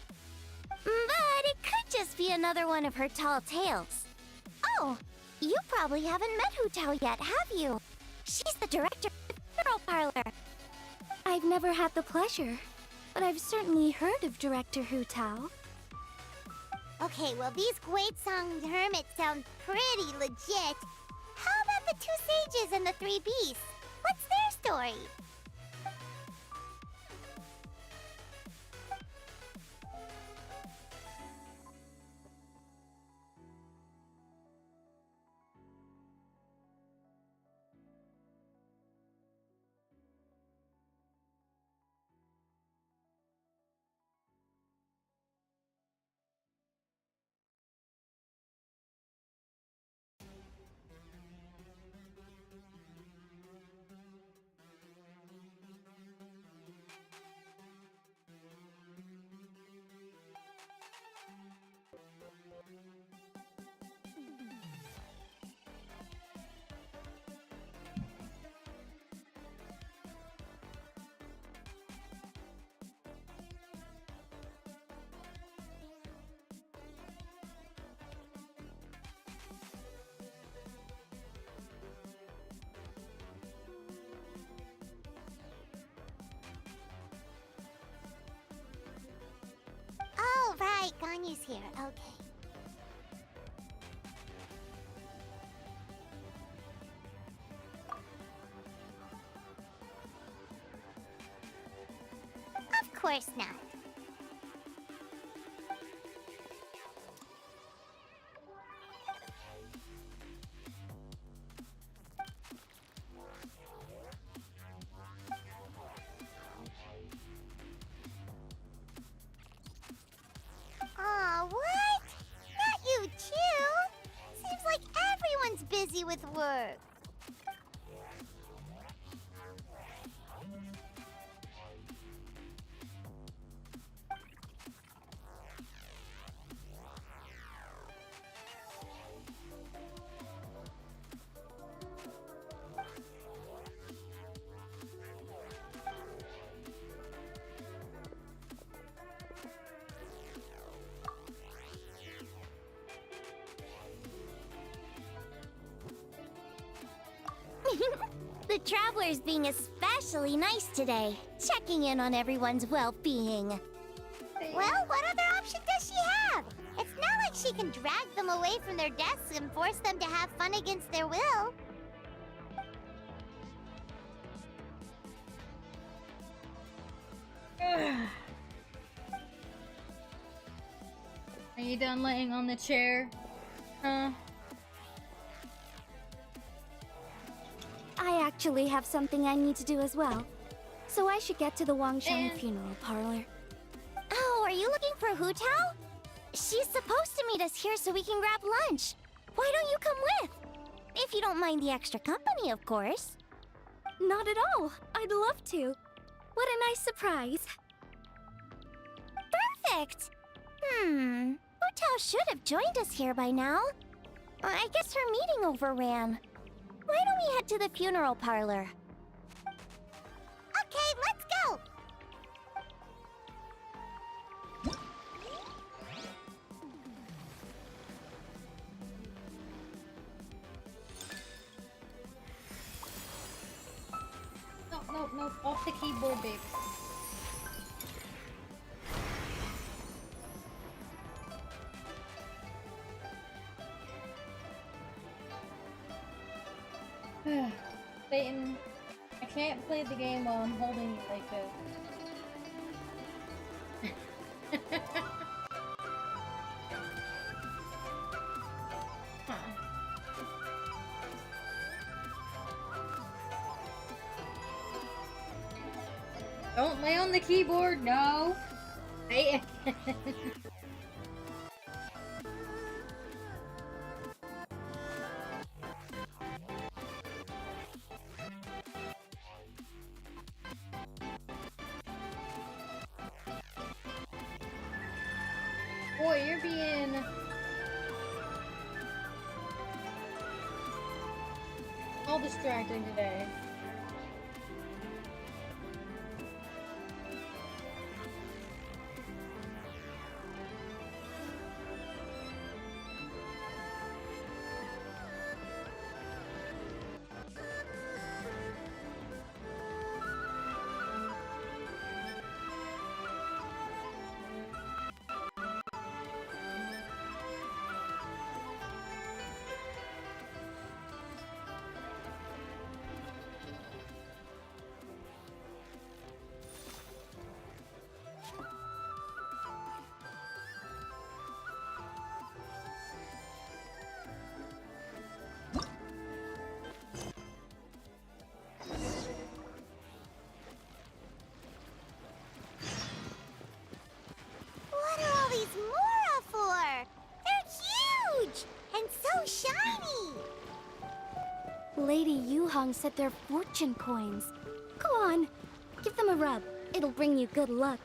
But it could just be another one of her tall tales. Oh, you probably haven't met Hu Tao yet, have you? She's the director of the funeral parlor. I've never had the pleasure, but I've certainly heard of Director Hu Tao. Okay, well these Guizhong hermits sound pretty legit. How about the two sages and the three beasts? What's their story? Oh, right, Ganyu's here. Okay. Of course not. Aw, what? Not you too? Seems like everyone's busy with work. The traveler's being especially nice today, checking in on everyone's well-being. Well, what other option does she have? It's not like she can drag them away from their desks and force them to have fun against their will. Are you done laying on the chair? Huh? I actually have something I need to do as well. So I should get to the Wangsheng funeral parlor. Oh, are you looking for Hu Tao? She's supposed to meet us here so we can grab lunch. Why don't you come with? If you don't mind the extra company, of course. Not at all. I'd love to. What a nice surprise. perfect! Butao should have joined us here by now. I guess her meeting overran. Why don't we head to the funeral parlor? Okay, let's go! No, off the keyboard, babe. Satan, I can't play the game while I'm holding it like this. Don't lay on the keyboard, no! Satan! Boy, you're being... all distracting today. What are all these Mora for? They're huge! And so shiny! Lady Yuhong said they're fortune coins. Go on, give them a rub. It'll bring you good luck.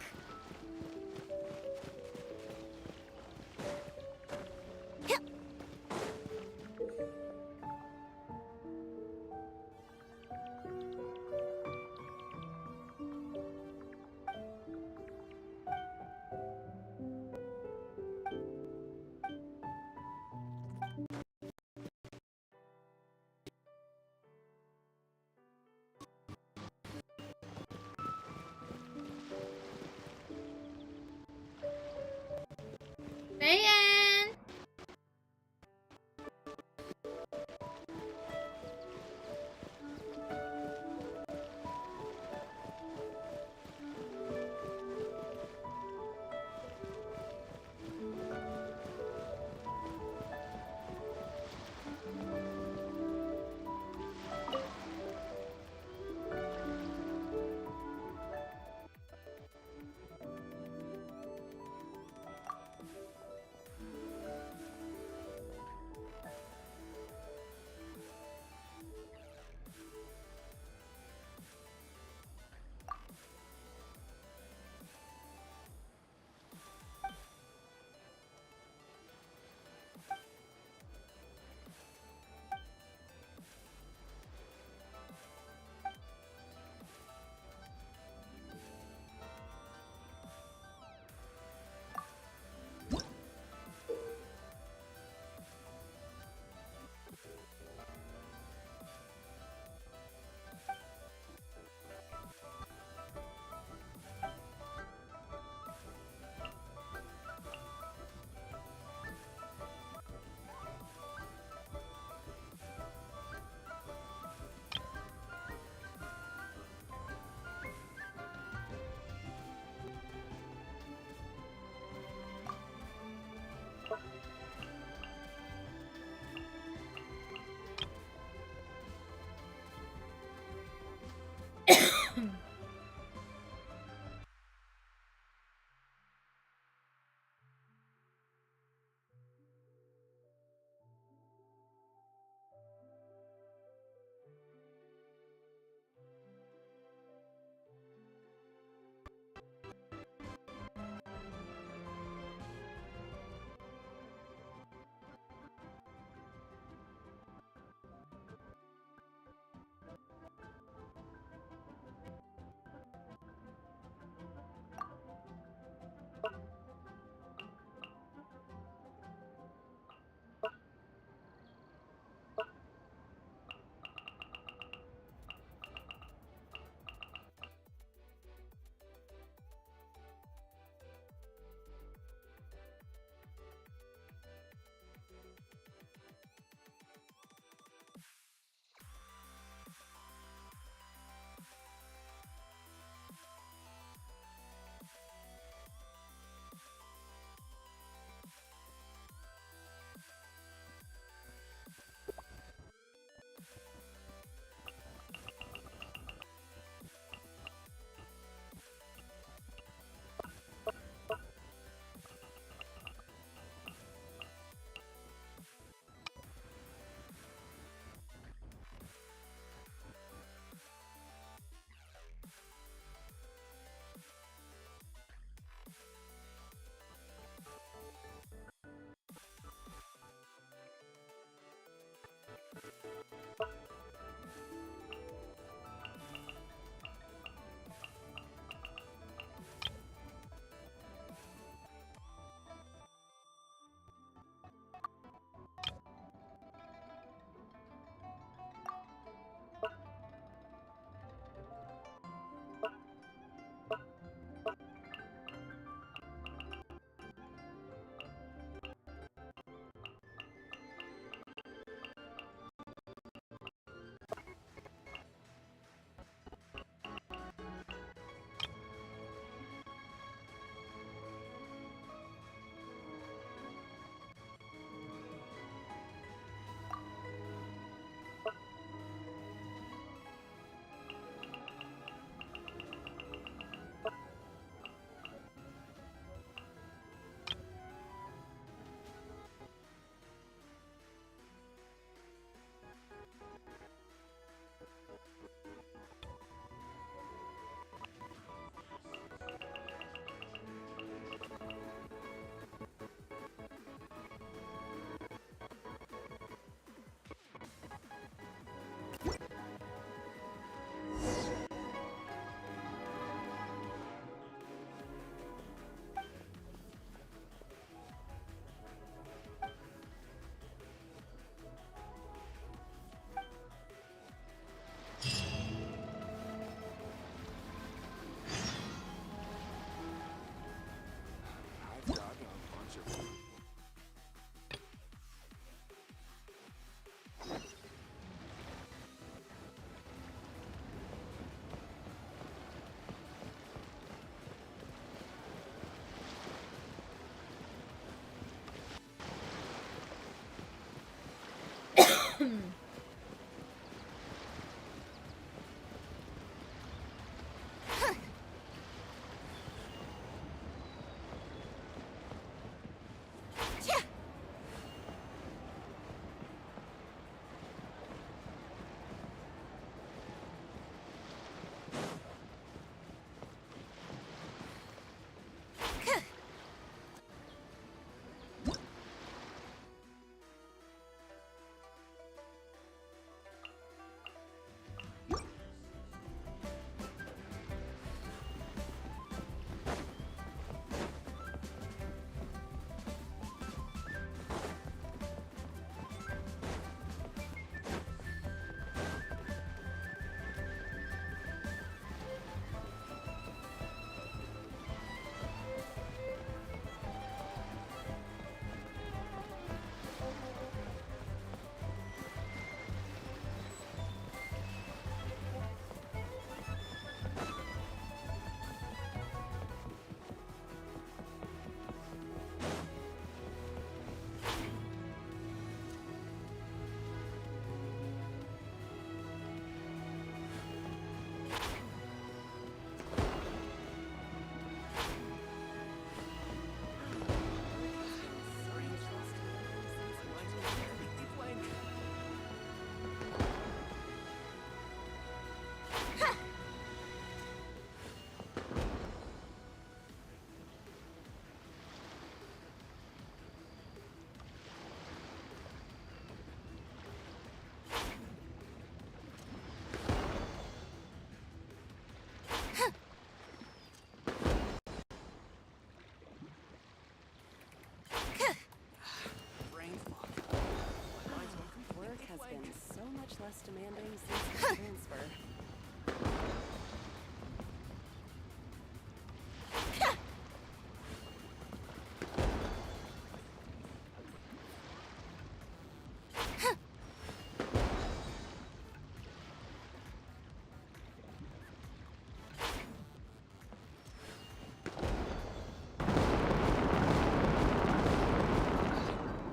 just demanding system transfer.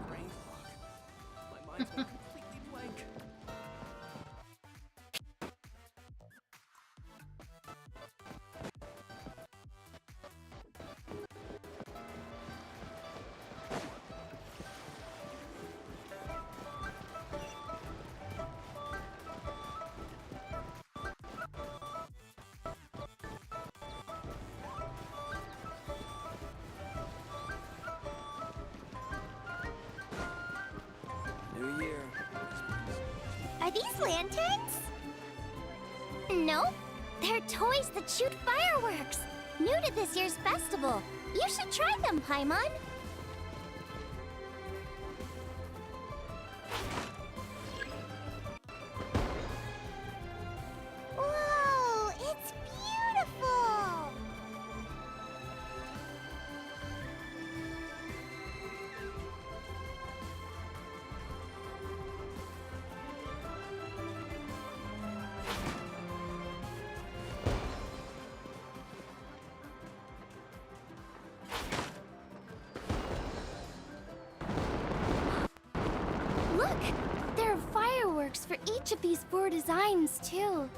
Brain fog. My mind's gone completely blank. New year. Are these lanterns? Nope. They're toys that shoot fireworks. New to this year's festival. You should try them, Paimon. Whoa, it's beautiful. Look! There are fireworks for each of these 4 designs, too.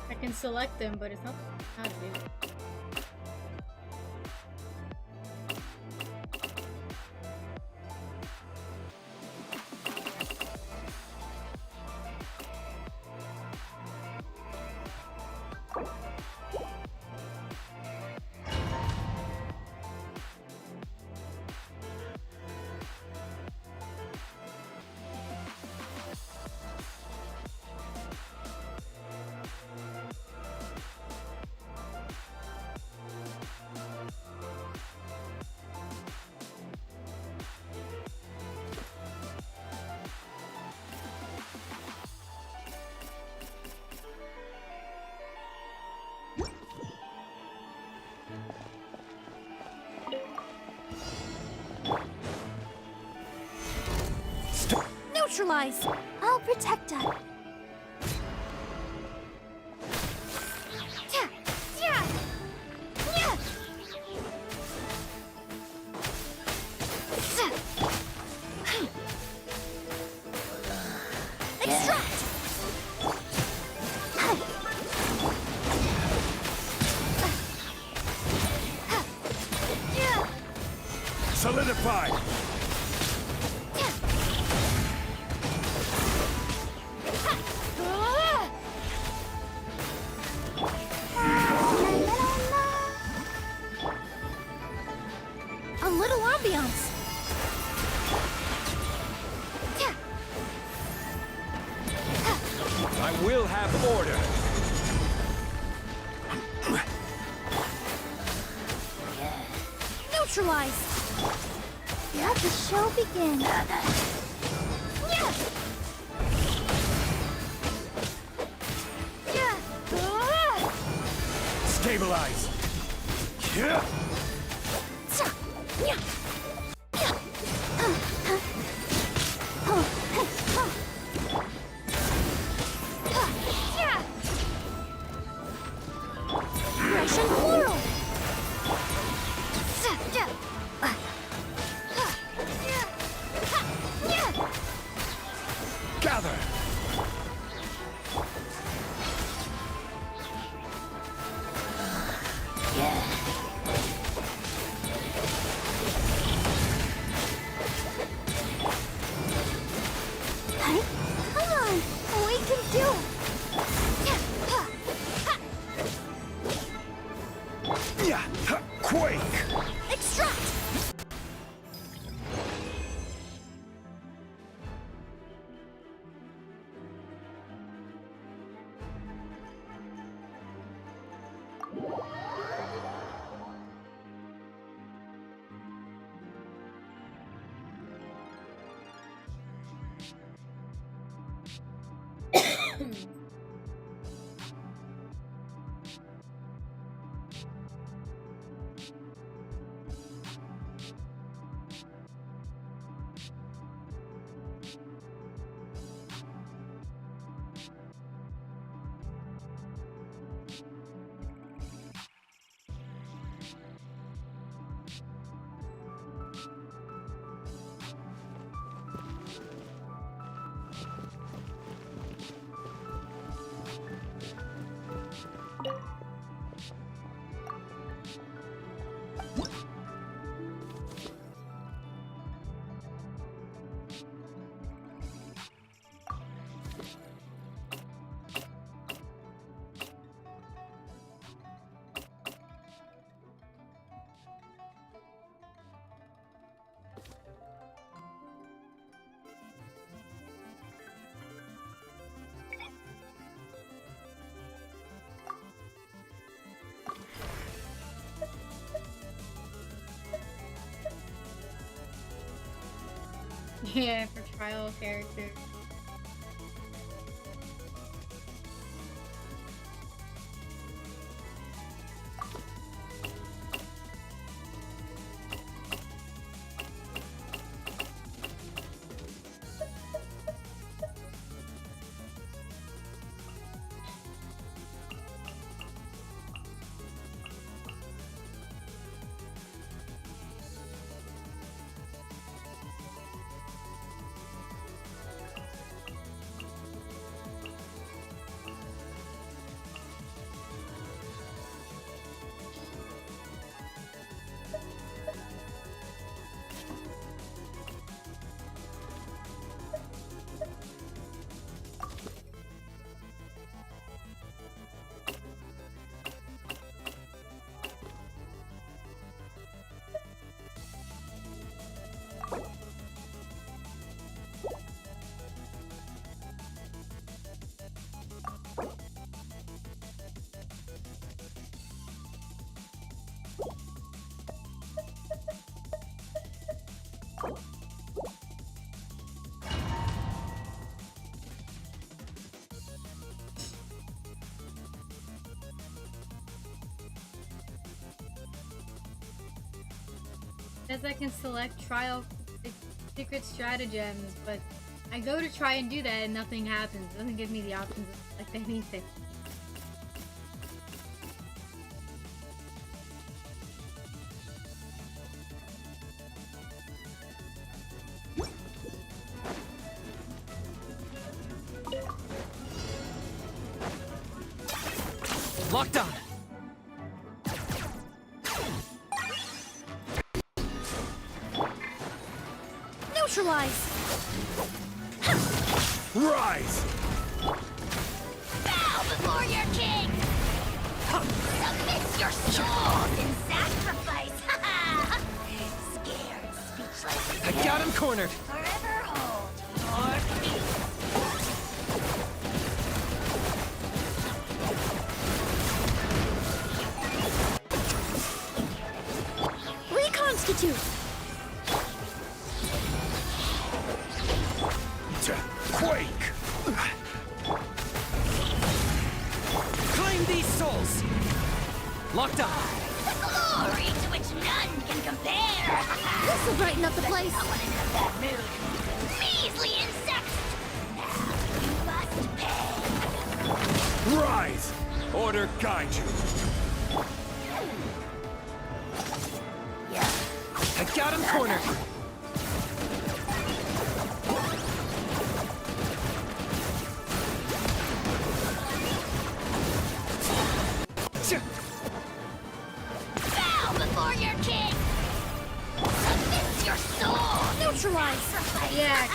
I can select them, but it's not how to do it. Neutralize! I'll protect us. Extract! Solidify! A little ambiance. I will have order. Neutralize. Let the show begin. Stabilize! Russian plural. Gather! Hey, come on. We can do it. Yeah, quake! Extract! Yeah, for trial character. says I can select trial secret stratagems, but I go to try and do that and nothing happens. It doesn't give me the options to select anything. Locked on. Neutralize! Rise! Bow before your king! Submit your souls in sacrifice! Scared, speechless. I got him cornered. Forever hold your peace. Reconstitute! Quake! Claim these souls. Locked on. The glory to which none can compare! This'll brighten up the place! Someone in that mood. Measly insects! Now you must pay! Rise! Order guide you. I got him cornered. Bow before your king! Submit your soul! Neutralize! Yeah,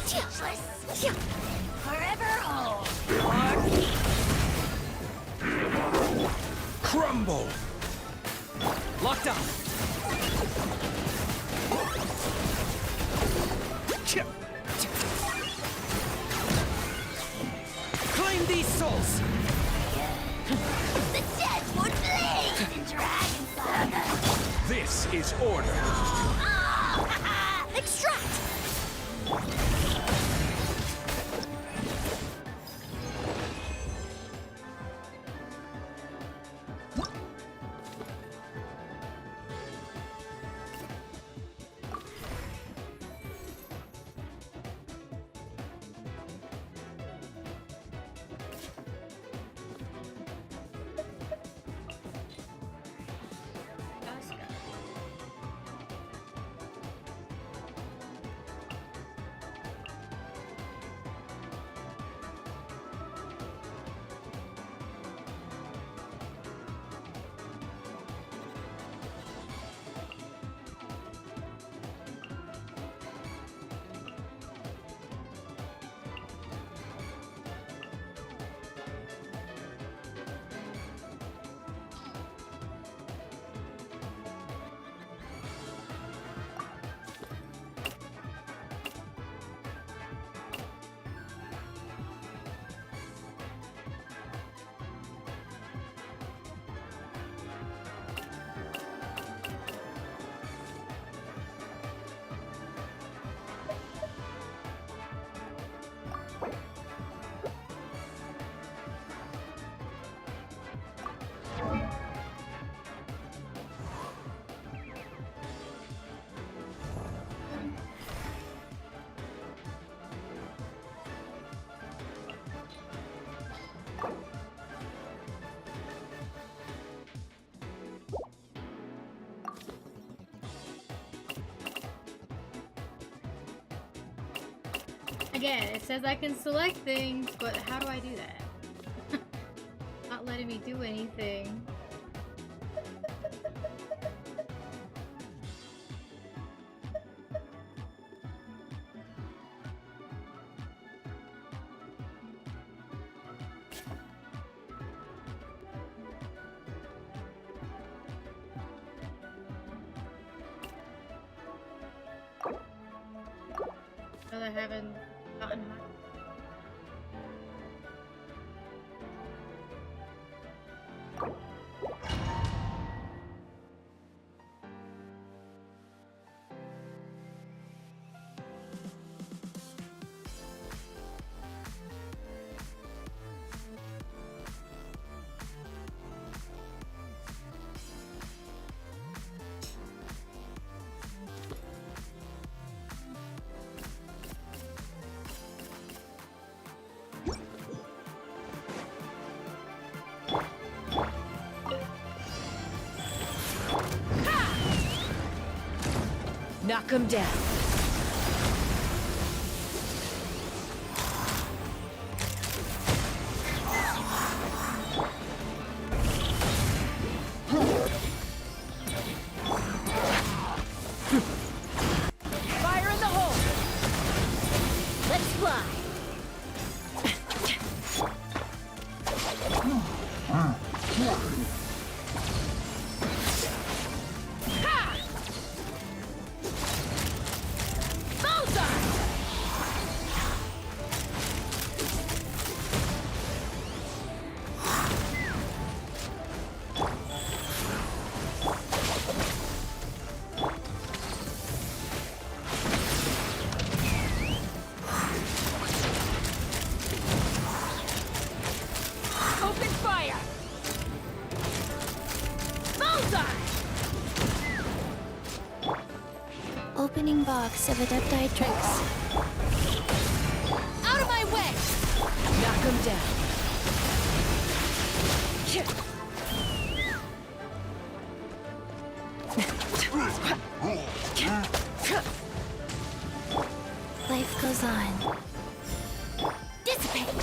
Speechless. Forever hold your peace. Crumble! Locked on. Claim these souls. The dead would bleed in Dragon Saga. This is order. Extract! Again, it says I can select things, but how do I do that? Not letting me do anything. Because I haven't gotten hot. Knock 'em down. Fire in the hole. Let's fly. Open fire! Bullseye! Opening box of Adepti drinks. Out of my way! Knock 'em down. Life goes on. Dissipate!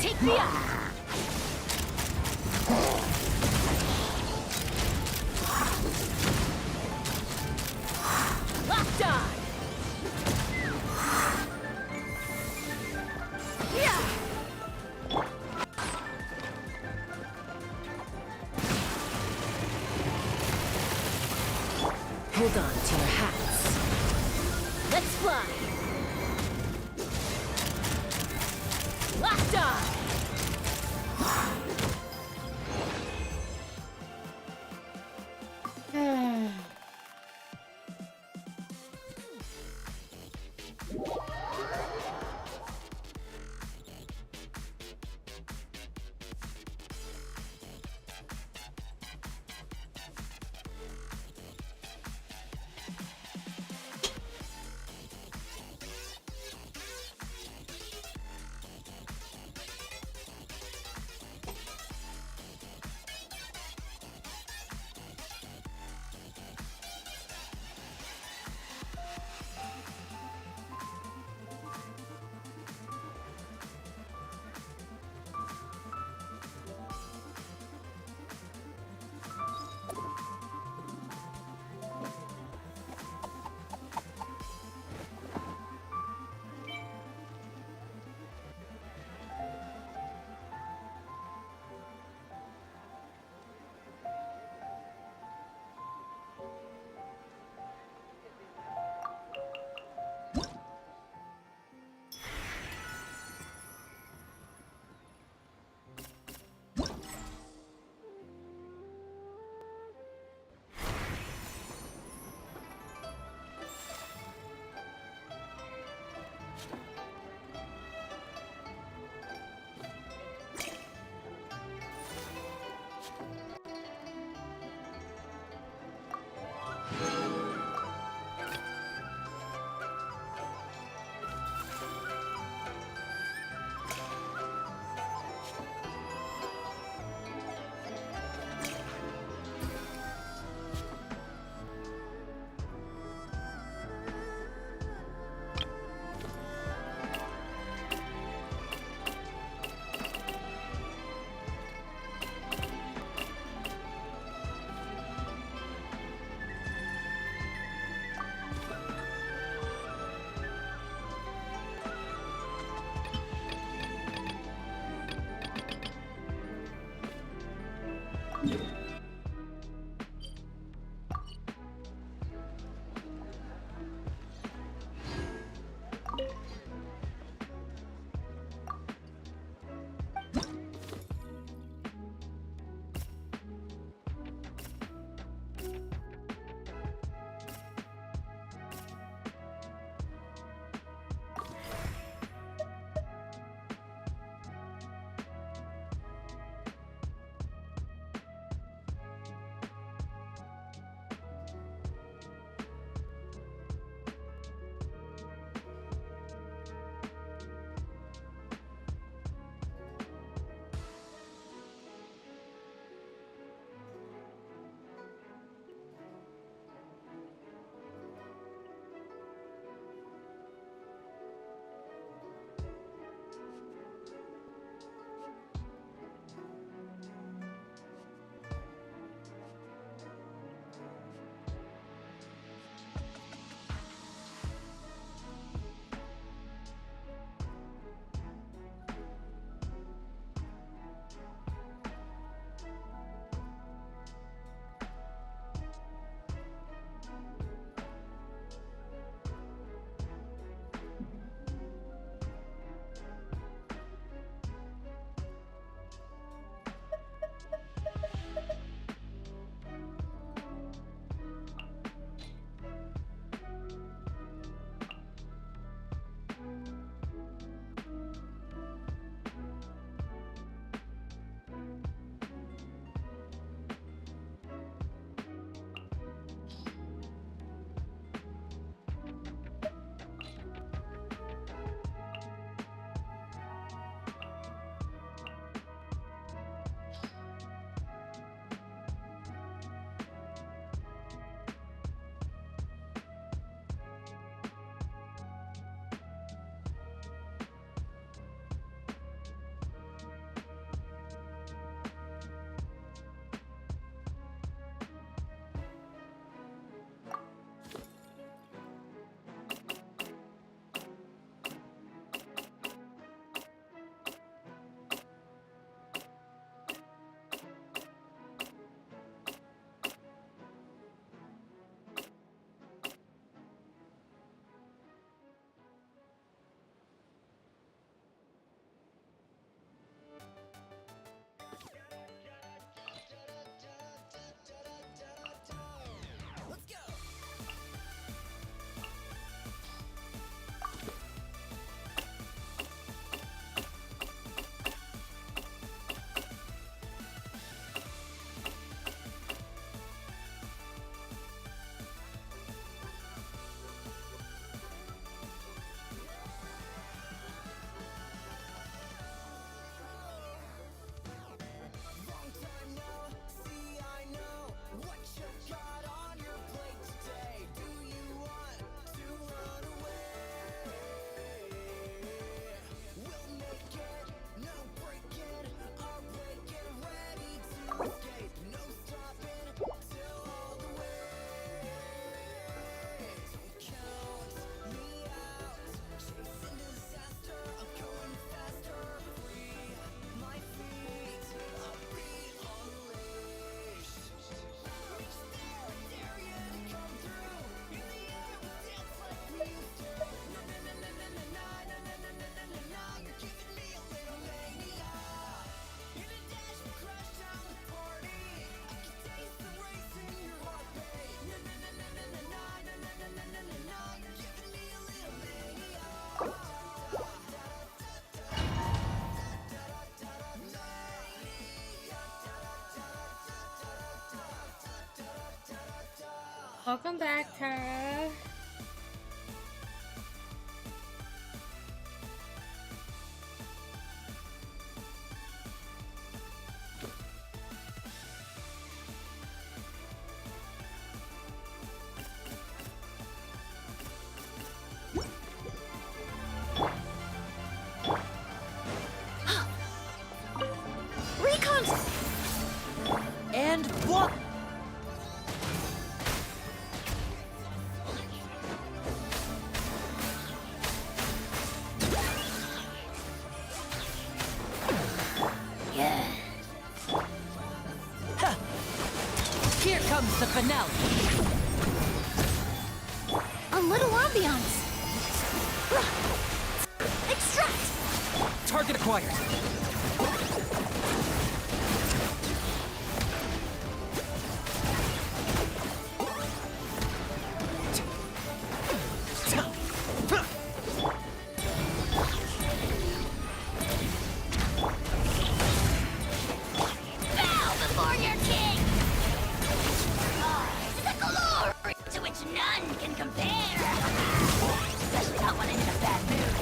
Take me up! Locked on! Hold on to your hats. Let's fly! Locked on! Welcome back, Tara. And what? Yeah. Ha! Here comes the finale. A little ambiance. Extract! Target acquired. Bow before your king! The glory to which none can compare! Especially not when I'm in a bad mood.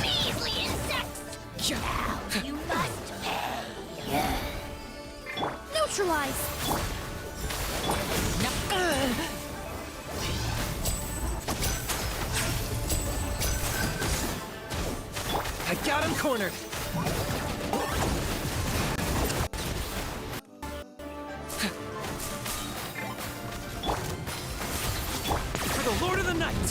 Measly insects! Now you must pay! Neutralize! I got him cornered. For the Lord of the Night.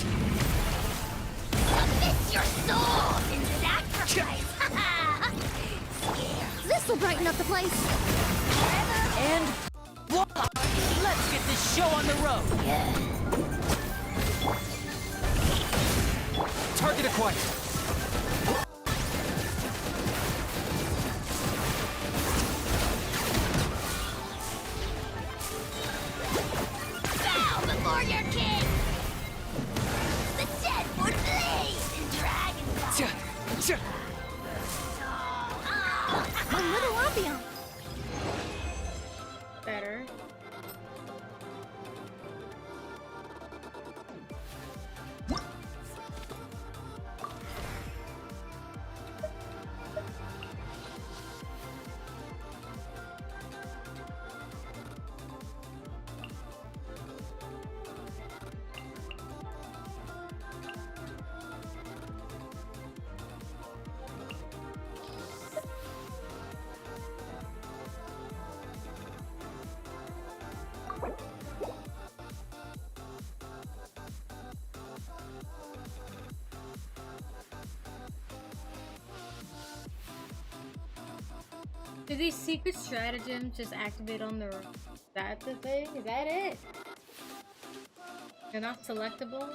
Submit your soul in sacrifice! This'll brighten up the place. And voila! Let's get this show on the road. Target acquired. Bow before your king! The dead would blaze in dragon fire! A little ambiance. Better. Do these secret stratagems just activate on the... Is that the thing? Is that it? They're not selectable?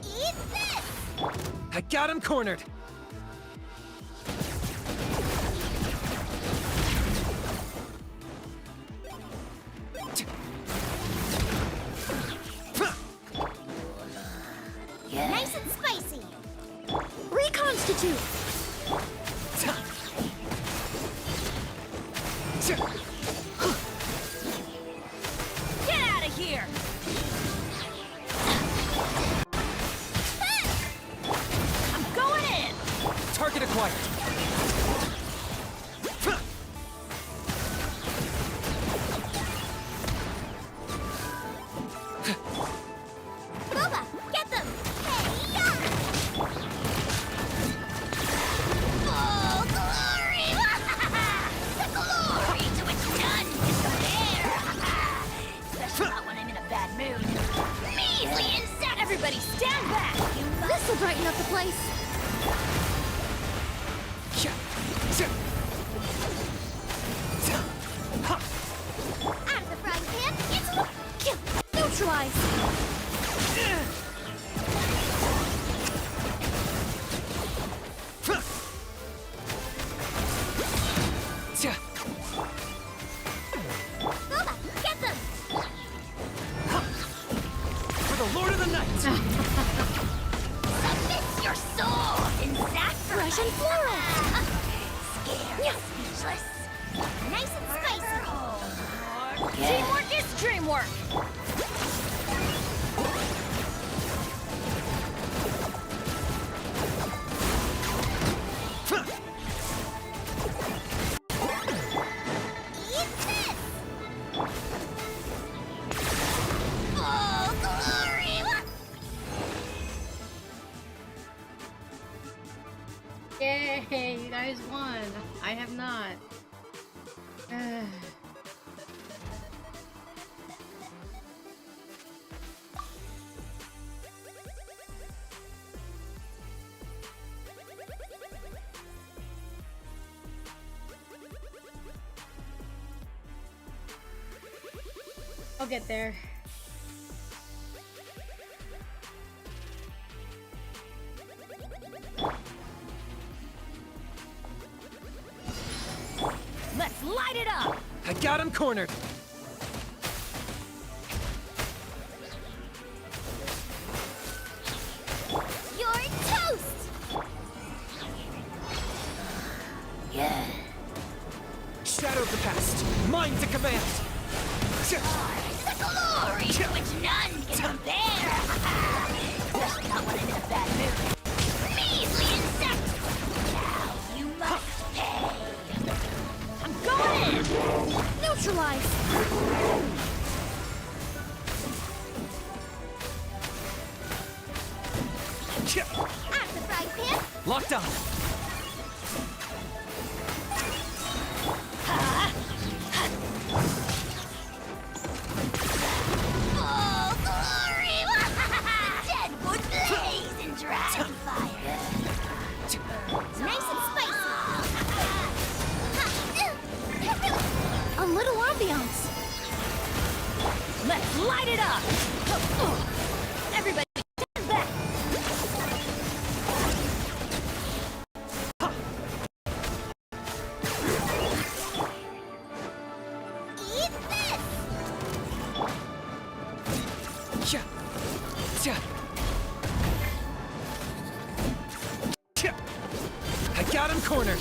Eat this! I got him cornered. Nice and spicy! Reconstitute! Get out of here! I'm going in! Target acquired. Boba, get them! Hey-ya! Full glory! The glory to which none can compare! Especially not when I'm in a bad mood. Measly insect! Everybody stand back! This'll brighten up the place. Out of the frying pan, it's Kill! Neutralize! Boba, get them! For the Lord of the Night. Submit your soul in sacrifice! Fresh and floral! Scared. Delicious! Nice and spicy! Teamwork is dreamwork! Eat this! Oh, glory! Yay, you guys won. I have not. I'll get there. Let's light it up! I got him cornered. You're toast! Yeah. Shadow of the past. Mine to command. The glory to which none can compare! Especially not when I'm in a bad mood. Measly insect! Now you must pay! I'm going in! Neutralize! At the frying pan! Locked on. Oh, glory! Dead wood blaze in dragon fire! Nice and spicy! A little ambiance. Let's light it up! Everybody, stand back! Eat this! I got him cornered.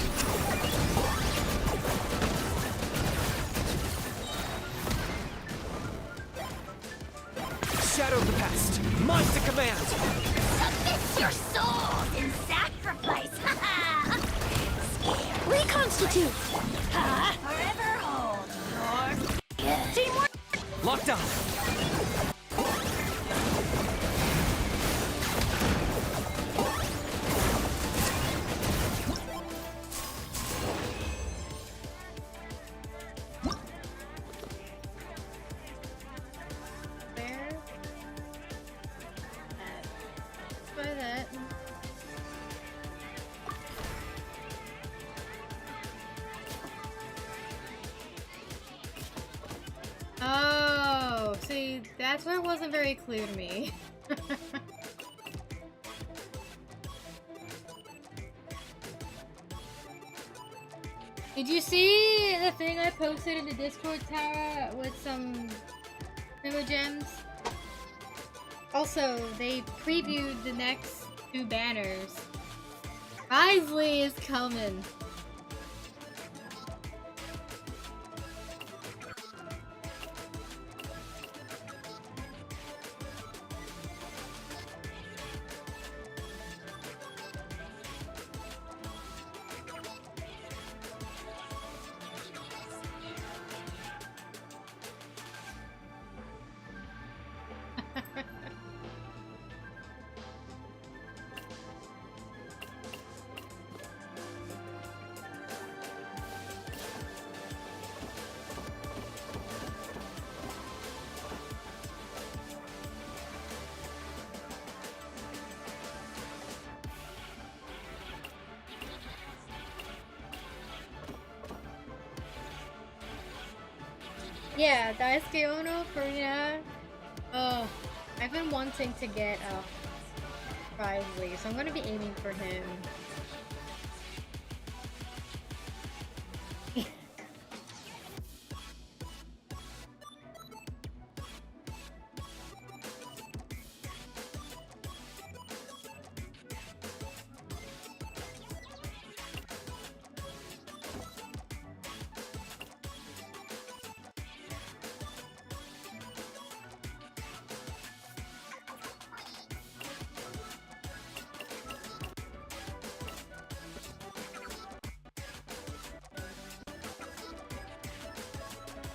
Shadow of the past. Mine to command. Submit your souls in sacrifice! Reconstitute! Forever hold your Teamwork! Locked on. There. Try that. Oh, see, that's where it wasn't very clear to me. Did you see the thing I posted in the Discord, Tara, with some Primo gems? Also, they previewed the next 2 banners. Isley is coming. Yeah, Daisuke Ono, Karina. Oh, I've been wanting to get Risley, so I'm gonna be aiming for him.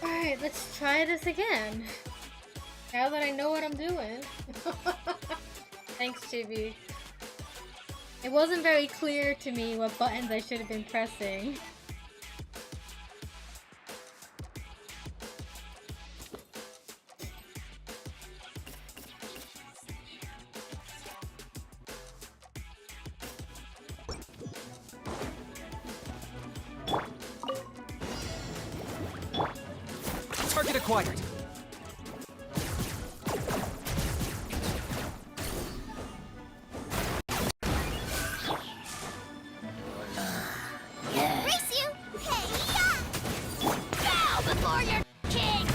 Alright, let's try this again. Now that I know what I'm doing. Thanks, Chibi. It wasn't very clear to me what buttons I should have been pressing. Target acquired. Race you! Hey-ya! Bow before your king!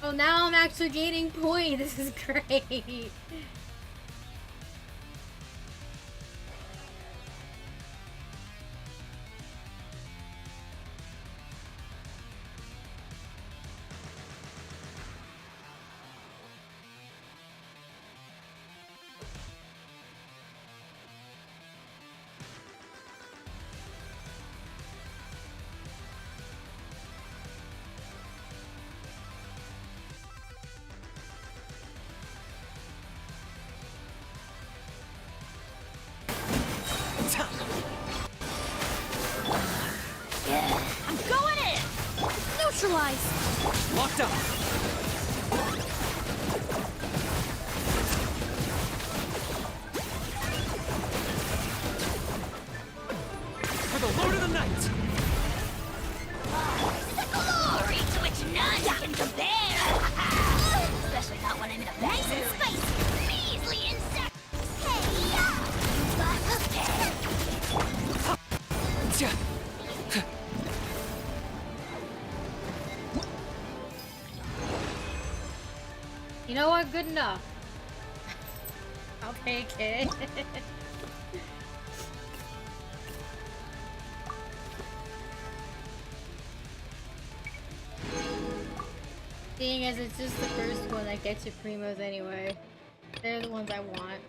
Oh, now I'm actually gaining points. This is great. I'm going in! Neutralize! Locked up. For the Lord of the Night! The glory to which none can compare! Especially not when I'm in a nice and spicy, measly insect! Hey-ya! You know what? Good enough. I'll take it. Seeing as it's just the first one that gets you primos anyway. They're the ones I want.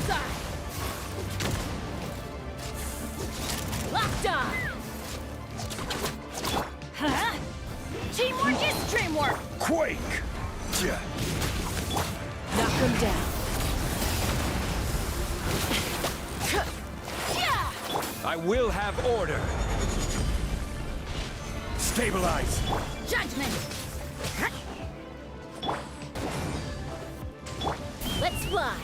Bullseye! Locked on! Huh? Teamwork is dreamwork! Quake! Yeah. Knock them down. I will have order. Stabilize! Judgment! Let's fly!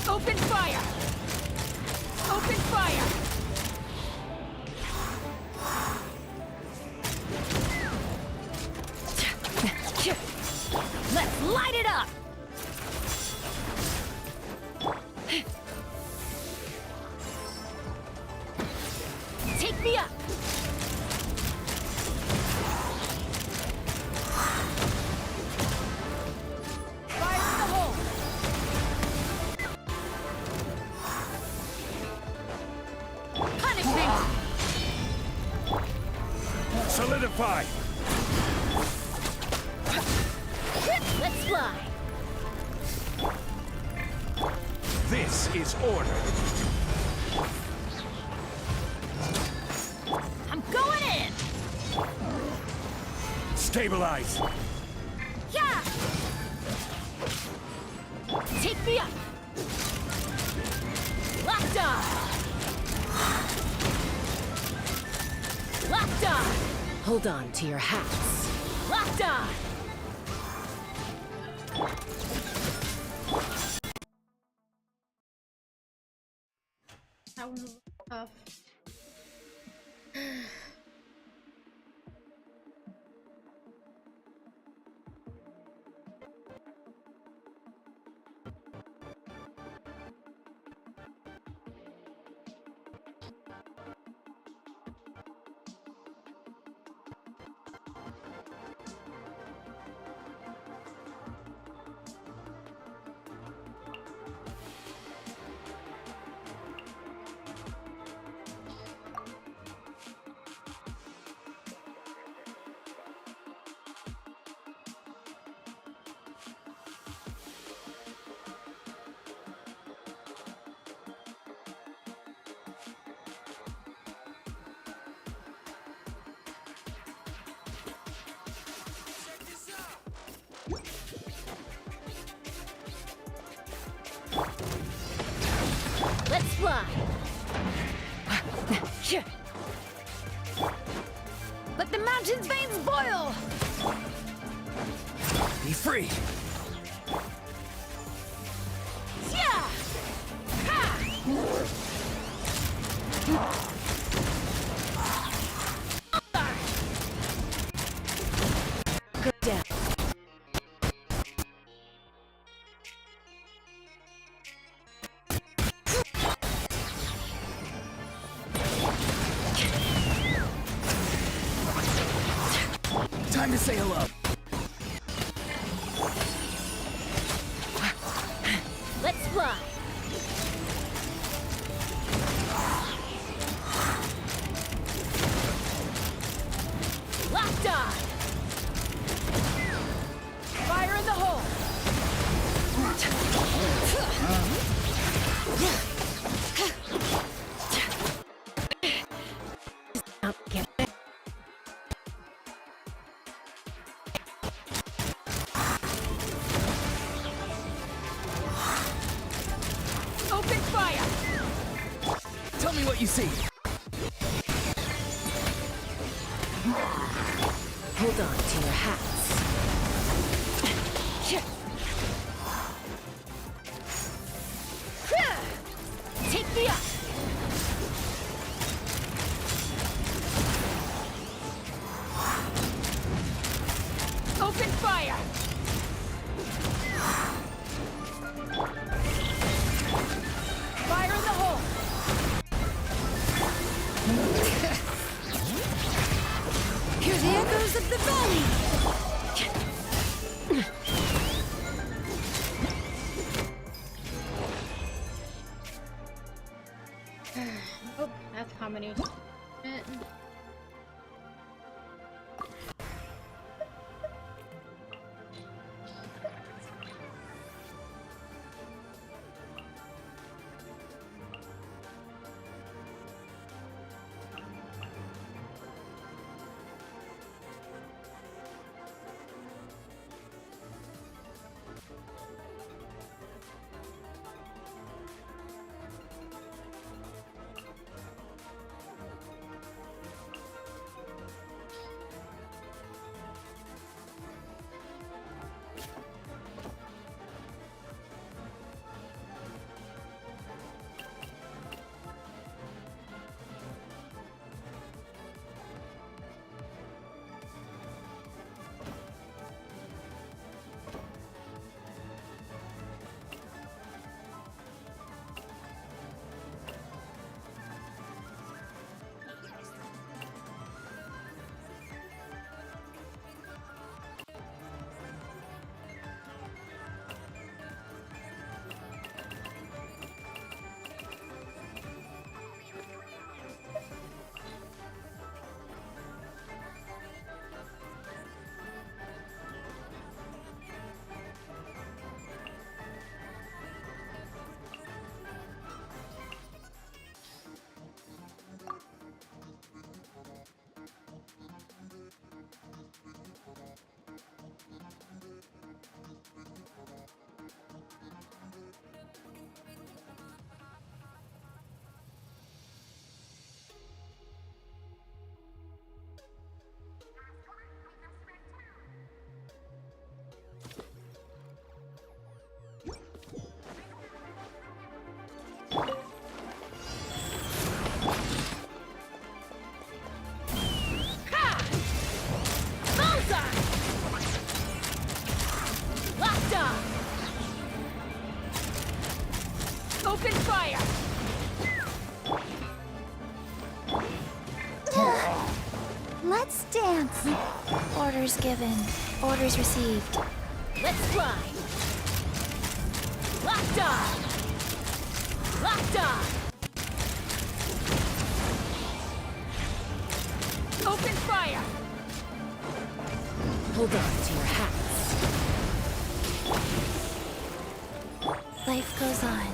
Open fire! Open fire! Let's light it up! Take me up! Fire in the hole! Punishment! Solidify! Let's fly! This is order. I'm going in! Stabilize! Yeah! Take me up! Locked on! Locked on! Hold on to your hats. Locked on! That one was tough. Let's fly! Let the mountain's veins boil! Be free. Yeah! Ha! Go down. Time to say hello. Let's fly! Locked on! Fire in the hole! Open fire! Tell me what you see. Hold on to your hats. Take me up! Open fire! Fire in the hole! Hear the echoes of the valley! Oh, that's combination. on! Open fire! Let's dance. Orders given. Orders received. Let's fly! Locked on! Locked on! Open fire! Hold on to your hats. Life goes on.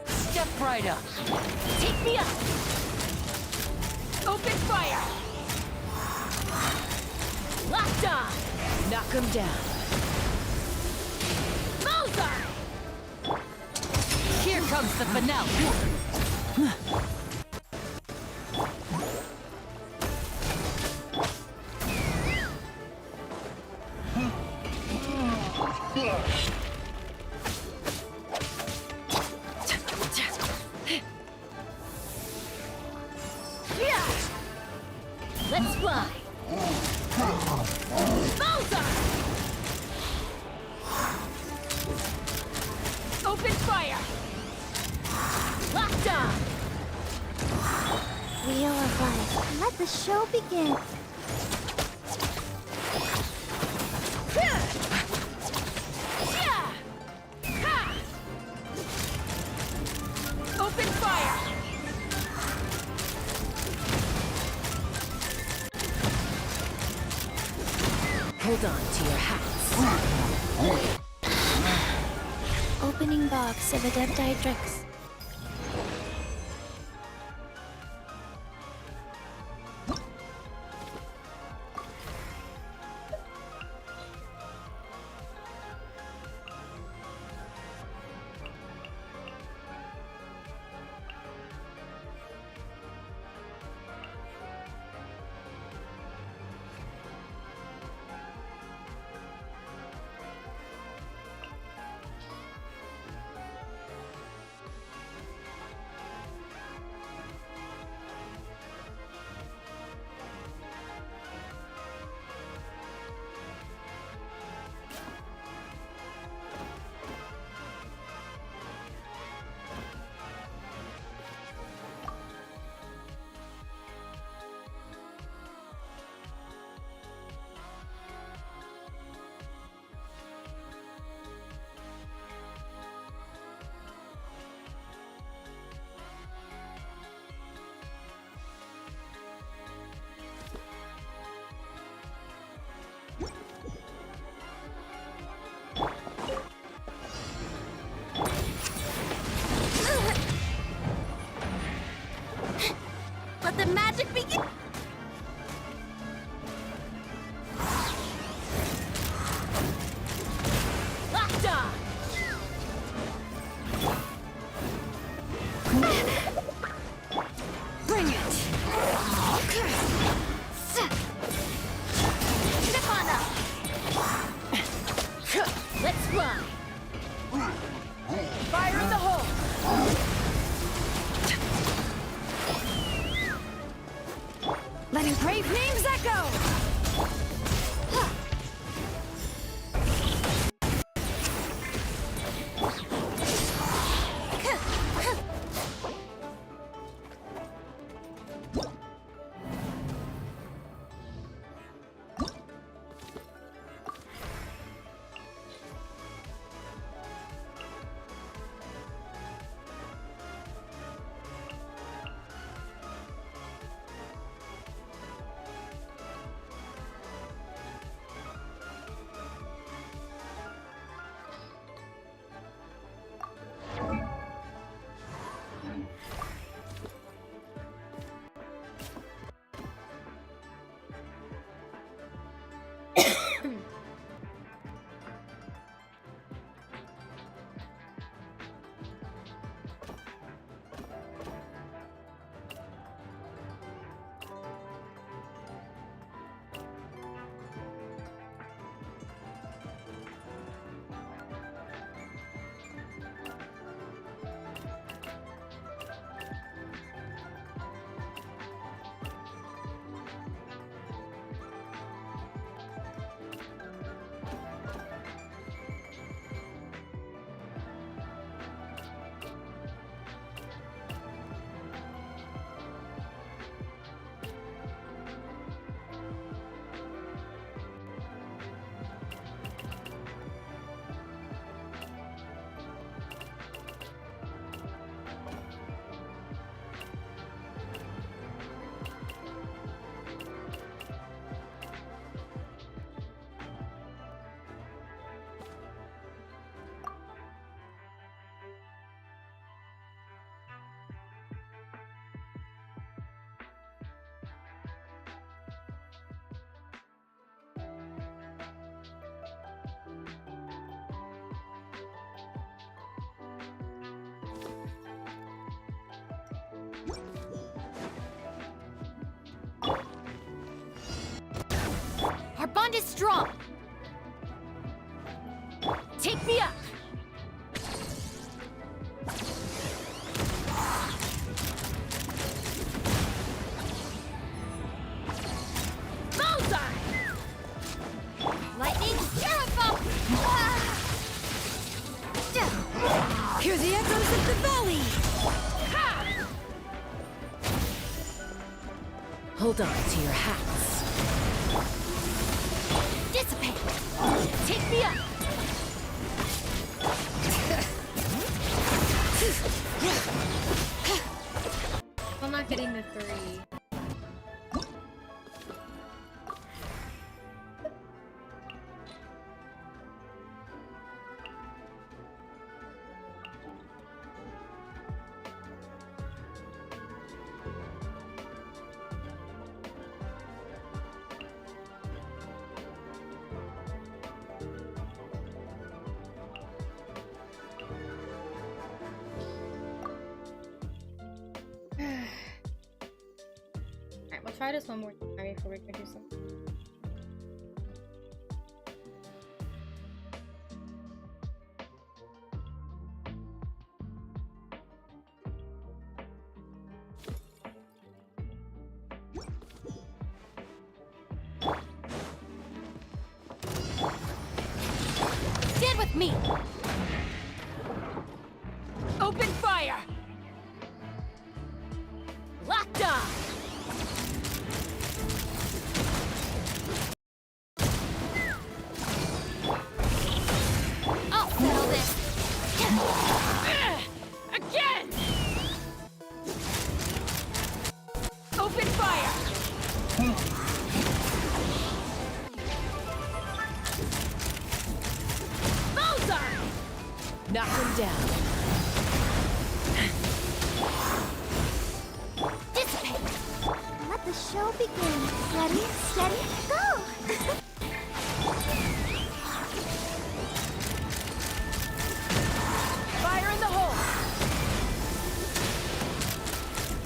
Step right up. Take me up! Open fire! Locked on! Knock him down. Bullseye! Here comes the finale. Let's fly! Bullseye! Open fire! Locked on! Wheel of life. Let the show begin. Open fire! Hold on to your hats. Opening box of Adeptidrix. Let the magic begin! Locked on! Bring it! Step on up! Let's fly! Fire in the hole! Letting brave names echo! strong. Take me up. Bullseye! Lightning Terrible! Here the echoes of the valley! Hold on to your hats. Dissipate! Take me up! I'm not getting the 3. Alright, we'll try this one more time before we go do something. Stand with me! Open fire! Locked on! I'll settle this! Again! Open fire! Bullseye! Knock him down. Dissipate! Let the show begin. Ready, steady, go! Fire in the hole!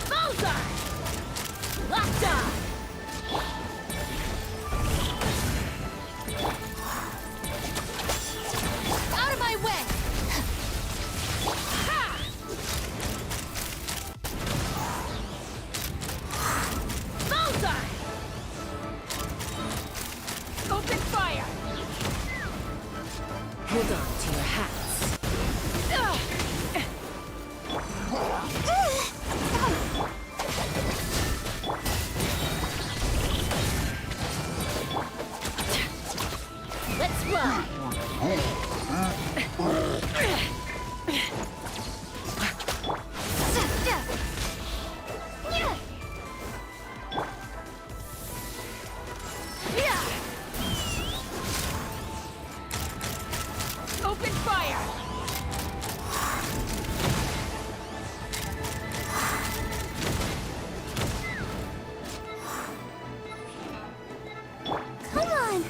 Bullseye! Locked on! Out of my way! Ha! Bullseye! Open fire! Hold on to your hats. Let's run! Open fire! Come on!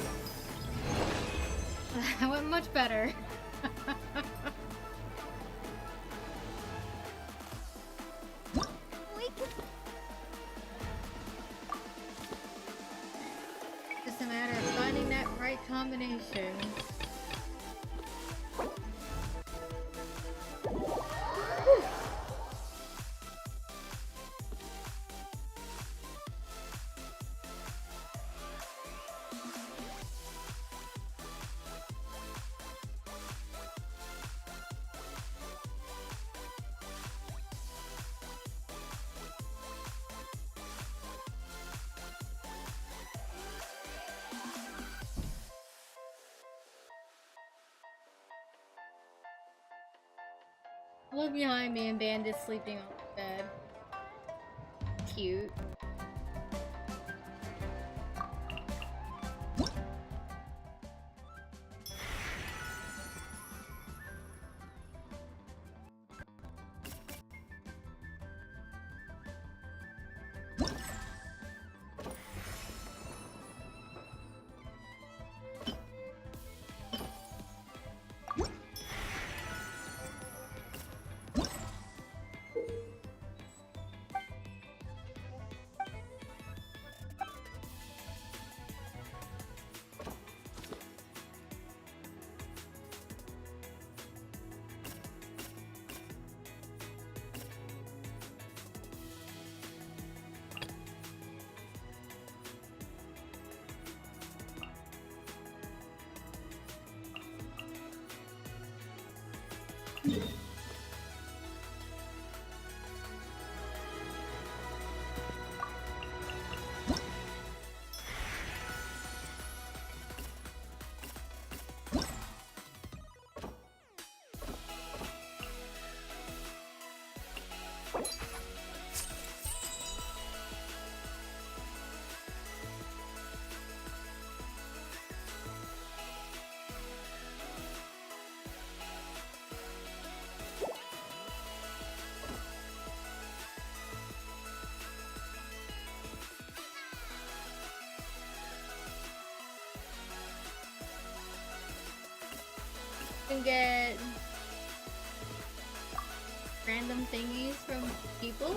That went much better. We can... Just a matter of finding that right combination. Look behind me and Bandit's sleeping on the bed. Cute. can get random thingies from people.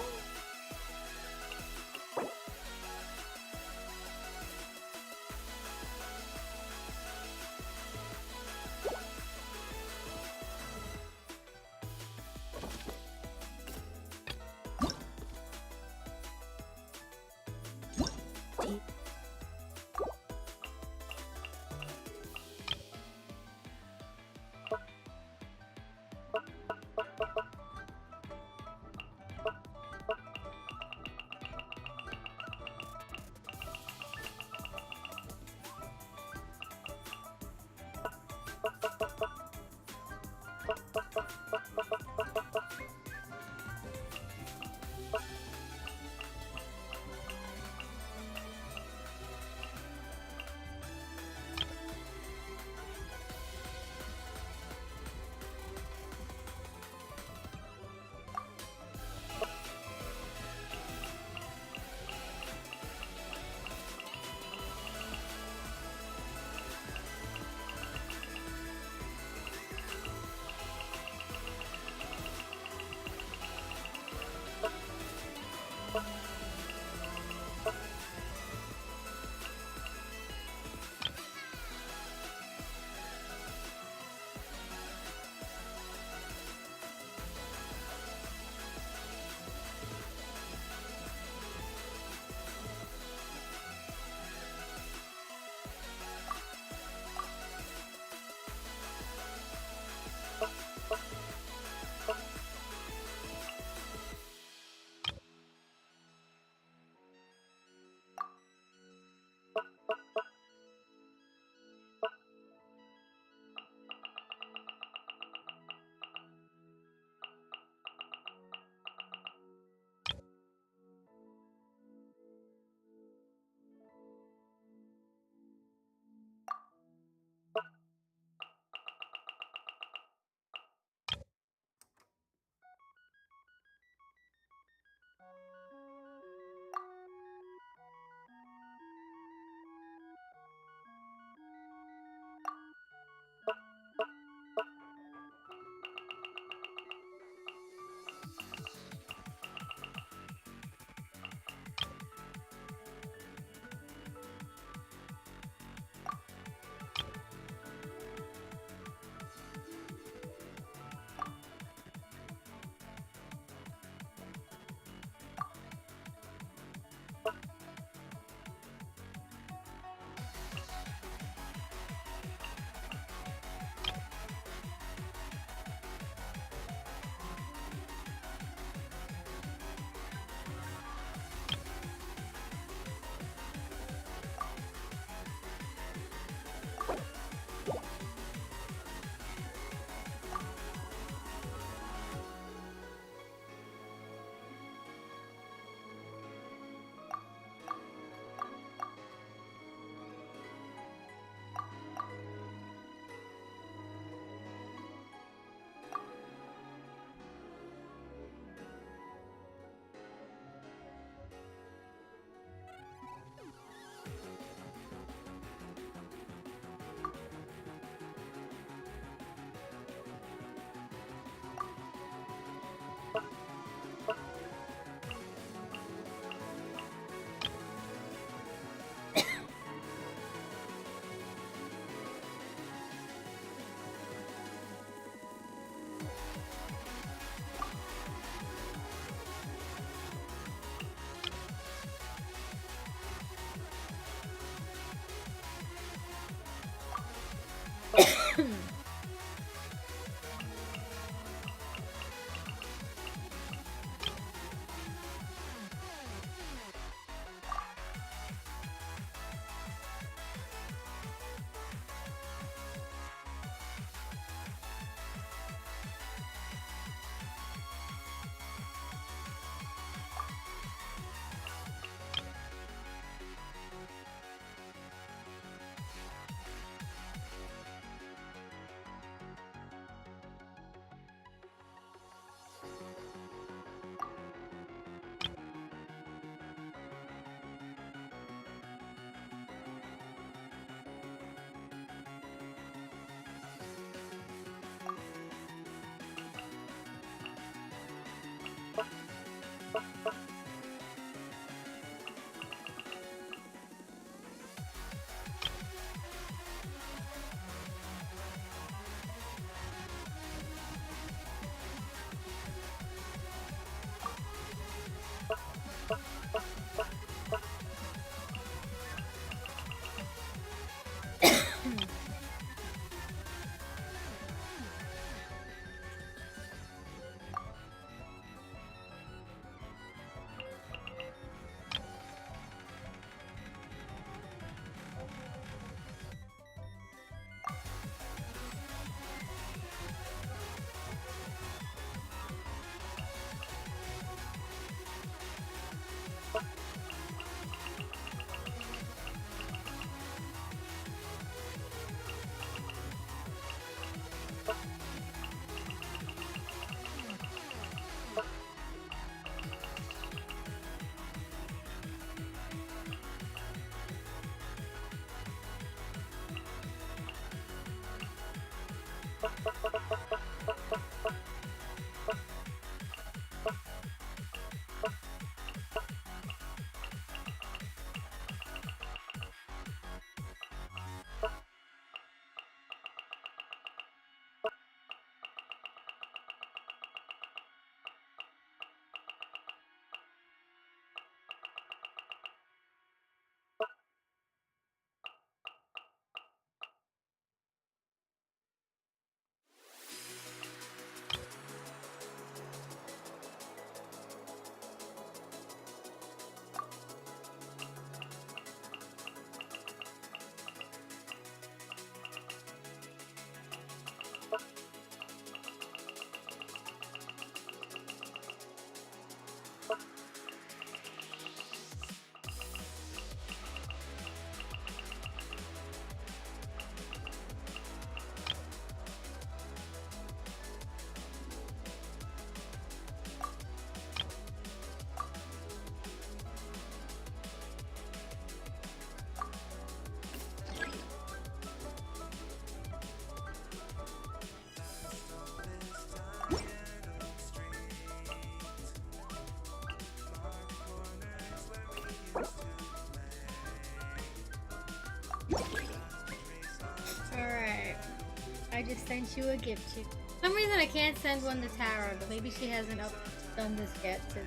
Alright. I just sent you a gift. For some reason I can't send one to Tara, but maybe she hasn't done this yet. So.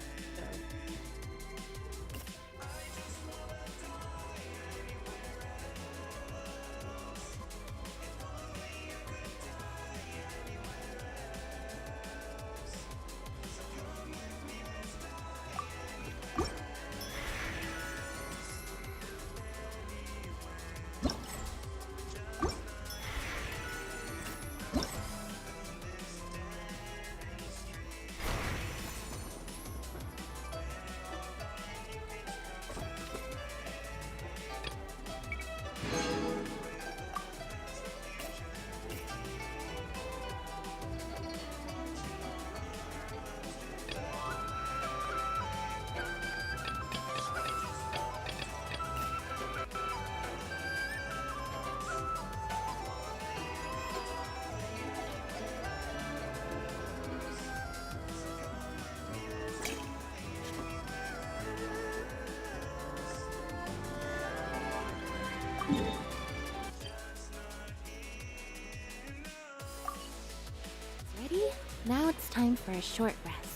Ready? Now it's time for a short rest.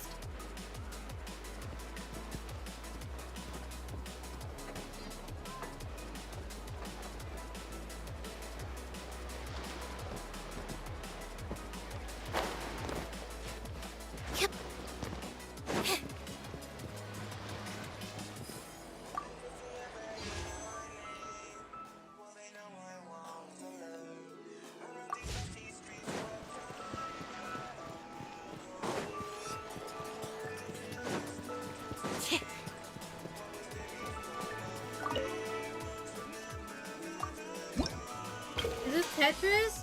Is this Tetris?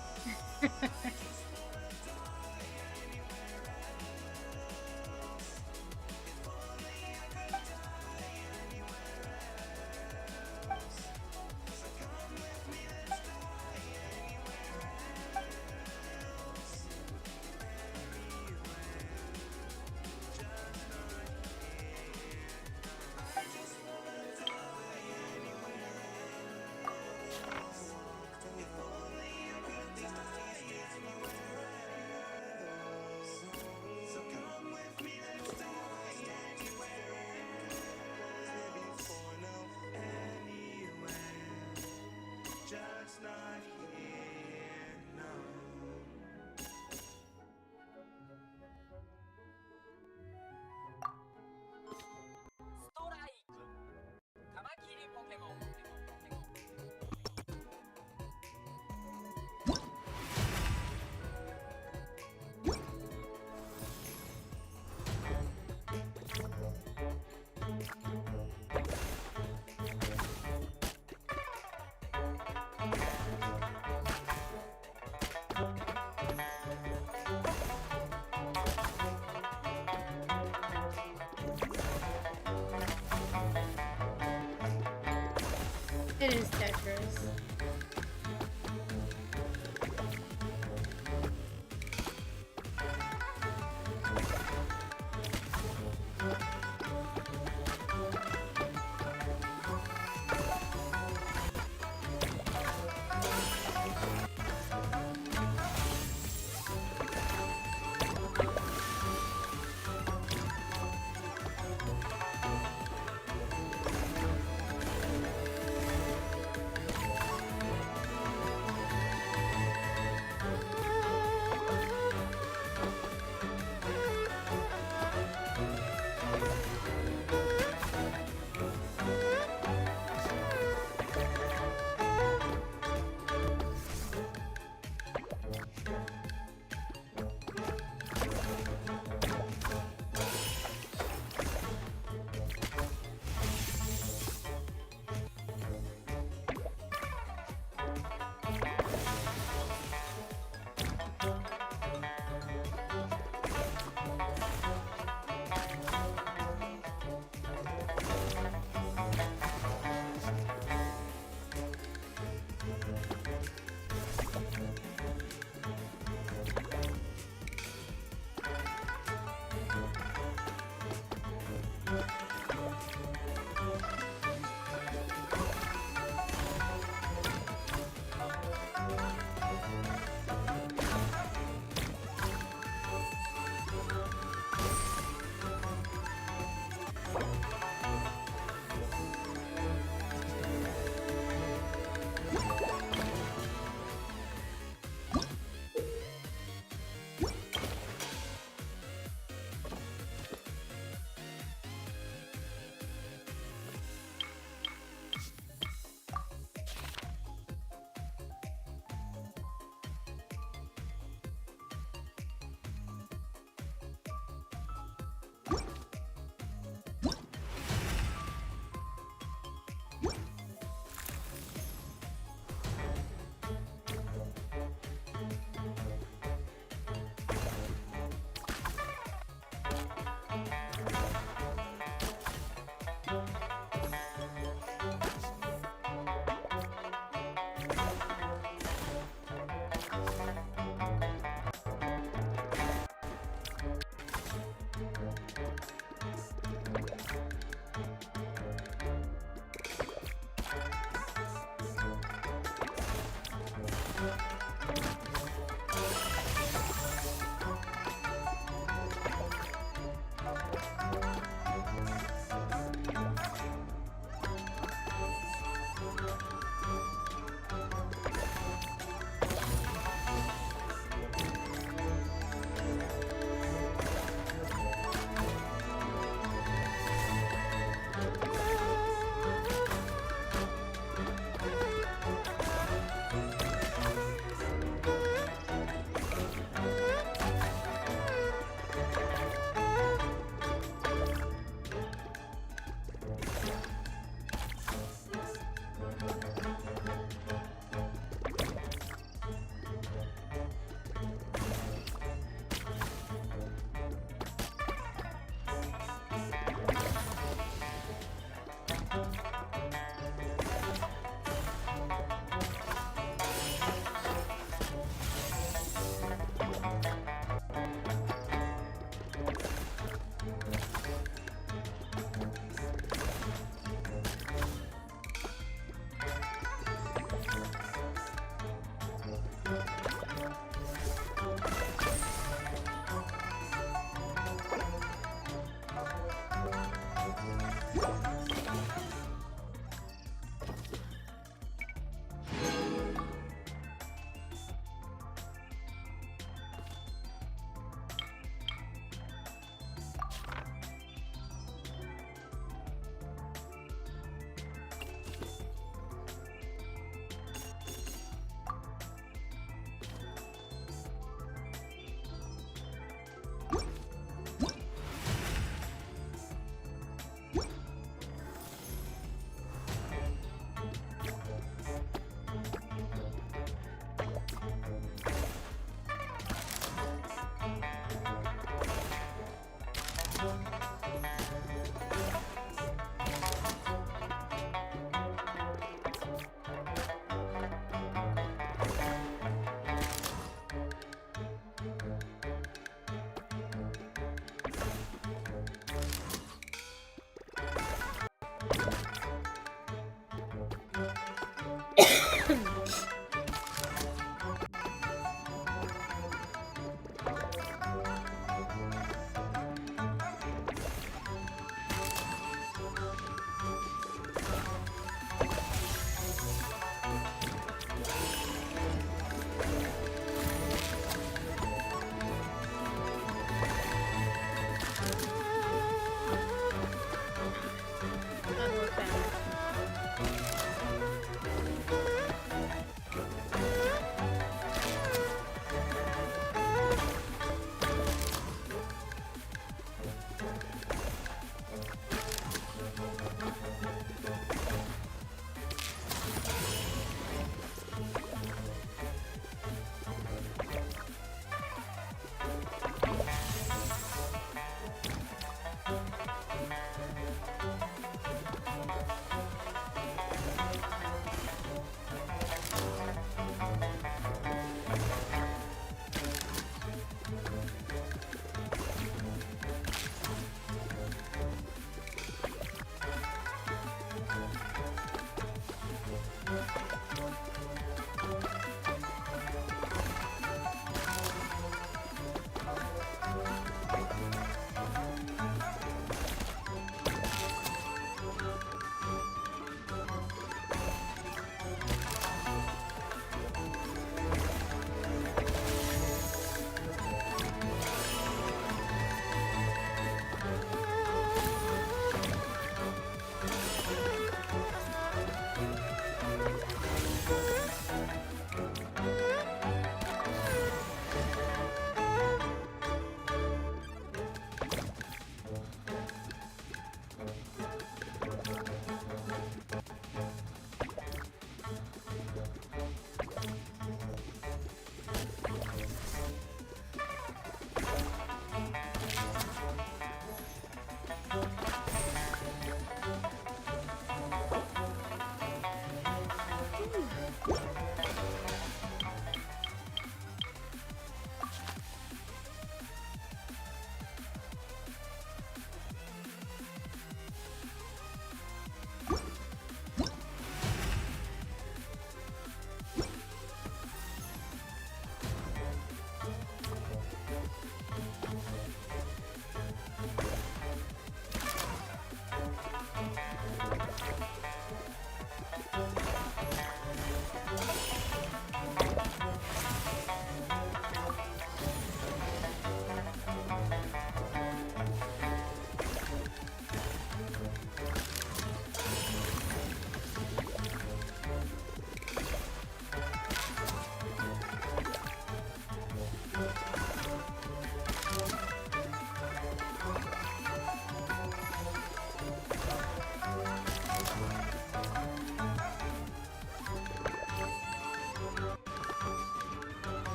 It is Tetris.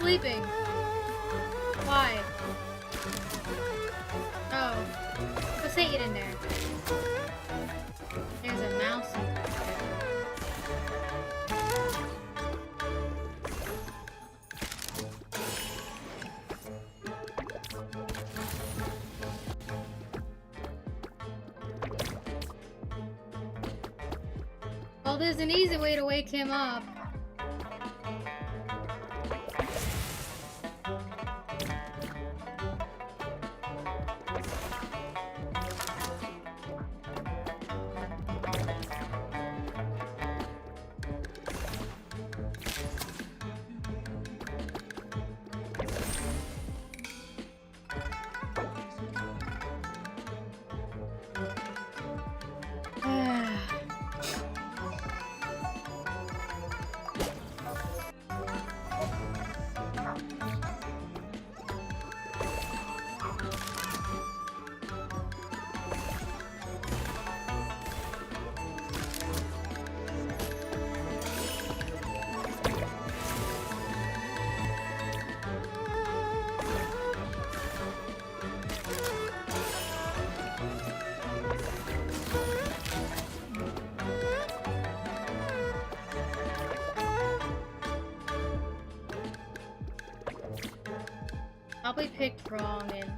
sleeping? Why? Oh. What's Satan in there? There's a mouse in there. Well, there's an easy way to wake him up. Probably picked wrong and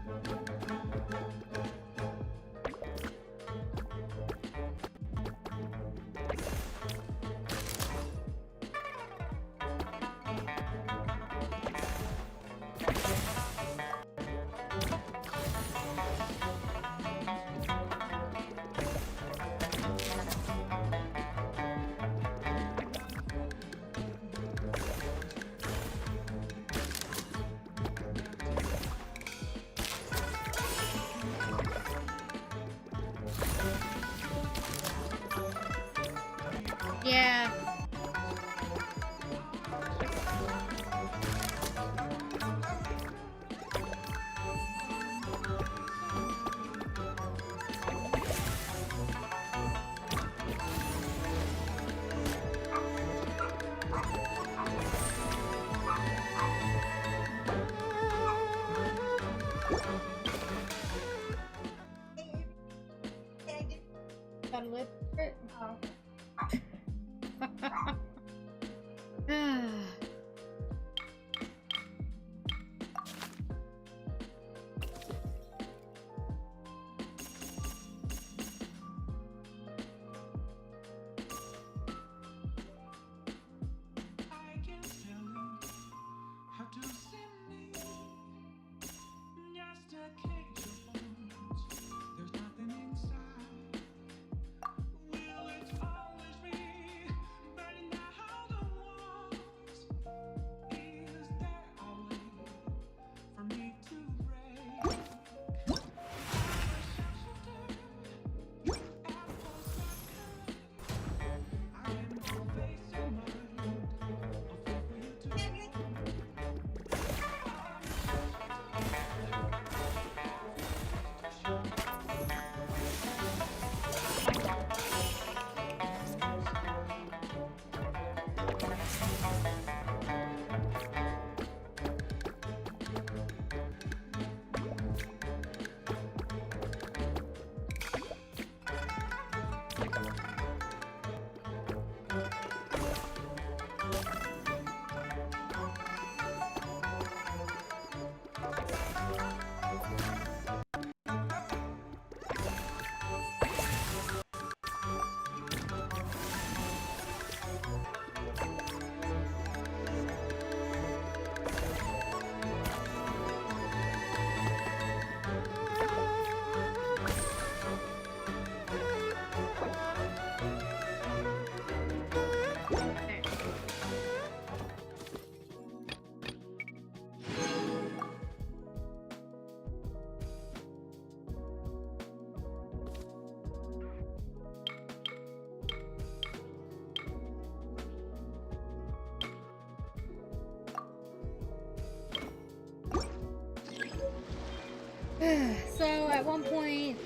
yeah. Got a lip for it? Oh. So at one point,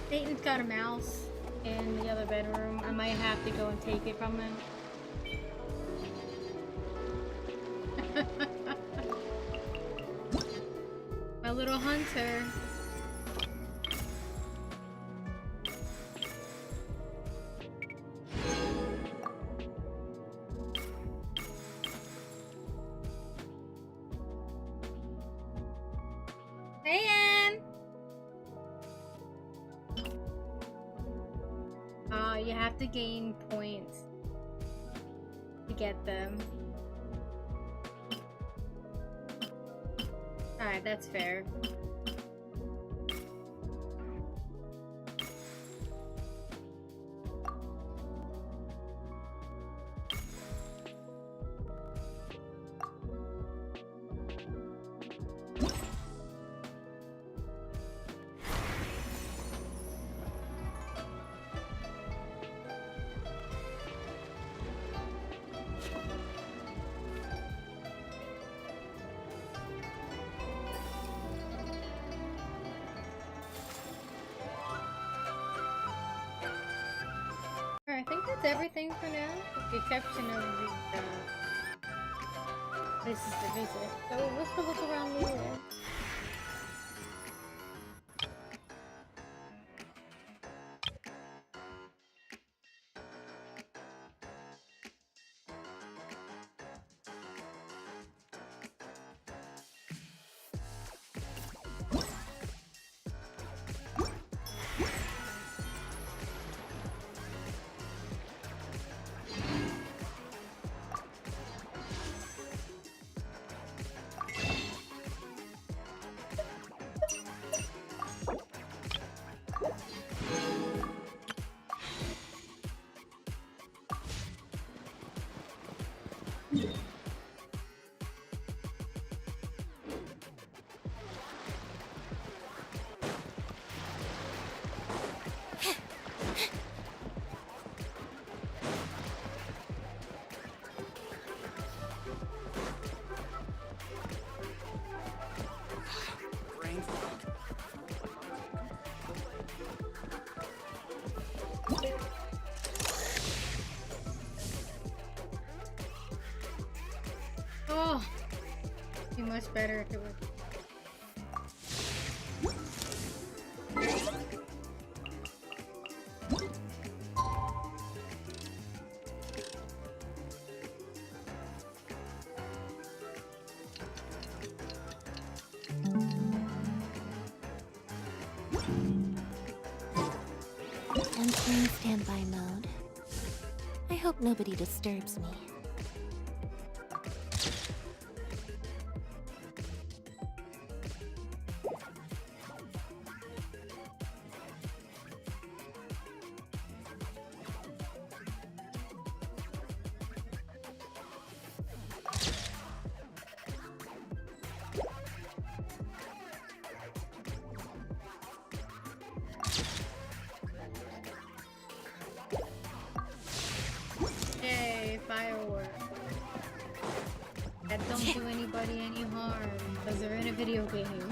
Satan's got a mouse in the other bedroom. I might have to go and take it from him. a hunter. Hey, Ann! You have to gain points to get them. Alright, that's fair. I think that's everything for now, with the exception of the places to visit. So let's go look around later. Oh, it'd be much better if it was. Entering standby mode. I hope nobody disturbs me. Yay, fireworks. That don't do anybody any harm because they're in a video game.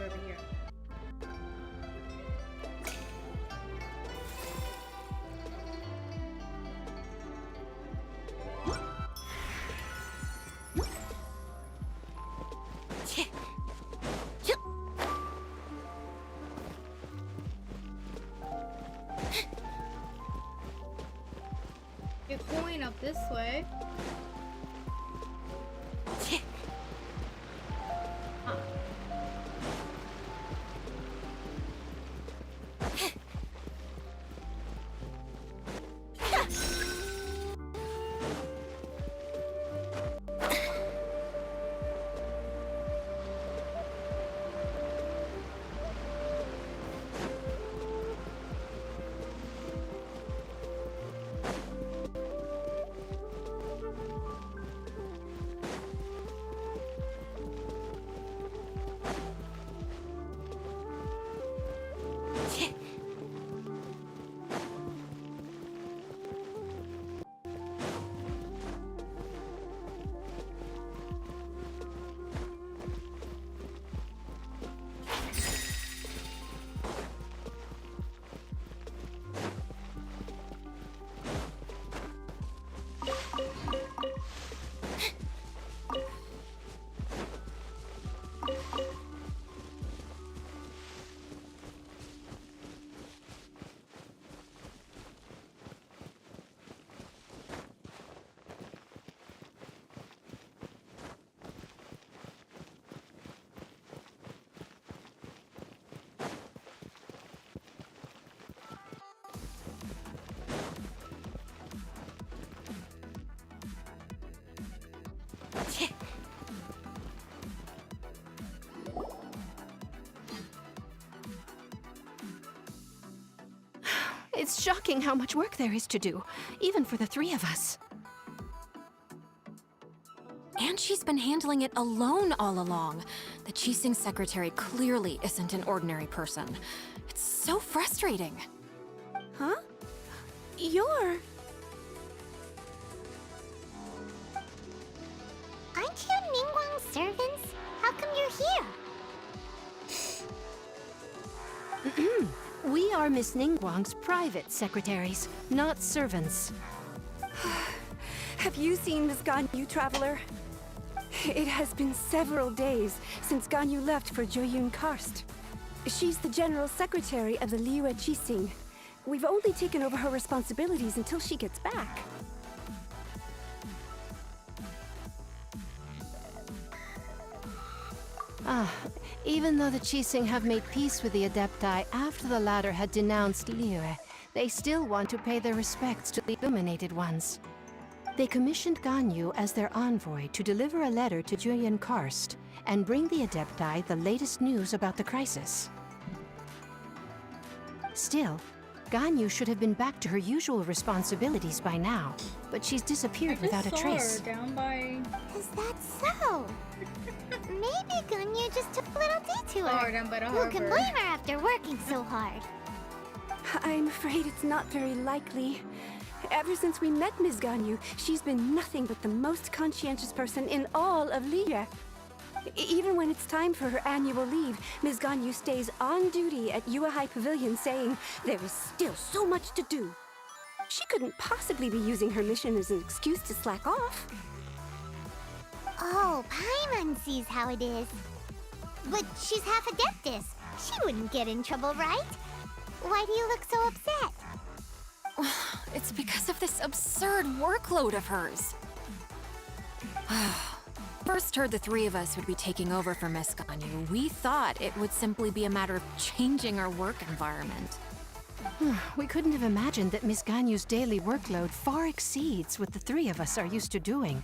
Over here. You're going up this way. It's shocking how much work there is to do, even for the three of us. And she's been handling it alone all along. The Qixing secretary clearly isn't an ordinary person. It's so frustrating. Huh? You're... Aren't you Ningguang's servants? How come you're here? We are Miss Ningguang's private secretaries, not servants. Have you seen Miss Ganyu, Traveler? It has been several days since Ganyu left for Jueyun Karst. She's the general secretary of the Liyue Qixing. We've only taken over her responsibilities until she gets back. Even though the Qixing have made peace with the Adepti after the latter had denounced Liyue, they still want to pay their respects to the Illuminated Ones. They commissioned Ganyu as their envoy to deliver a letter to Jueyun Karst and bring the Adepti the latest news about the crisis. Still, Ganyu should have been back to her usual responsibilities by now, but she's disappeared without a trace. Down by... Is that so? Maybe Ganyu just took a little detour. Down by the Who can harbor. blame her after working so hard? I'm afraid it's not very likely. Ever since we met Ms. Ganyu, she's been nothing but the most conscientious person in all of Liyue. Even when it's time for her annual leave, Ms. Ganyu stays on duty at Yuehai Pavilion saying there is still so much to do. She couldn't possibly be using her mission as an excuse to slack off. Oh, Paimon sees how it is. But she's half Adeptus. She wouldn't get in trouble, right? Why do you look so upset? It's because of this absurd workload of hers. First heard the three of us would be taking over for Miss Ganyu, we thought it would simply be a matter of changing our work environment. We couldn't have imagined that Miss Ganyu's daily workload far exceeds what the three of us are used to doing.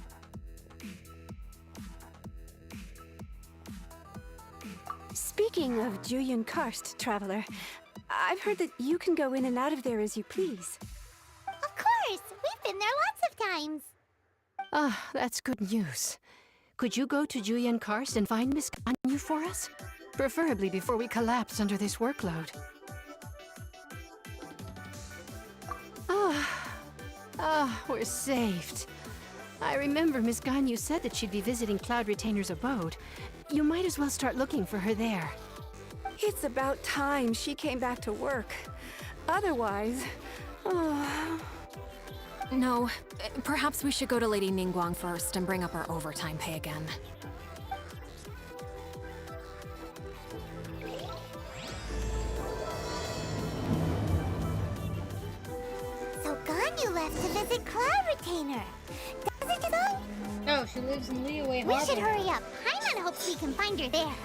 Speaking of Jueyun Karst, Traveler, I've heard that you can go in and out of there as you please. Of course! We've been there lots of times! That's good news. Could you go to Jueyun Karst and find Miss Ganyu for us? Preferably before we collapse under this workload. We're saved. I remember Miss Ganyu said that she'd be visiting Cloud Retainer's abode. You might as well start looking for her there. It's about time she came back to work. Otherwise... No, perhaps we should go to Lady Ningguang first and bring up our overtime pay again. So Ganyu left to visit Cloud Retainer. Doesn't she though? No, she lives in Liyue We Harbor. should hurry up. Paimon hopes we can find her there.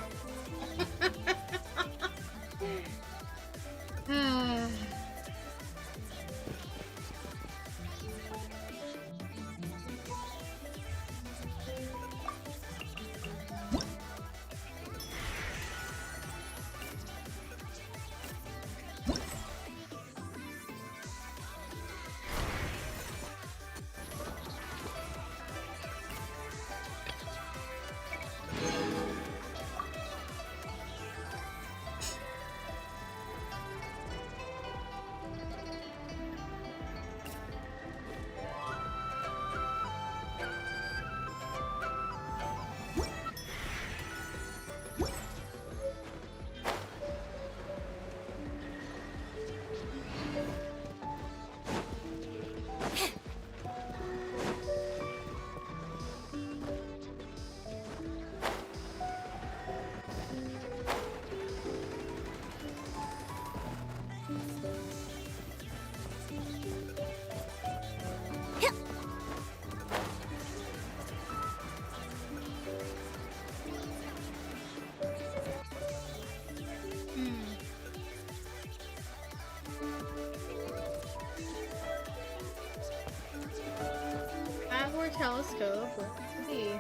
stove. Let's see.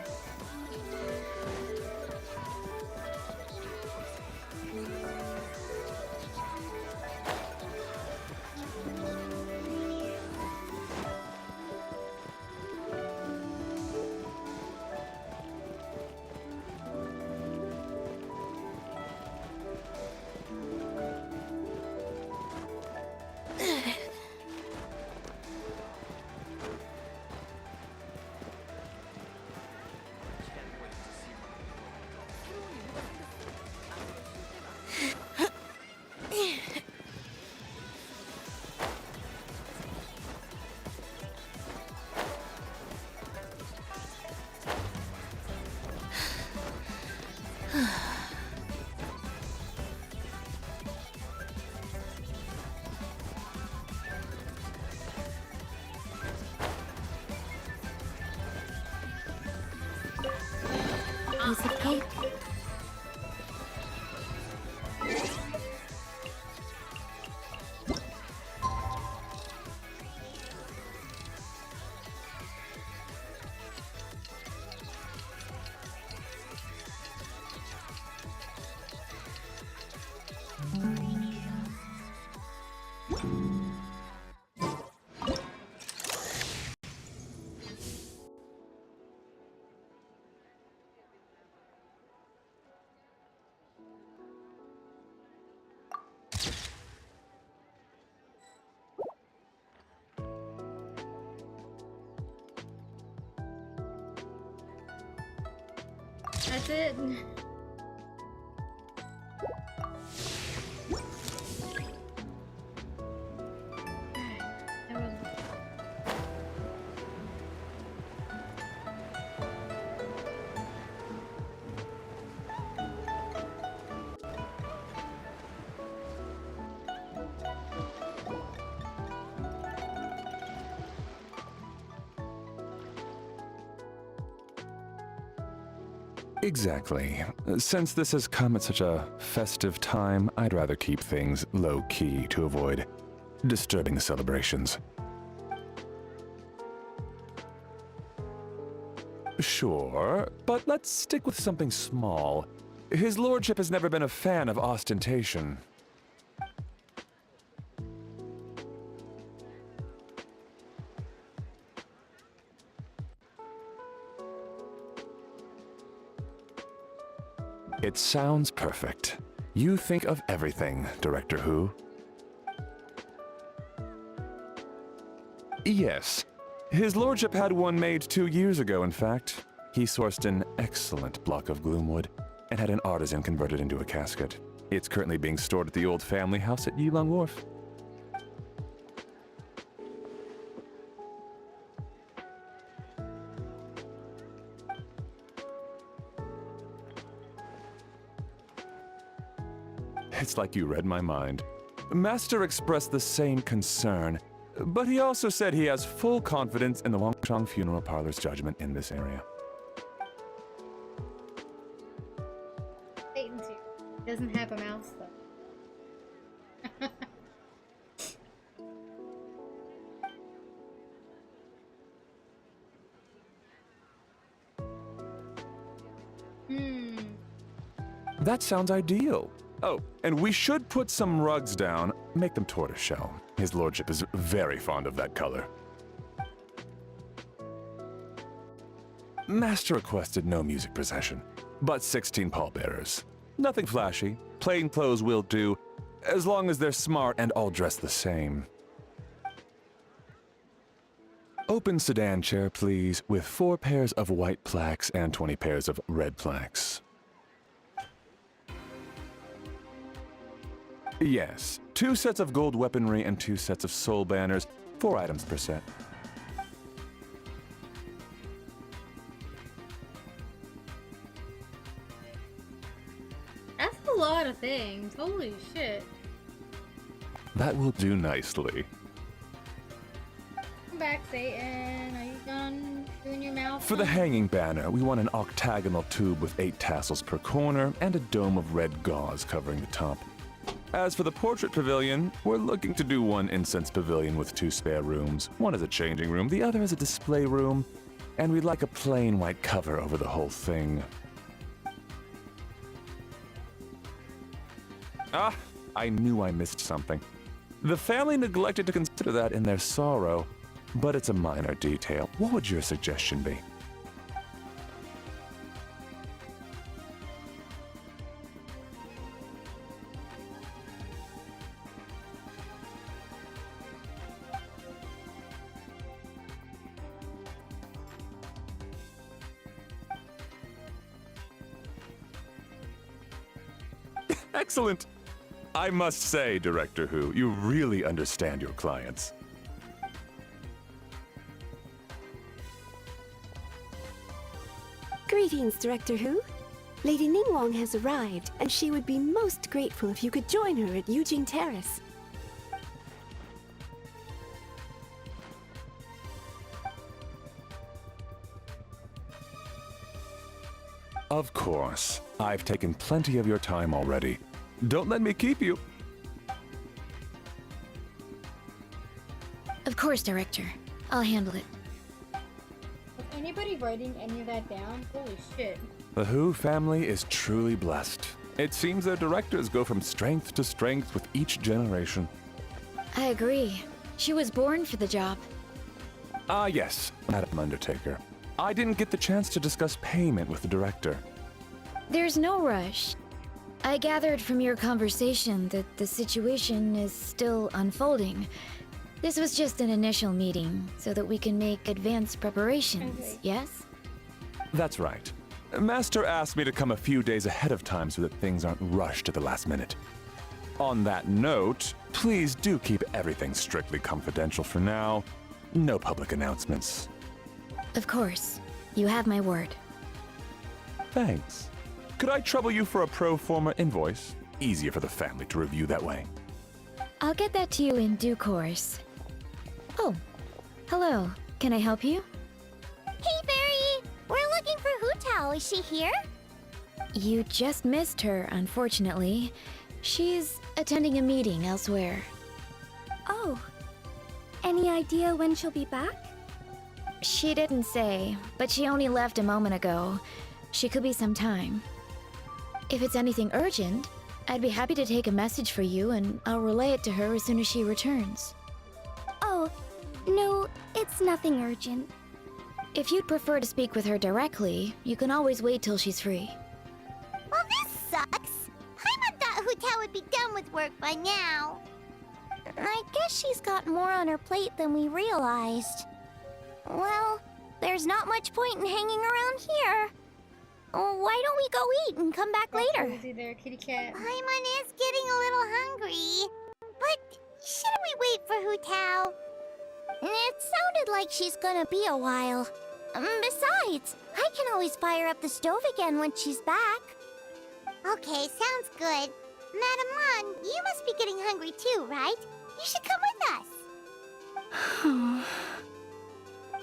Piece of cake. That's it. Exactly. Since this has come at such a festive time, I'd rather keep things low-key to avoid disturbing the celebrations. Sure, but let's stick with something small. His lordship has never been a fan of ostentation. It sounds perfect. You think of everything, Director Who. Yes. His lordship had one made 2 years ago, in fact. He sourced an excellent block of gloomwood and had an artisan convert it into a casket. It's currently being stored at the old family house at Yilong Wharf. It's like you read my mind. Master expressed the same concern, but he also said he has full confidence in the Longchang Funeral Parlor's judgment in this area. Satan's here. Doesn't have a mouse though. That sounds ideal. Oh, and we should put some rugs down, make them tortoiseshell. His lordship is very fond of that color. Master requested no music procession, but 16 pallbearers. Nothing flashy, plain clothes will do, as long as they're smart and all dressed the same. Open sedan chair, please, with 4 pairs of white plaques and 20 pairs of red plaques. Yes, 2 sets of gold weaponry and 2 sets of soul banners, 4 items per set. That's a lot of things. Holy shit. That will do nicely. Come back, Satan. Are you done doing your mouth? For the hanging banner, we want an octagonal tube with 8 tassels per corner and a dome of red gauze covering the top. As for the portrait pavilion, we're looking to do one incense pavilion with 2 spare rooms. One is a changing room, the other is a display room. And we'd like a plain white cover over the whole thing. Ah, I knew I missed something. The family neglected to consider that in their sorrow, but it's a minor detail. What would your suggestion be? Excellent! I must say, Director Who, you really understand your clients. Greetings, Director Who. Lady Ningguang has arrived, and she would be most grateful if you could join her at Eugene Terrace. Of course. I've taken plenty of your time already. Don't let me keep you. Of course, Director. I'll handle it. Was anybody writing any of that down? Holy shit. The Who family is truly blessed. It seems their directors go from strength to strength with each generation. I agree. She was born for the job. Ah, yes, Madam Undertaker. I didn't get the chance to discuss payment with the director. There's no rush. I gathered from your conversation that the situation is still unfolding. This was just an initial meeting, so that we can make advanced preparations, Okay. yes? That's right. Master asked me to come a few days ahead of time so that things aren't rushed at the last minute. On that note, please do keep everything strictly confidential for now. No public announcements. Of course. You have my word. Thanks. Could I trouble you for a pro forma invoice? Easier for the family to review that way. I'll get that to you in due course. Oh, hello. Can I help you? Hey, Fairy! We're looking for Hu Tao. Is she here? You just missed her, unfortunately. She's attending a meeting elsewhere. Oh. Any idea when she'll be back? She didn't say, but she only left a moment ago. She could be some time. If it's anything urgent, I'd be happy to take a message for you and I'll relay it to her as soon as she returns. Oh, no, it's nothing urgent. If you'd prefer to speak with her directly, you can always wait till she's free. Well, this sucks. Paimon thought Hu Tao would be done with work by now. I guess she's got more on her plate than we realized. Well, there's not much point in hanging around here. Why don't we go eat and come back later? Cozy there, kitty cat. Paimon is getting a little hungry. But shouldn't we wait for Hu Tao? It sounded like she's gonna be a while. Besides, I can always fire up the stove again when she's back. Okay, sounds good. Madam Lan, you must be getting hungry too, right? You should come with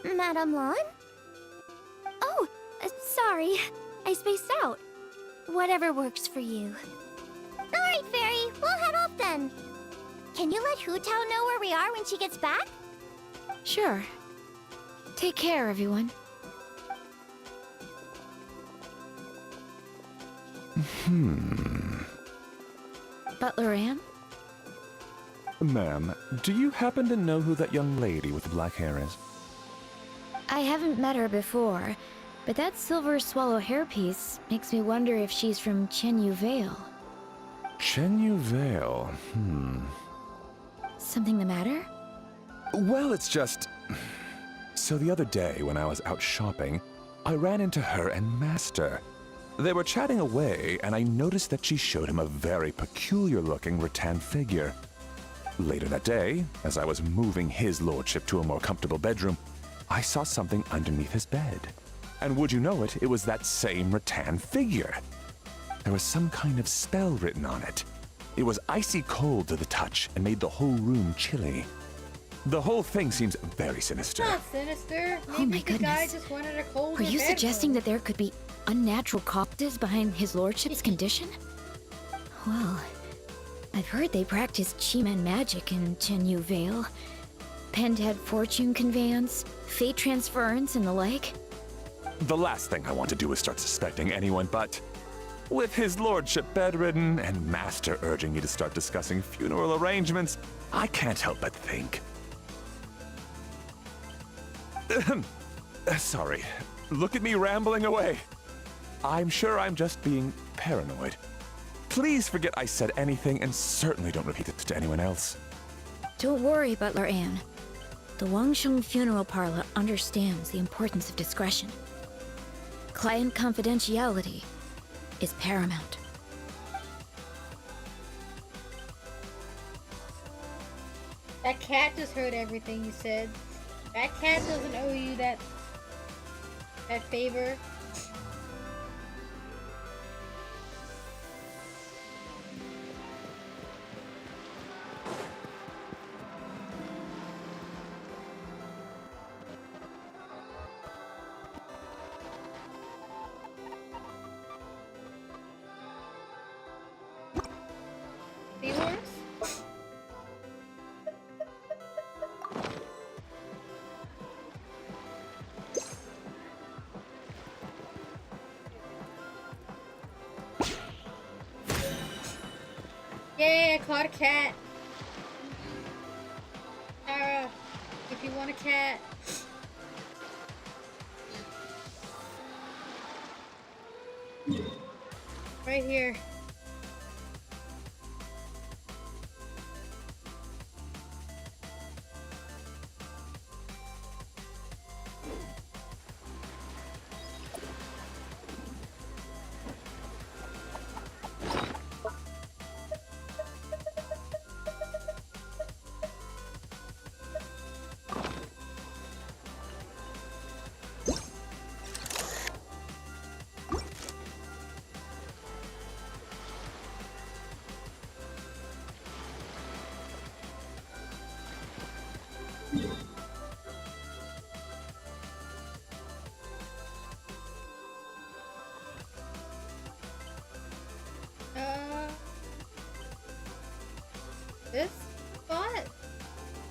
us. Madam Lan? Oh, sorry. I spaced out. Whatever works for you. Alright, Fairy, we'll head off then. Can you let Hu Tao know where we are when she gets back? Sure. Take care, everyone. Butler Ann? Ma'am, do you happen to know who that young lady with the black hair is? I haven't met her before, but that silver swallow hairpiece makes me wonder if she's from Chenyu Vale. Chenyu Vale, Something the matter? Well, it's just... So the other day, when I was out shopping, I ran into her and Master. They were chatting away, and I noticed that she showed him a very peculiar-looking rattan figure. Later that day, as I was moving his lordship to a more comfortable bedroom, I saw something underneath his bed. And would you know it, it was that same rattan figure. There was some kind of spell written on it. It was icy cold to the touch and made the whole room chilly. The whole thing seems very sinister. It's not sinister. Maybe Oh my the guy goodness. just wanted a cold Are in you bed suggesting room. that there could be unnatural causes behind his lordship's condition? Well, I've heard they practice Chi-Man magic in Chenyu Vale. Pen-head fortune conveyance, fate transference, and the like. The last thing I want to do is start suspecting anyone, but with his lordship bedridden and Master urging me to start discussing funeral arrangements, I can't help but think. Sorry. Look at me rambling away. I'm sure I'm just being paranoid. Please forget I said anything, and certainly don't repeat this to anyone else. Don't worry, Butler Anne. The Wangsheng Funeral Parlor understands the importance of discretion. Client confidentiality is paramount. That cat just heard everything you said. That cat doesn't owe you that favor. Seahorse? Yay, I caught a cat. Tara, if you want a cat. Right here. This spot?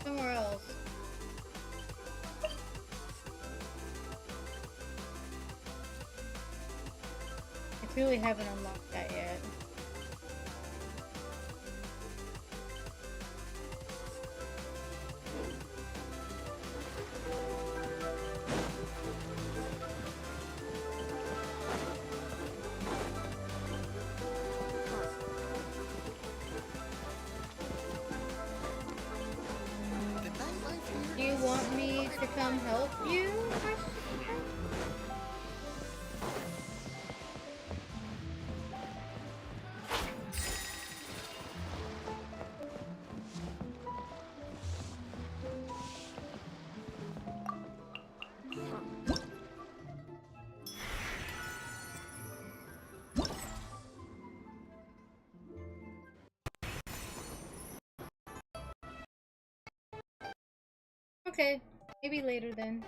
Somewhere else. I clearly haven't unlocked that yet. Do you want me to come help you? Okay, maybe later then.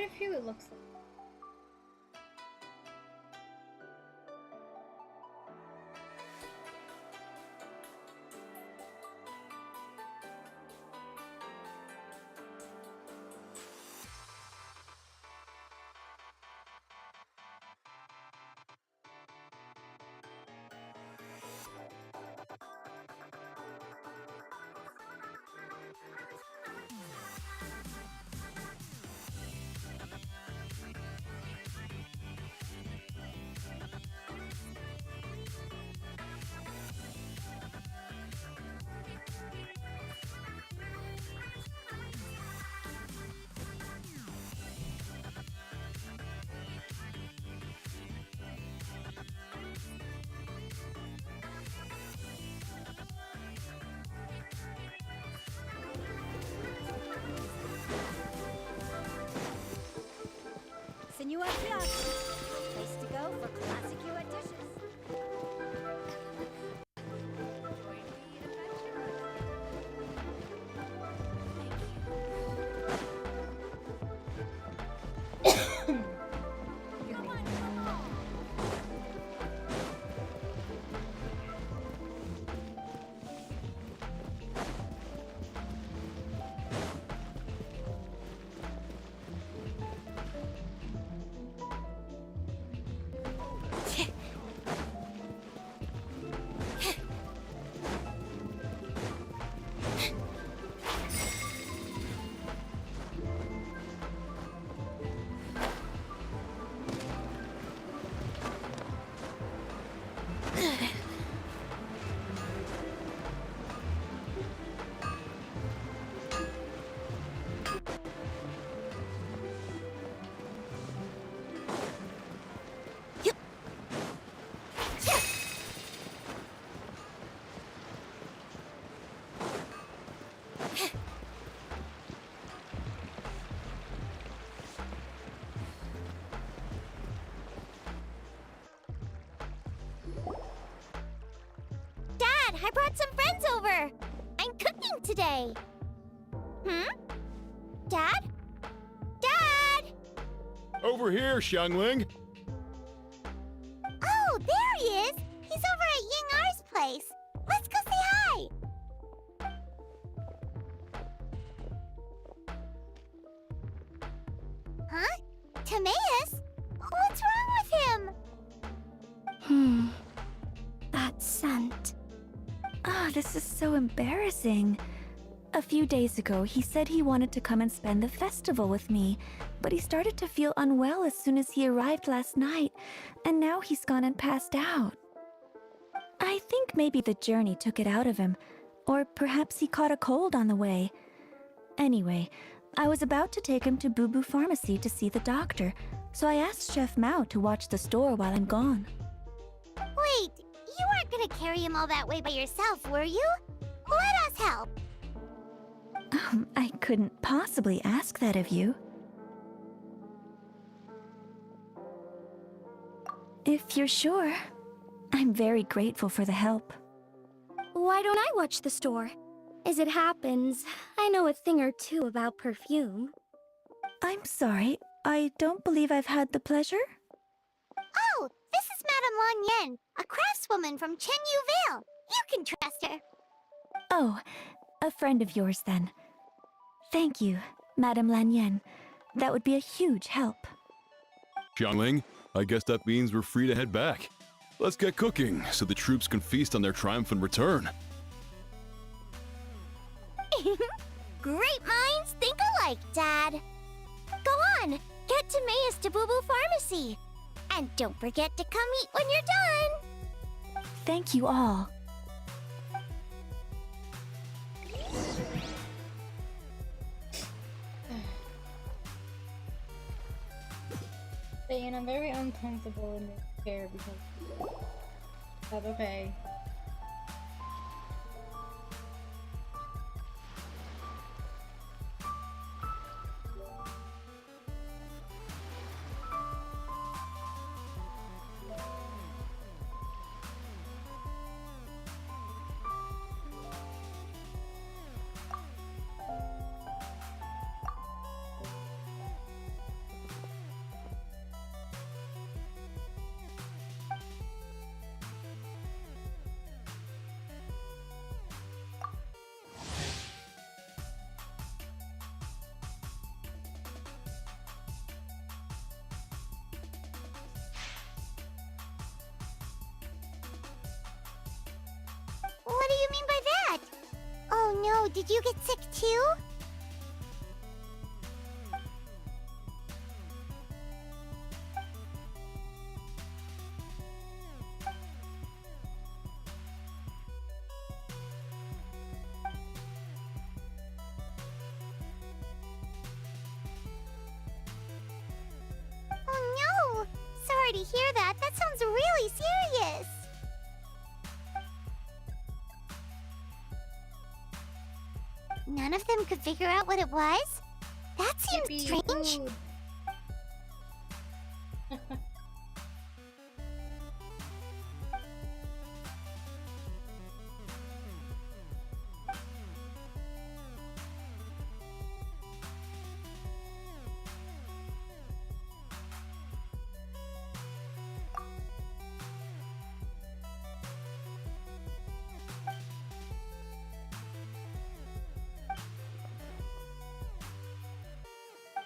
quite a few, it looks like. Senor Fiasco, place to go for classic U.S. dishes. Dad, I brought some friends over. I'm cooking today. Dad? Dad! Over here, Xiangling. Oh, there he is. He's over at Ying-Ar's place. Let's go say hi. Huh? Timaeus? What's wrong with him? That scent. Ah, this is so embarrassing. A few days ago, he said he wanted to come and spend the festival with me, but he started to feel unwell as soon as he arrived last night, and now he's gone and passed out. I think maybe the journey took it out of him, or perhaps he caught a cold on the way. Anyway, I was about to take him to Boo Boo Pharmacy to see the doctor, so I asked Chef Mao to watch the store while I'm gone. Wait, you weren't gonna carry him all that way by yourself, were you? Let us help. I couldn't possibly ask that of you. If you're sure, I'm very grateful for the help. Why don't I watch the store? As it happens, I know a thing or two about perfume. I'm sorry, I don't believe I've had the pleasure. Oh, this is Madame Lan Yen, a craftswoman from Chenyu Vale. You can trust her. Oh, a friend of yours then. Thank you, Madame Lan Yen. That would be a huge help. Xiangling, I guess that means we're free to head back. Let's get cooking so the troops can feast on their triumphant return. Great minds think alike, Dad. Go on, get Timaeus to Boo Boo Pharmacy. And don't forget to come eat when you're done. Thank you all. And I'm very uncomfortable in this chair because that's okay. Oh no, did you get sick too? Oh no! Sorry to hear that. That sounds really serious. None of them could figure out what it was? That seems strange.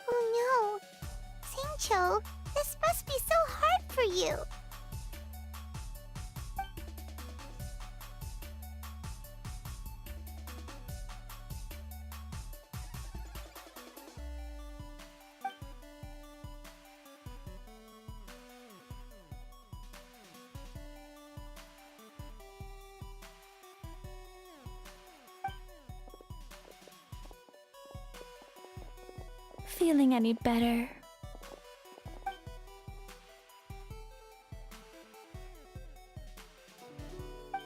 Oh no! Singcho, this must be so hard for you. Feeling any better?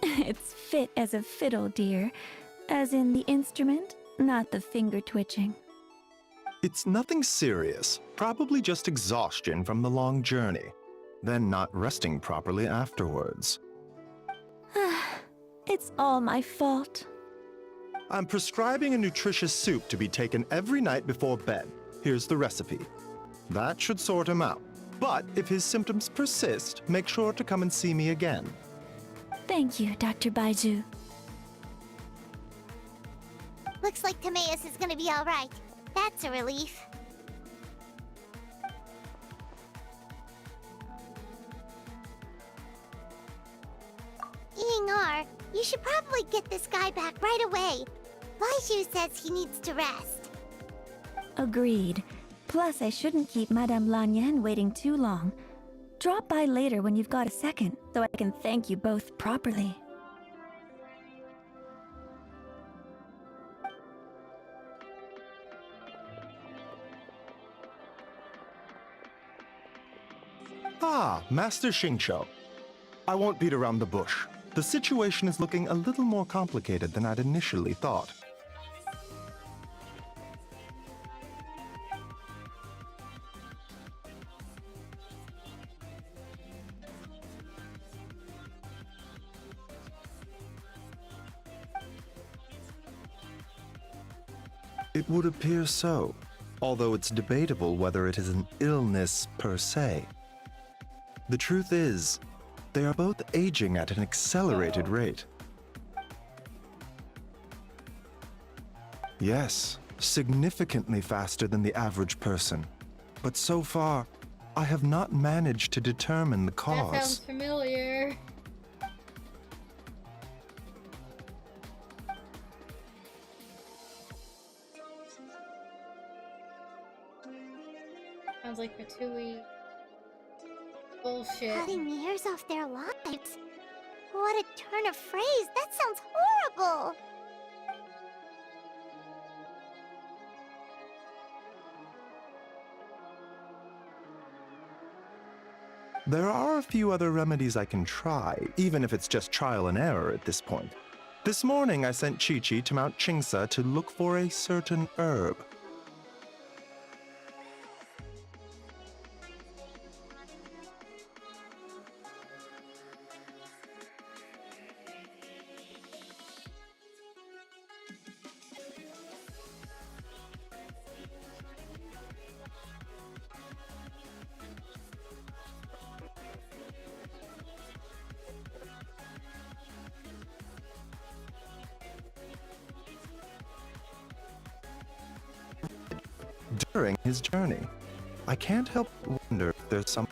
It's fit as a fiddle, dear. As in the instrument, not the finger twitching. It's nothing serious. Probably just exhaustion from the long journey. Then not resting properly afterwards. It's all my fault. I'm prescribing a nutritious soup to be taken every night before bed. Here's the recipe. That should sort him out. But if his symptoms persist, make sure to come and see me again. Thank you, Dr. Baiju. Looks like Timaeus is gonna be alright. That's a relief. Ying-ar, you should probably get this guy back right away. Baiju says he needs to rest. Agreed. Plus, I shouldn't keep Madame Lanyan waiting too long. Drop by later when you've got a second, so I can thank you both properly. Ah, Master Xingqiu. I won't beat around the bush. The situation is looking a little more complicated than I'd initially thought. It would appear so, although it's debatable whether it is an illness per se. The truth is, they are both aging at an accelerated rate. Yes, significantly faster than the average person. But so far, I have not managed to determine the cause. That sounds familiar. Sounds like Fatui. Bullshit. Cutting the ears off their lives. What a turn of phrase. That sounds horrible. There are a few other remedies I can try, even if it's just trial and error at this point. This morning I sent Chi-Chi to Mount Chingsa to look for a certain herb. During his journey. I can't help but wonder if there's some...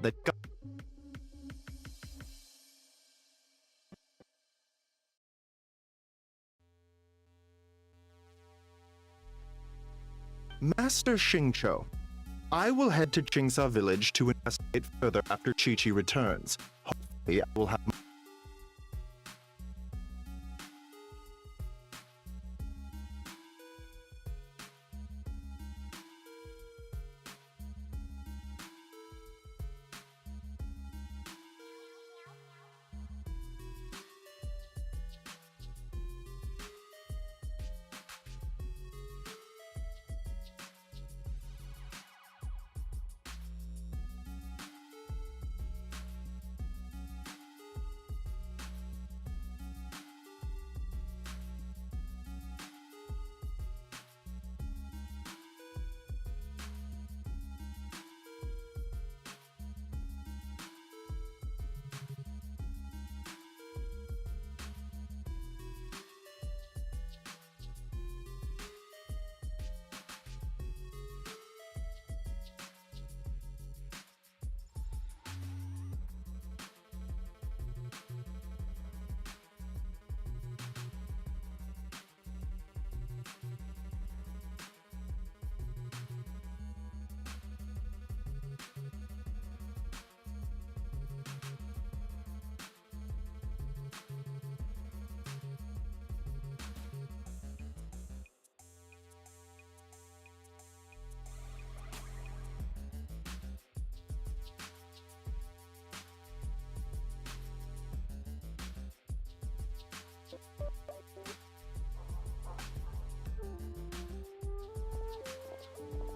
that got Master Xingqiu, I will head to Qingsa village to investigate further after Chi-Chi returns. Hopefully, I will have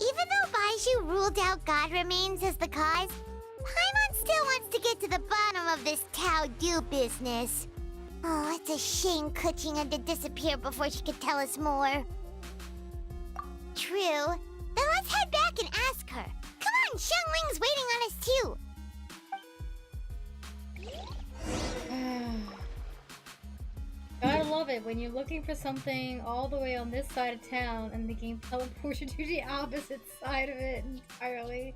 Even though Baizhu ruled out God remains as the cause, Paimon still wants to get to the bottom of this Tao Du business. Oh, it's a shame Kuching had to disappear before she could tell us more. True. Then let's head back and ask her. Come on, Xiangling's waiting on us too. Gotta love it when you're looking for something all the way on this side of town and the game teleports you to the opposite side of it entirely.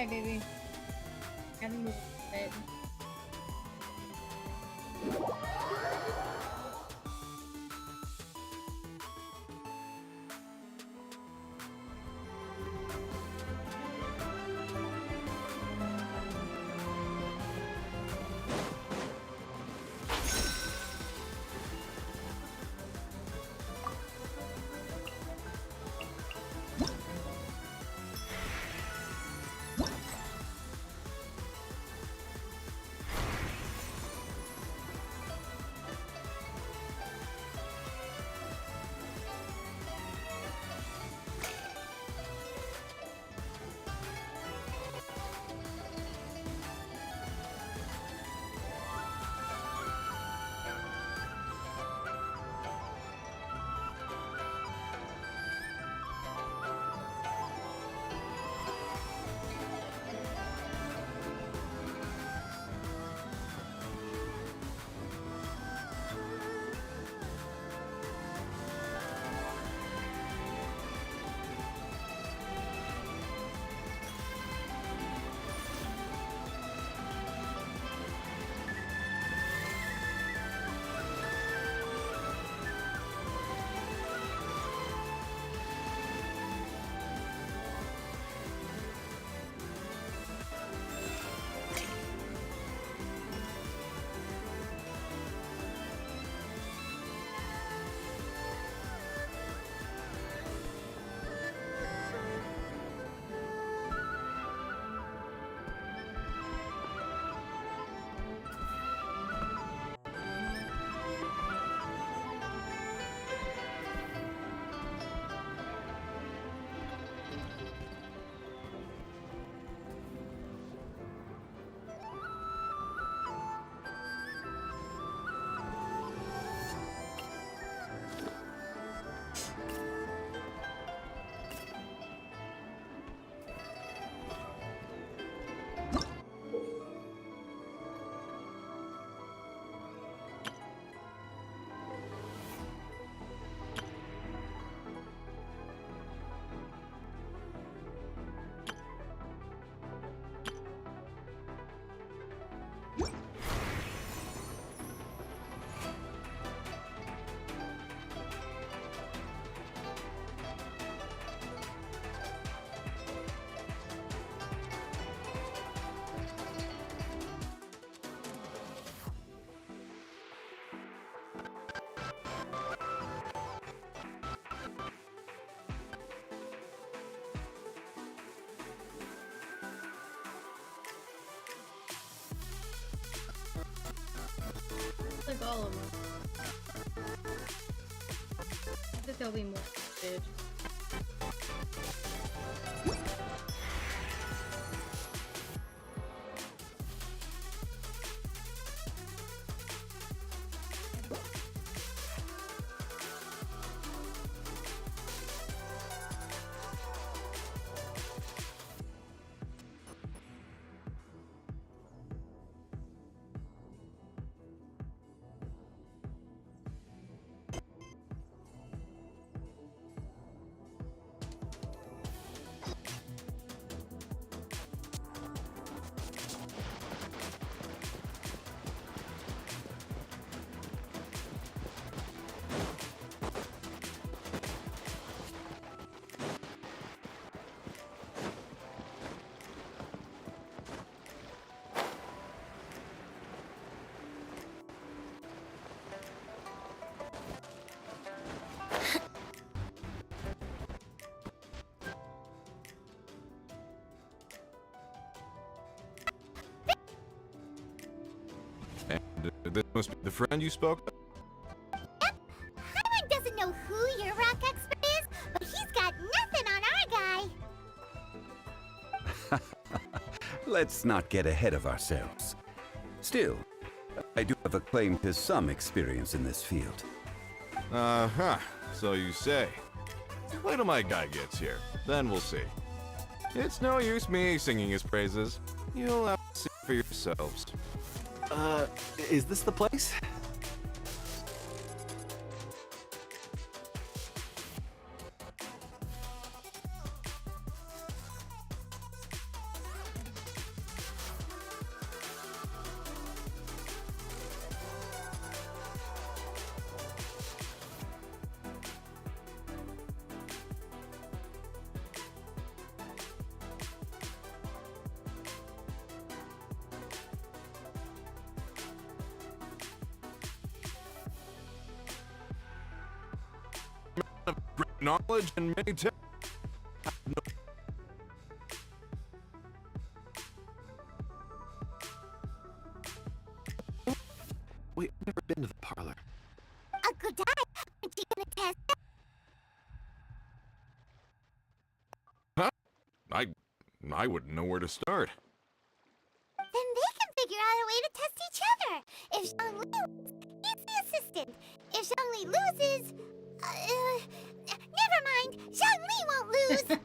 Alright, baby. Gotta move a bit. took all of them. I think there'll be more. Dude. This must be the friend you spoke of? Yep. Paimon doesn't know who your rock expert is, but he's got nothing on our guy. Let's not get ahead of ourselves. Still, I do have a claim to some experience in this field. Uh-huh, so you say. Wait till my guy gets here, then we'll see. It's no use me singing his praises. You'll have to see for yourselves. Is this the place? Great knowledge and many talents. Wait, I've never been to the parlor. Uncle Dad, aren't you gonna test it? Huh? I wouldn't know where to start. Then they can figure out a way to test each other. If Zhongli wins, he's the assistant. If Zhongli loses, never mind. Zhongli won't lose.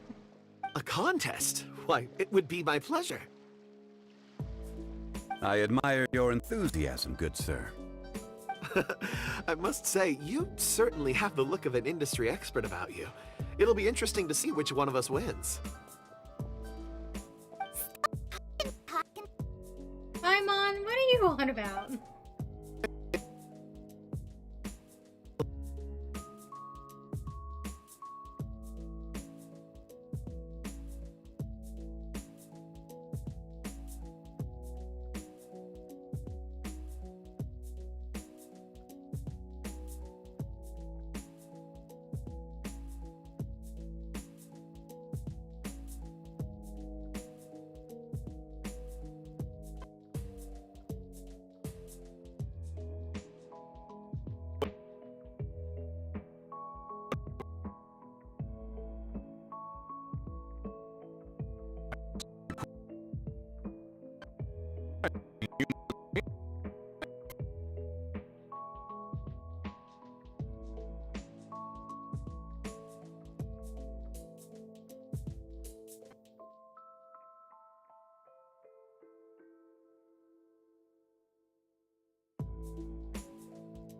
A contest? Why, it would be my pleasure. I admire your enthusiasm, good sir. I must say, you certainly have the look of an industry expert about you. It'll be interesting to see which one of us wins. Paimon, what are you on about?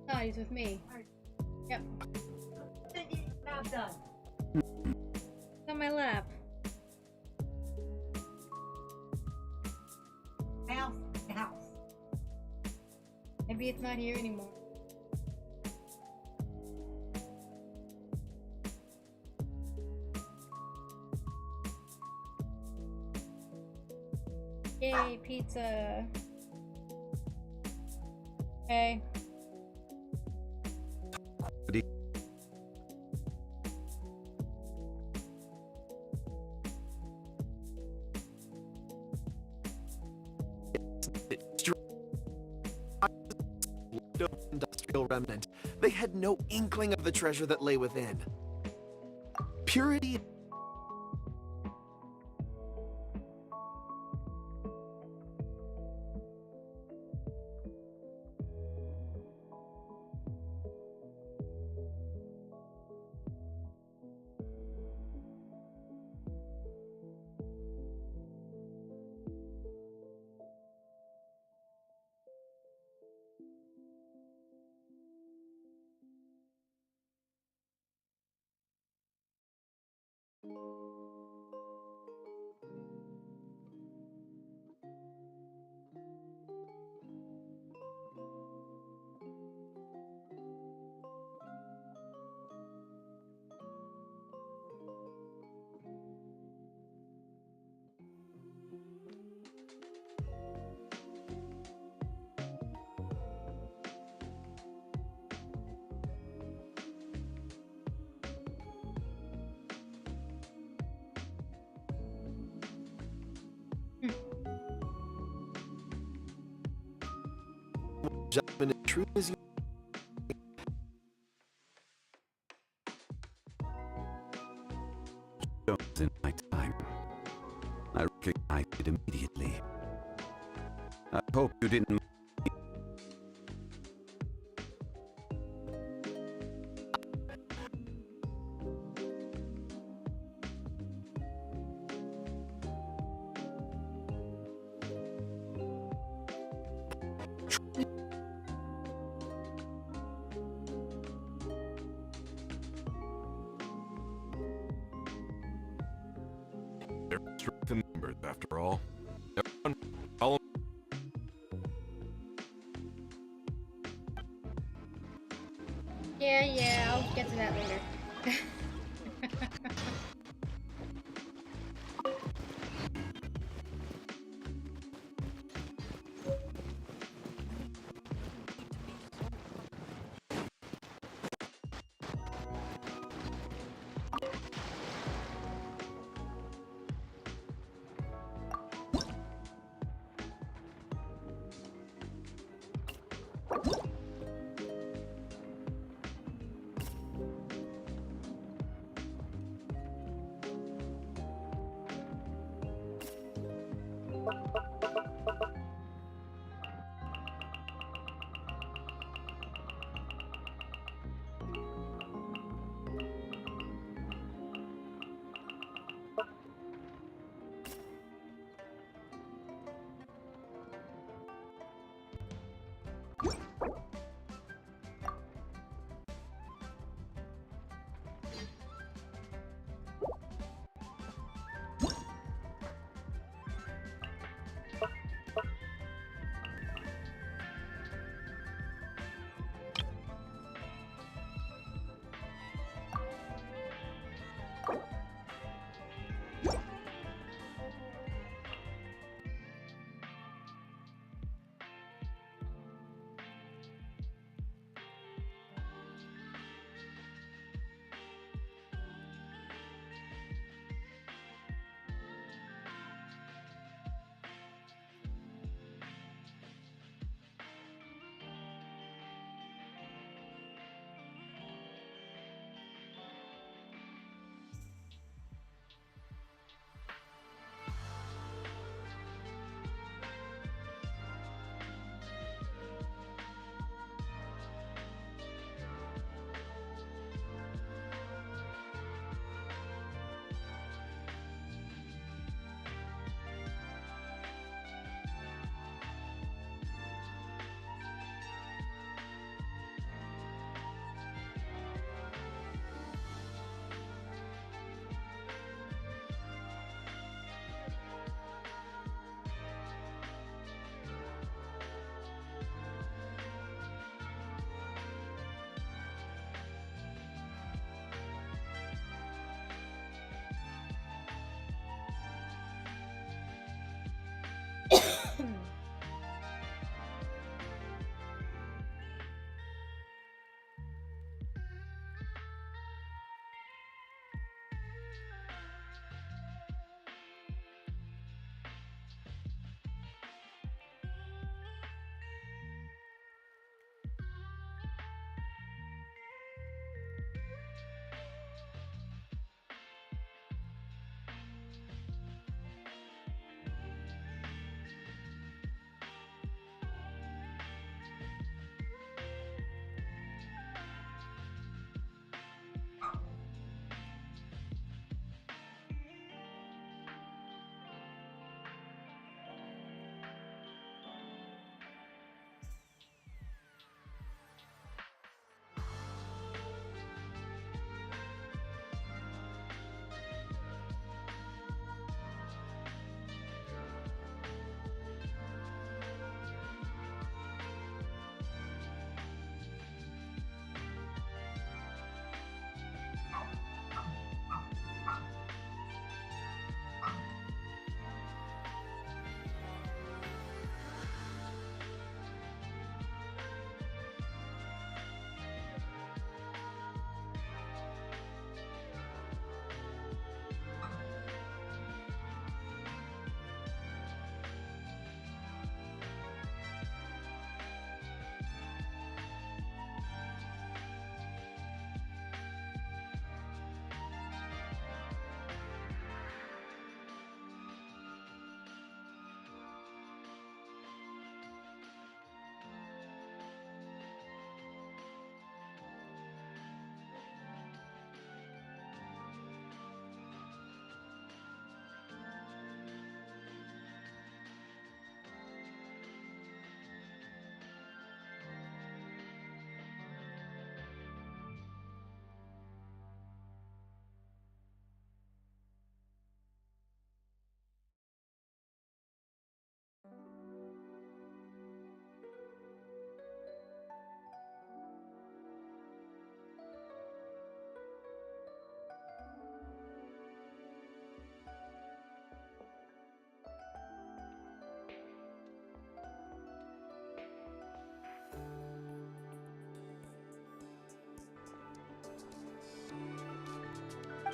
Oh, he's with me. Yep. Now done. It's on my lap. House. Maybe it's not here anymore. Yay, pizza. Okay. remnant. They had no inkling of the treasure that lay within. Purity. Gentlemen, in truth is in my time. I recognized it immediately. I hope you didn't. There's strength in numbers, after all. Everyone, follow. Yeah, I'll get to that later.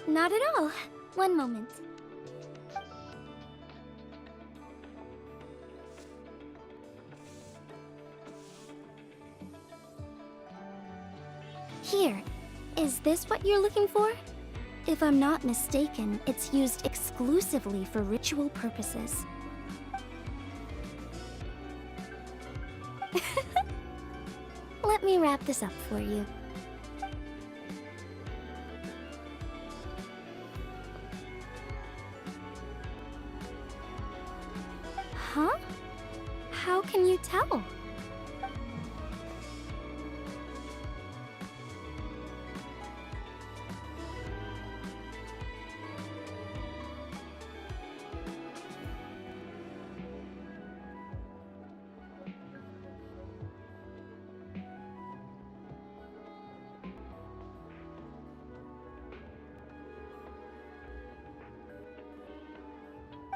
Not at all. One moment. Here. Is this what you're looking for? If I'm not mistaken, it's used exclusively for ritual purposes. Let me wrap this up for you. Huh? How can you tell?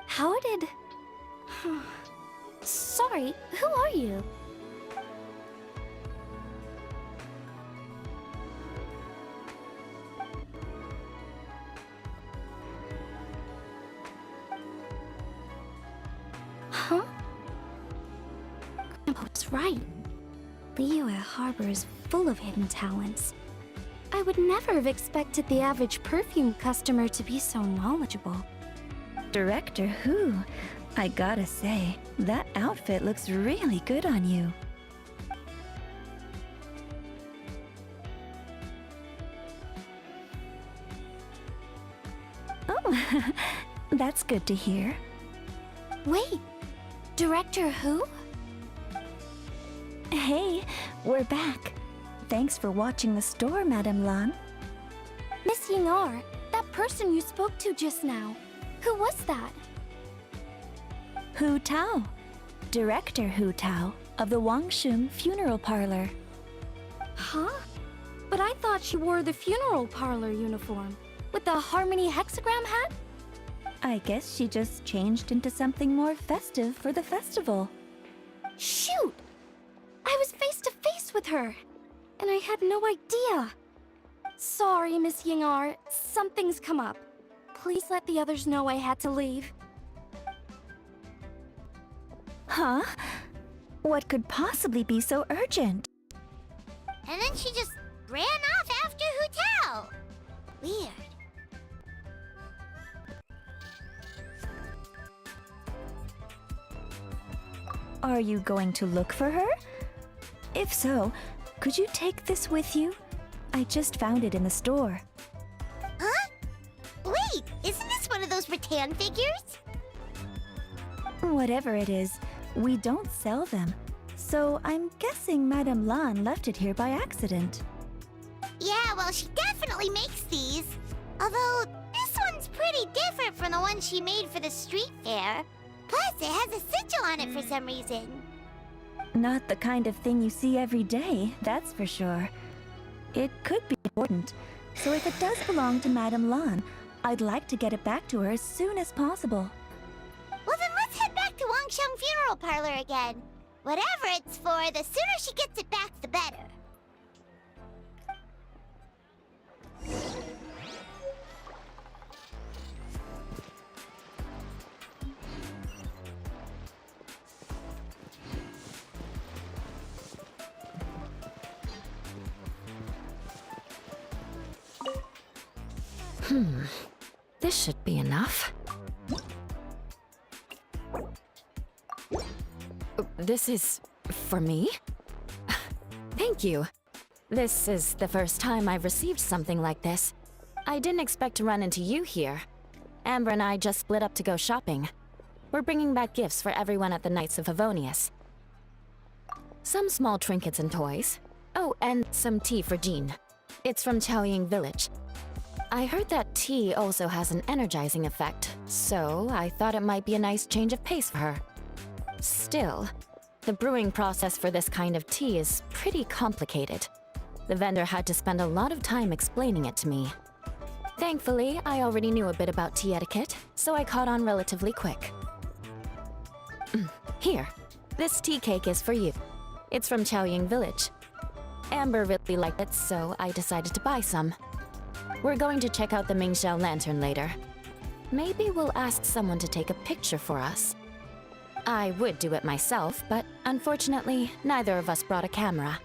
How did... Sorry, who are you? Huh? Grandpa's right. Liyue Harbor is full of hidden talents. I would never have expected the average perfume customer to be so knowledgeable. Director Who? I gotta say, that outfit looks really good on you. Oh, that's good to hear. Wait, Director Who? Hey, we're back. Thanks for watching the store, Madame Lan. Miss Yingar, that person you spoke to just now. Who was that? Hu Tao. Director Hu Tao of the Wangshun Funeral Parlor. Huh? But I thought she wore the funeral parlor uniform. With the Harmony hexagram hat? I guess she just changed into something more festive for the festival. Shoot! I was face to face with her, and I had no idea. Sorry, Miss Yingar. Something's come up. Please let the others know I had to leave. Huh? What could possibly be so urgent? And then she just ran off after Hu Tao. Weird. Are you going to look for her? If so, could you take this with you? I just found it in the store. Huh? Wait, isn't this one of those rattan figures? Whatever it is, we don't sell them. So I'm guessing Madame Lan left it here by accident. Yeah, well, she definitely makes these. Although, this one's pretty different from the one she made for the street fair. Plus, it has a sigil on it for some reason. Not the kind of thing you see every day, that's for sure. It could be important, so if it does belong to Madame Lan, I'd like to get it back to her as soon as possible. Well, then let's head back to Wangsheng Funeral Parlor again. Whatever it's for, the sooner she gets it back, the better. This should be enough. This is for me? Thank you. This is the first time I've received something like this. I didn't expect to run into you here. Amber and I just split up to go shopping. We're bringing back gifts for everyone at the Knights of Favonius. Some small trinkets and toys. Oh, and some tea for Jean. It's from Chaoying Village. I heard that tea also has an energizing effect, so I thought it might be a nice change of pace for her. Still, the brewing process for this kind of tea is pretty complicated. The vendor had to spend a lot of time explaining it to me. Thankfully, I already knew a bit about tea etiquette, so I caught on relatively quick. Here, this tea cake is for you. It's from Chaoying Village. Amber really liked it, so I decided to buy some. We're going to check out the Mingxiao lantern later. Maybe we'll ask someone to take a picture for us. I would do it myself, but unfortunately, neither of us brought a camera.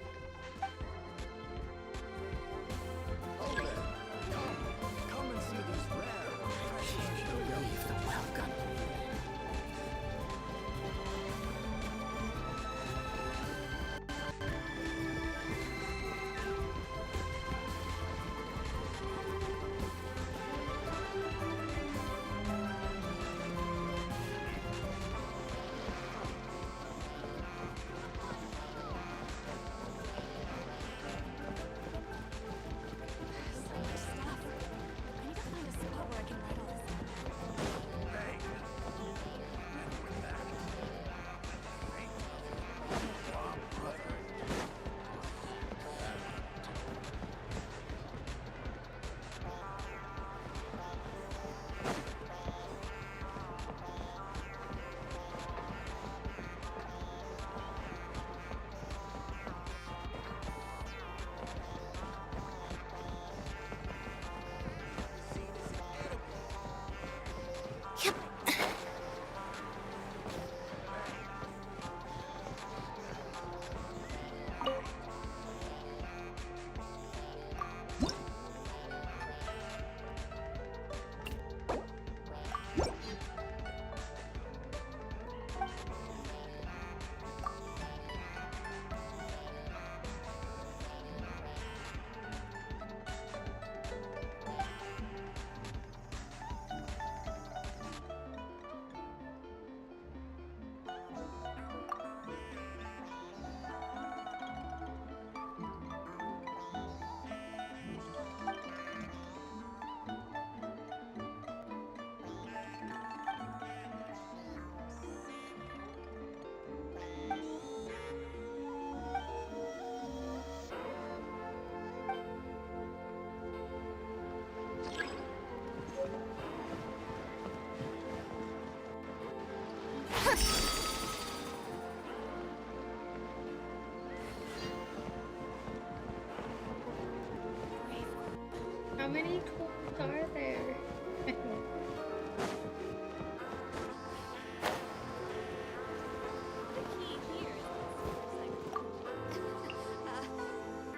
How many tools are there?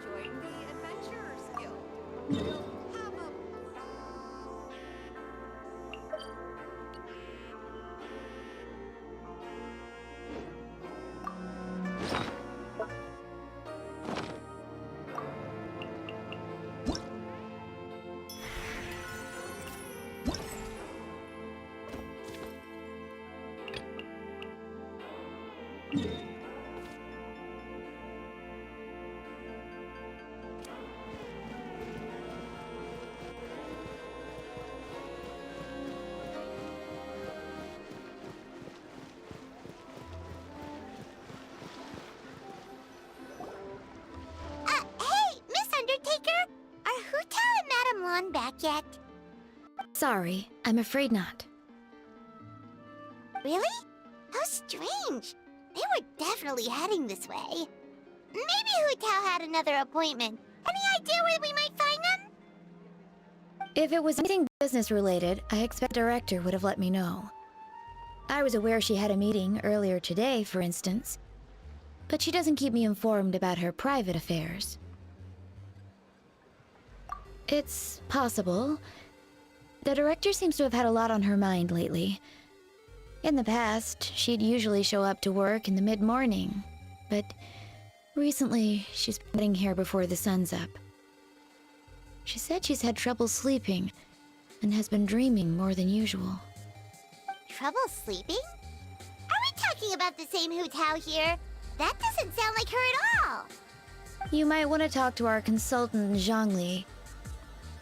Join the Adventurers Guild. Hey, Miss Undertaker! Are Hu Tao and Madame Lan back yet? Sorry, I'm afraid not. Really? How strange. They were definitely heading this way. Maybe Hu Tao had another appointment. Any idea where we might find them? If it was anything business related, I expect the director would have let me know. I was aware she had a meeting earlier today, for instance. But she doesn't keep me informed about her private affairs. It's possible. The director seems to have had a lot on her mind lately. In the past, she'd usually show up to work in the mid-morning, but recently she's been getting here before the sun's up. She said she's had trouble sleeping and has been dreaming more than usual. Trouble sleeping? Are we talking about the same Hu Tao here? That doesn't sound like her at all. You might want to talk to our consultant, Zhongli.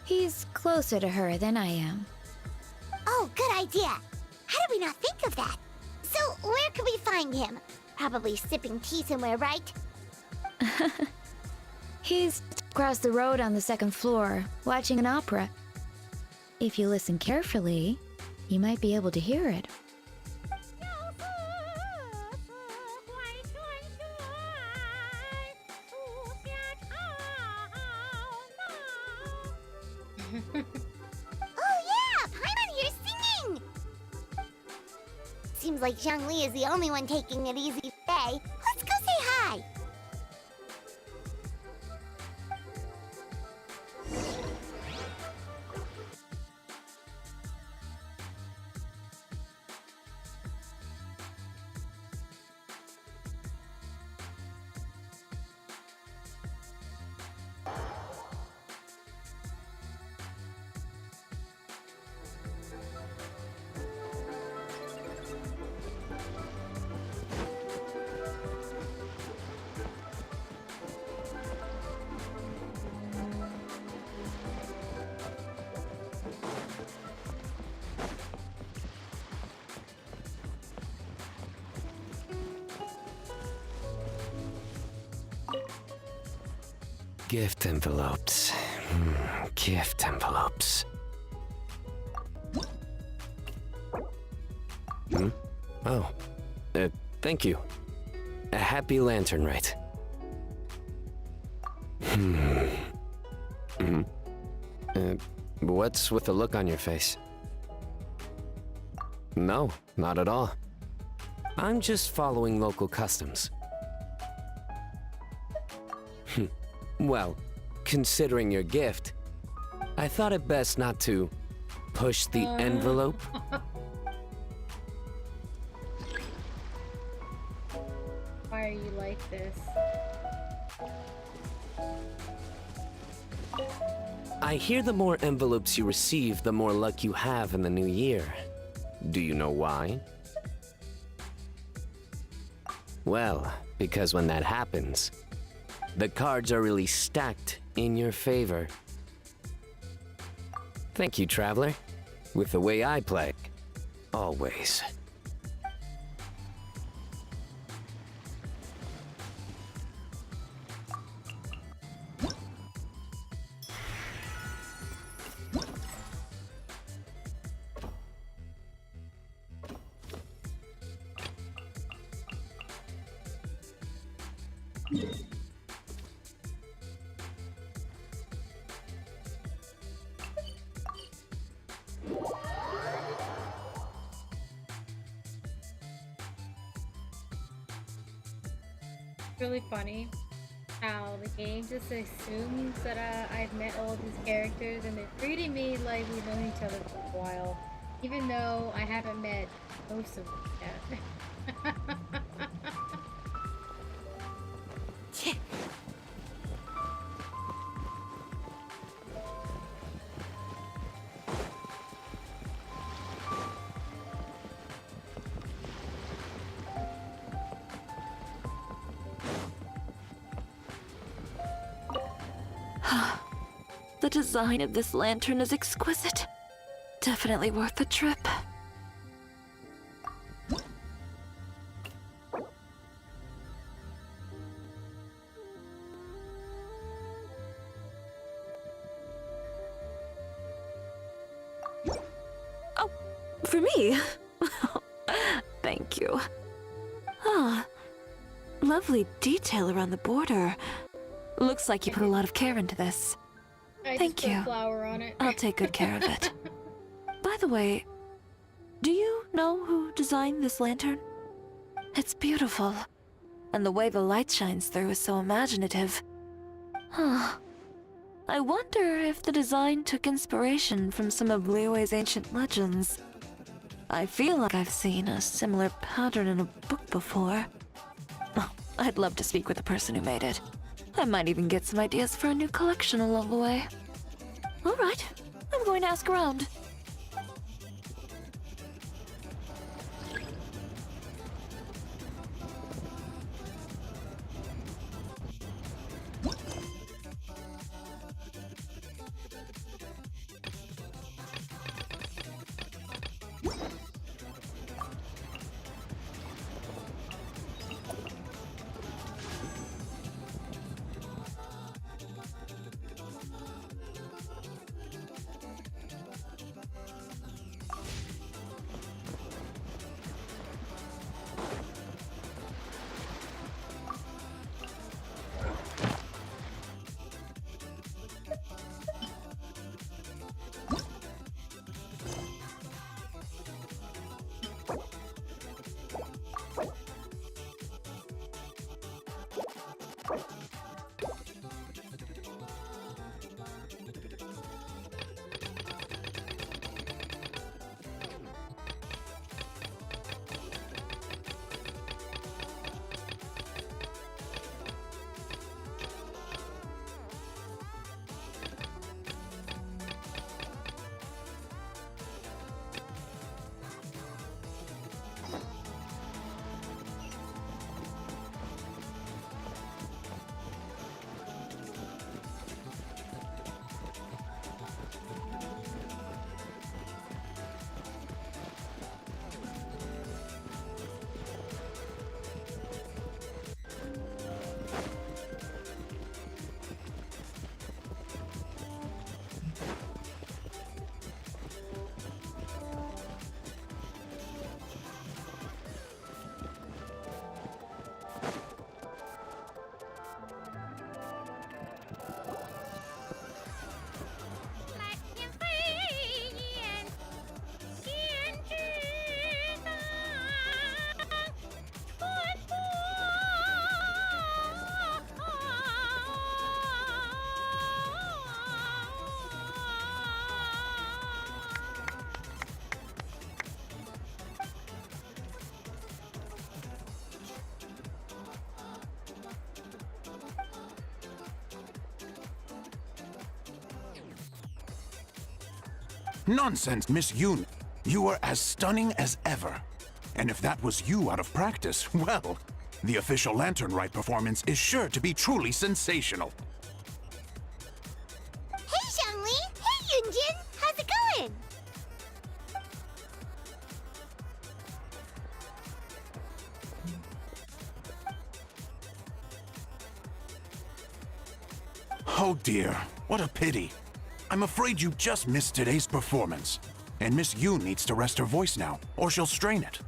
He's closer to her than I am. Oh, good idea. How did we not think of that? So, where could we find him? Probably sipping tea somewhere, right? He's across the road on the second floor, watching an opera. If you listen carefully, you might be able to hear it. Oh yeah! Paimon here's singing! Seems like Zhangli is the only one taking it easy today. Let's go say hi! Gift envelopes. Gift envelopes. Oh. Thank you. A happy lantern, right? What's with the look on your face? No, not at all. I'm just following local customs. Well, considering your gift, I thought it best not to push the envelope. Why are you like this? I hear the more envelopes you receive, the more luck you have in the new year. Do you know why? Well, because when that happens, the cards are really stacked in your favor. Thank you, Traveler. With the way I play, always. Really funny how the game just assumes that I've met all these characters and they're treating me like we've known each other for a while, even though I haven't met most of them yet. The design of this lantern is exquisite. Definitely worth the trip. Oh, for me? Thank you. Ah, lovely detail around the border. Looks like you put a lot of care into this. Thank you. Flower on it. I'll take good care of it. By the way, do you know who designed this lantern? It's beautiful, and the way the light shines through is so imaginative. Huh. I wonder if the design took inspiration from some of Liyue's ancient legends. I feel like I've seen a similar pattern in a book before. Oh, I'd love to speak with the person who made it. I might even get some ideas for a new collection along the way. All right, I'm going to ask around. Nonsense, Miss Yoon. You are as stunning as ever. And if that was you out of practice, well, the official Lantern Rite performance is sure to be truly sensational. Hey, Zhongli! Hey, Yunjin! How's it going? Oh dear, what a pity. I'm afraid you just missed today's performance. And Miss Yoon needs to rest her voice now, or she'll strain it.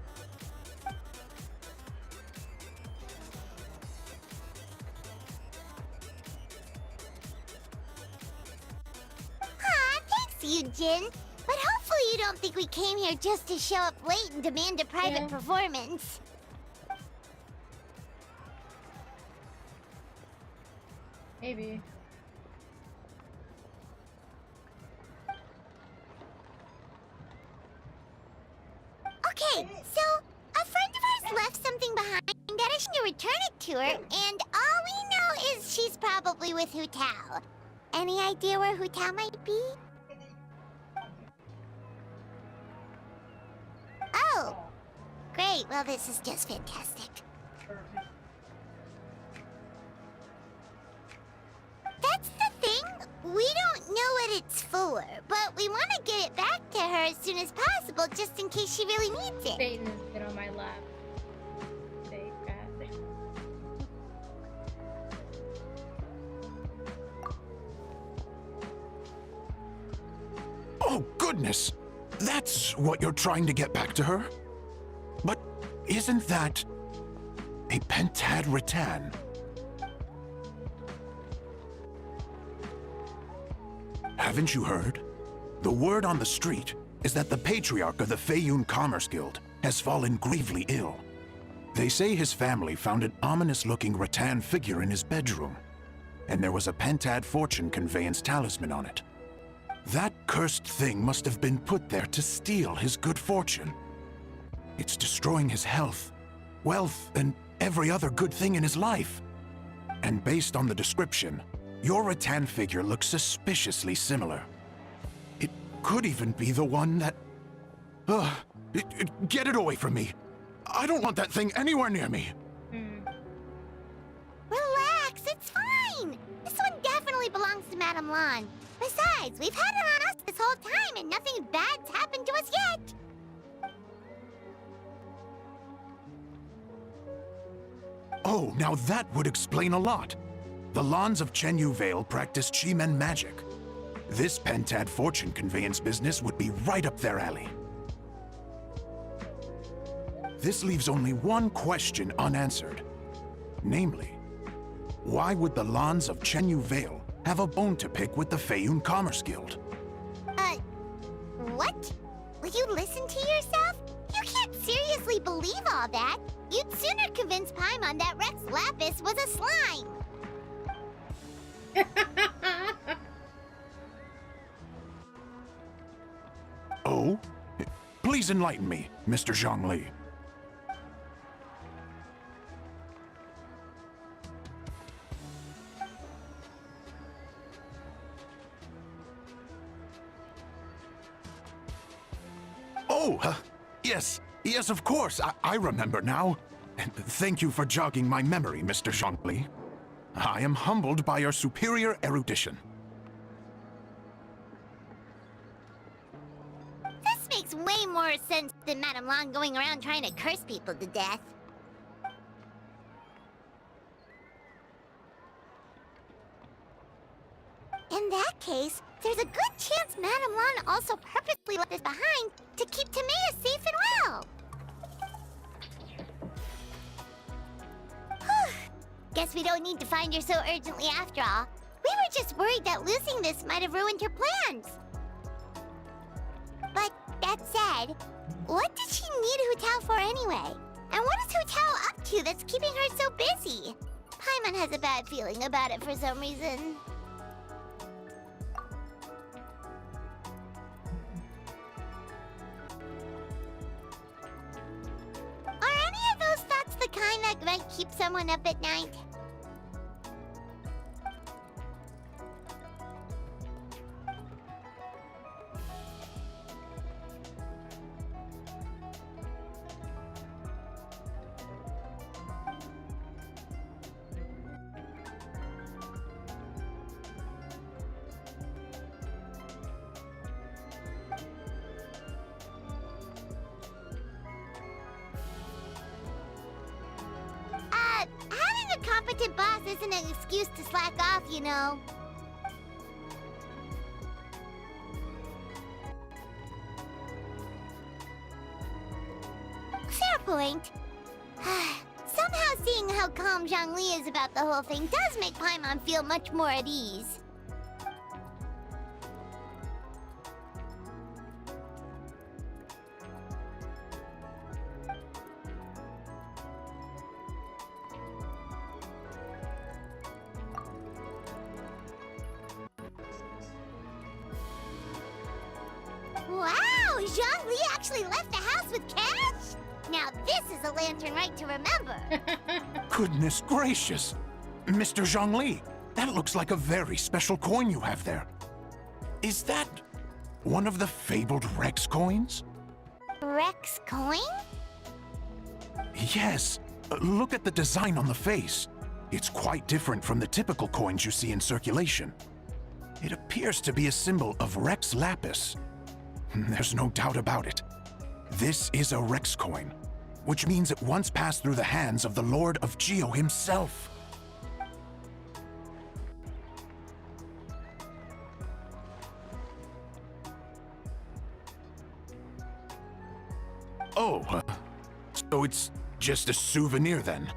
Aw, thanks, Yunjin. But hopefully you don't think we came here just to show up late and demand a private performance. Maybe. Okay, so a friend of ours left something behind that I should return it to her, and all we know is she's probably with Hu Tao. Any idea where Hu Tao might be? Oh, great. Well, this is just fantastic. That's the thing. We don't know what it's for, but we want to get it back to her as soon as possible, just in case she really needs it. Satan has been on my lap. Say bad. Oh, goodness! That's what you're trying to get back to her? But isn't that a pentad rattan? Haven't you heard? The word on the street is that the patriarch of the Feiyun Commerce Guild has fallen gravely ill. They say his family found an ominous-looking rattan figure in his bedroom, and there was a pentad fortune conveyance talisman on it. That cursed thing must have been put there to steal his good fortune. It's destroying his health, wealth, and every other good thing in his life. And based on the description, your rattan figure looks suspiciously similar. It could even be the one that... get it away from me! I don't want that thing anywhere near me! Relax, it's fine. This one definitely belongs to Madame Lan. Besides, we've had it on us this whole time and nothing bad's happened to us yet. Oh, now that would explain a lot. The Lans of Chenyu Vale practice Chi-Men magic. This pentad fortune conveyance business would be right up their alley. This leaves only one question unanswered. Namely, why would the Lans of Chenyu Vale have a bone to pick with the Feiyun Commerce Guild? What? Will you listen to yourself? You can't seriously believe all that. You'd sooner convince Paimon that Rex Lapis was a slime. Oh? Please enlighten me, Mr. Zhongli. Oh, yes, of course. I remember now. And thank you for jogging my memory, Mr. Zhongli. I am humbled by your superior erudition. This makes way more sense than Madame Lan going around trying to curse people to death. In that case, there's a good chance Madame Lan also purposely left this behind to keep Timea safe and well. Whew. Guess we don't need to find her so urgently after all. We were just worried that losing this might have ruined her plans. But that said, what did she need Hu Tao for anyway? And what is Hu Tao up to that's keeping her so busy? Paimon has a bad feeling about it for some reason. Are any of those thoughts the kind that might keep someone up at night? isn't an excuse to slack off, you know. Fair point. Somehow seeing how calm Zhongli is about the whole thing does make Paimon feel much more at ease. Wow! Zhongli actually left the house with cash? Now this is a lantern right to remember. Goodness gracious! Mr. Zhongli, that looks like a very special coin you have there. Is that one of the fabled Rex coins? Rex coin? Yes. Look at the design on the face. It's quite different from the typical coins you see in circulation. It appears to be a symbol of Rex Lapis. There's no doubt about it. This is a Rex coin, which means it once passed through the hands of the Lord of Geo himself. Oh, so it's just a souvenir then?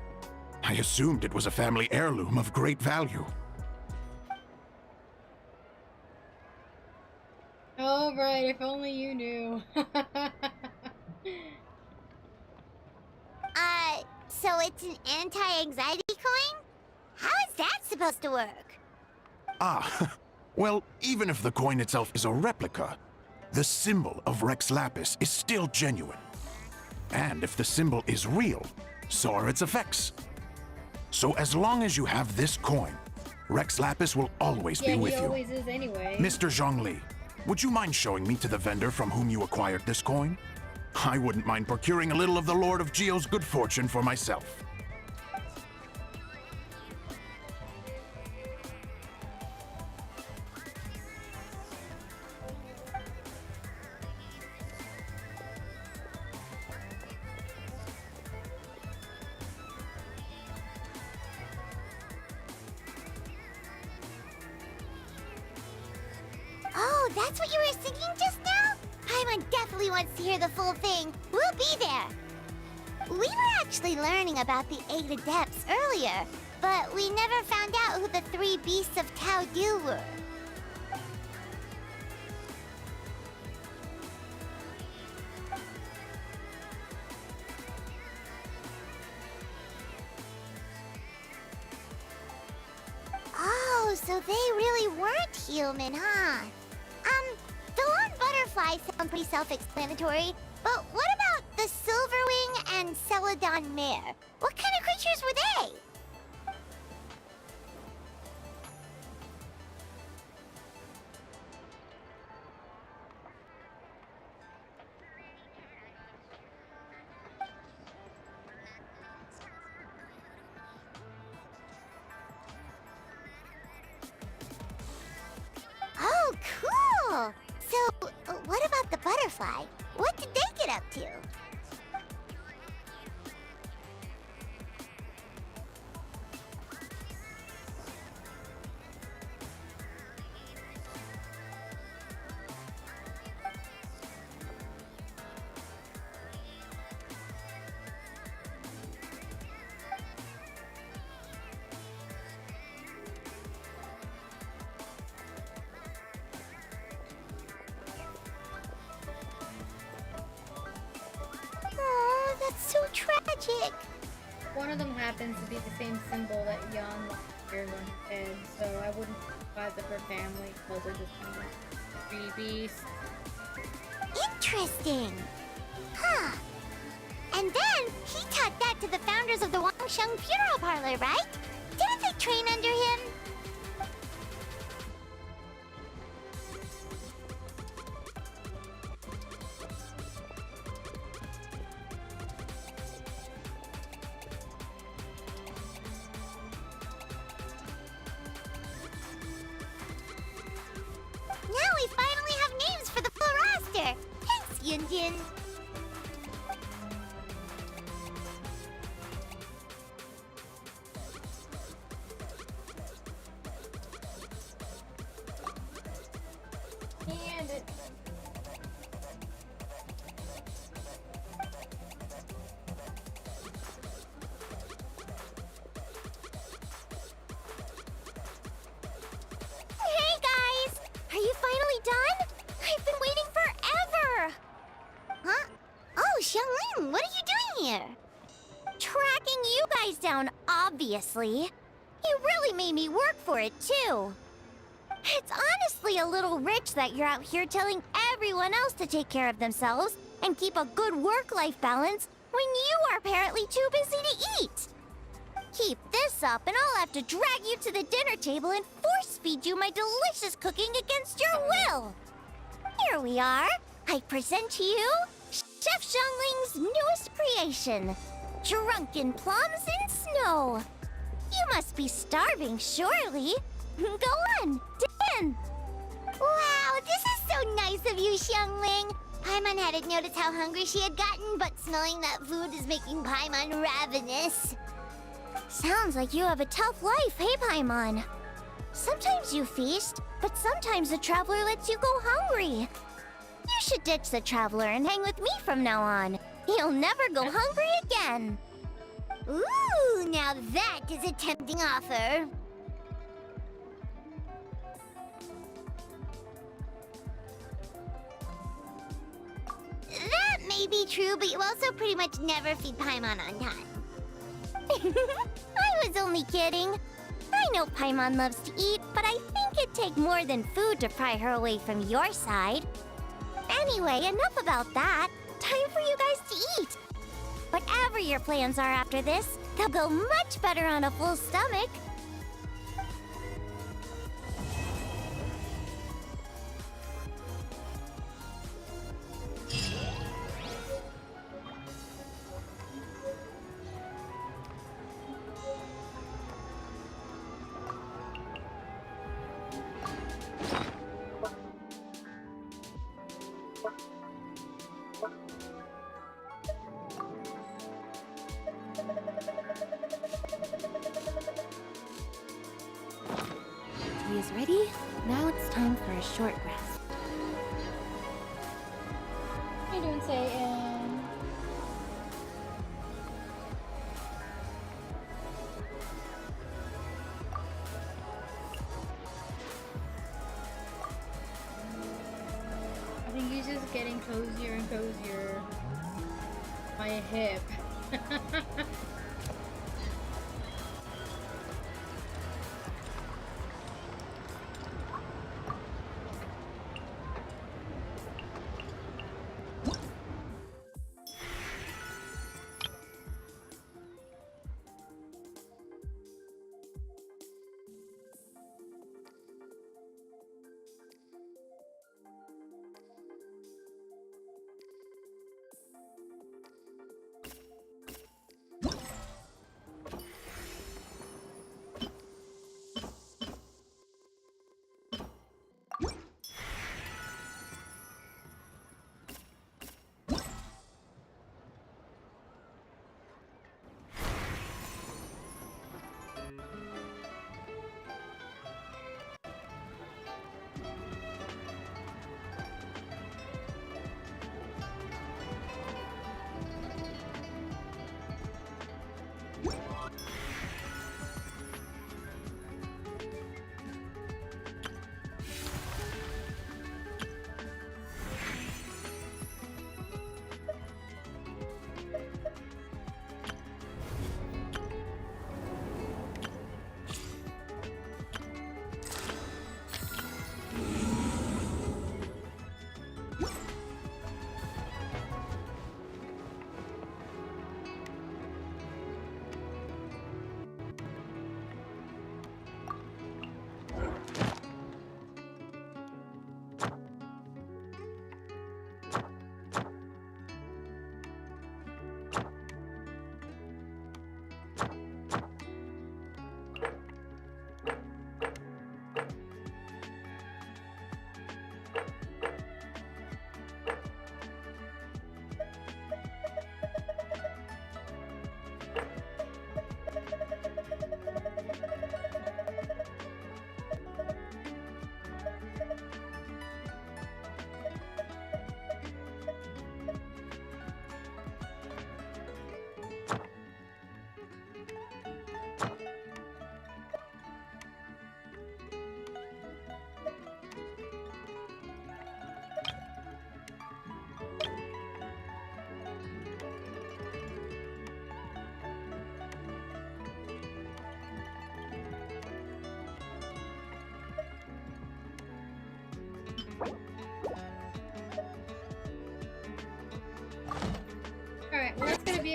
I assumed it was a family heirloom of great value. Oh, right, if only you knew. So it's an anti-anxiety coin? How is that supposed to work? Ah, well, even if the coin itself is a replica, the symbol of Rex Lapis is still genuine. And if the symbol is real, so are its effects. So as long as you have this coin, Rex Lapis will always be with you. Yeah, he always is anyway. Mr. Zhongli, would you mind showing me to the vendor from whom you acquired this coin? I wouldn't mind procuring a little of the Lord of Geo's good fortune for myself. Oh, that's what you were singing just now? Paimon definitely wants to hear the full thing. We'll be there. We were actually learning about the 8 Adepts earlier, but we never found out who the 3 Beasts of Tao Du were. Oh, so they really weren't human, huh? The Lone Butterflies sound pretty self-explanatory, but what about the Silverwing and Celadon Mare? What kind of creatures were they? Oh, cool! So, what about the butterfly? What did they get up to? Oh, that's so tragic. One of them happens to be the same symbol that Jan last year when he dead, so I wouldn't be surprised if her family calls her just 3 beasts. Interesting. Huh. And then he taught that to the founders of the Wangsheng Funeral Parlor, right? Didn't they train under him? Now we finally have names for the full roster. Thanks, Yunjin. Obviously. You really made me work for it, too. It's honestly a little rich that you're out here telling everyone else to take care of themselves and keep a good work-life balance when you are apparently too busy to eat. Keep this up and I'll have to drag you to the dinner table and force-feed you my delicious cooking against your will. Here we are. I present to you Chef Xiangling's newest creation, Drunken Plums in Snow. You must be starving, surely. Go on, dip in. Wow, this is so nice of you, Xiangling. Paimon hadn't noticed how hungry she had gotten, but smelling that food is making Paimon ravenous. Sounds like you have a tough life, hey Paimon? Sometimes you feast, but sometimes the traveler lets you go hungry. You should ditch the traveler and hang with me from now on. You'll never go hungry again. Ooh, now that is a tempting offer. That may be true, but you also pretty much never feed Paimon on time. I was only kidding. I know Paimon loves to eat, but I think it'd take more than food to pry her away from your side. Anyway, enough about that. Time for you guys to eat. Whatever your plans are after this, they'll go much better on a full stomach. Tea is ready. Now it's time for a short rest. How you doing, Satyn? I think he's just getting cozier and cozier. My hip.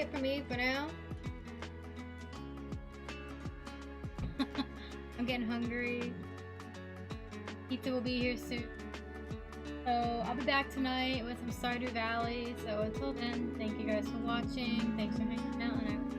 it for me for now. I'm getting hungry. Pizza will be here soon. So I'll be back tonight with some Stardew Valley. So until then, thank you guys for watching. Thanks for hanging out, and I will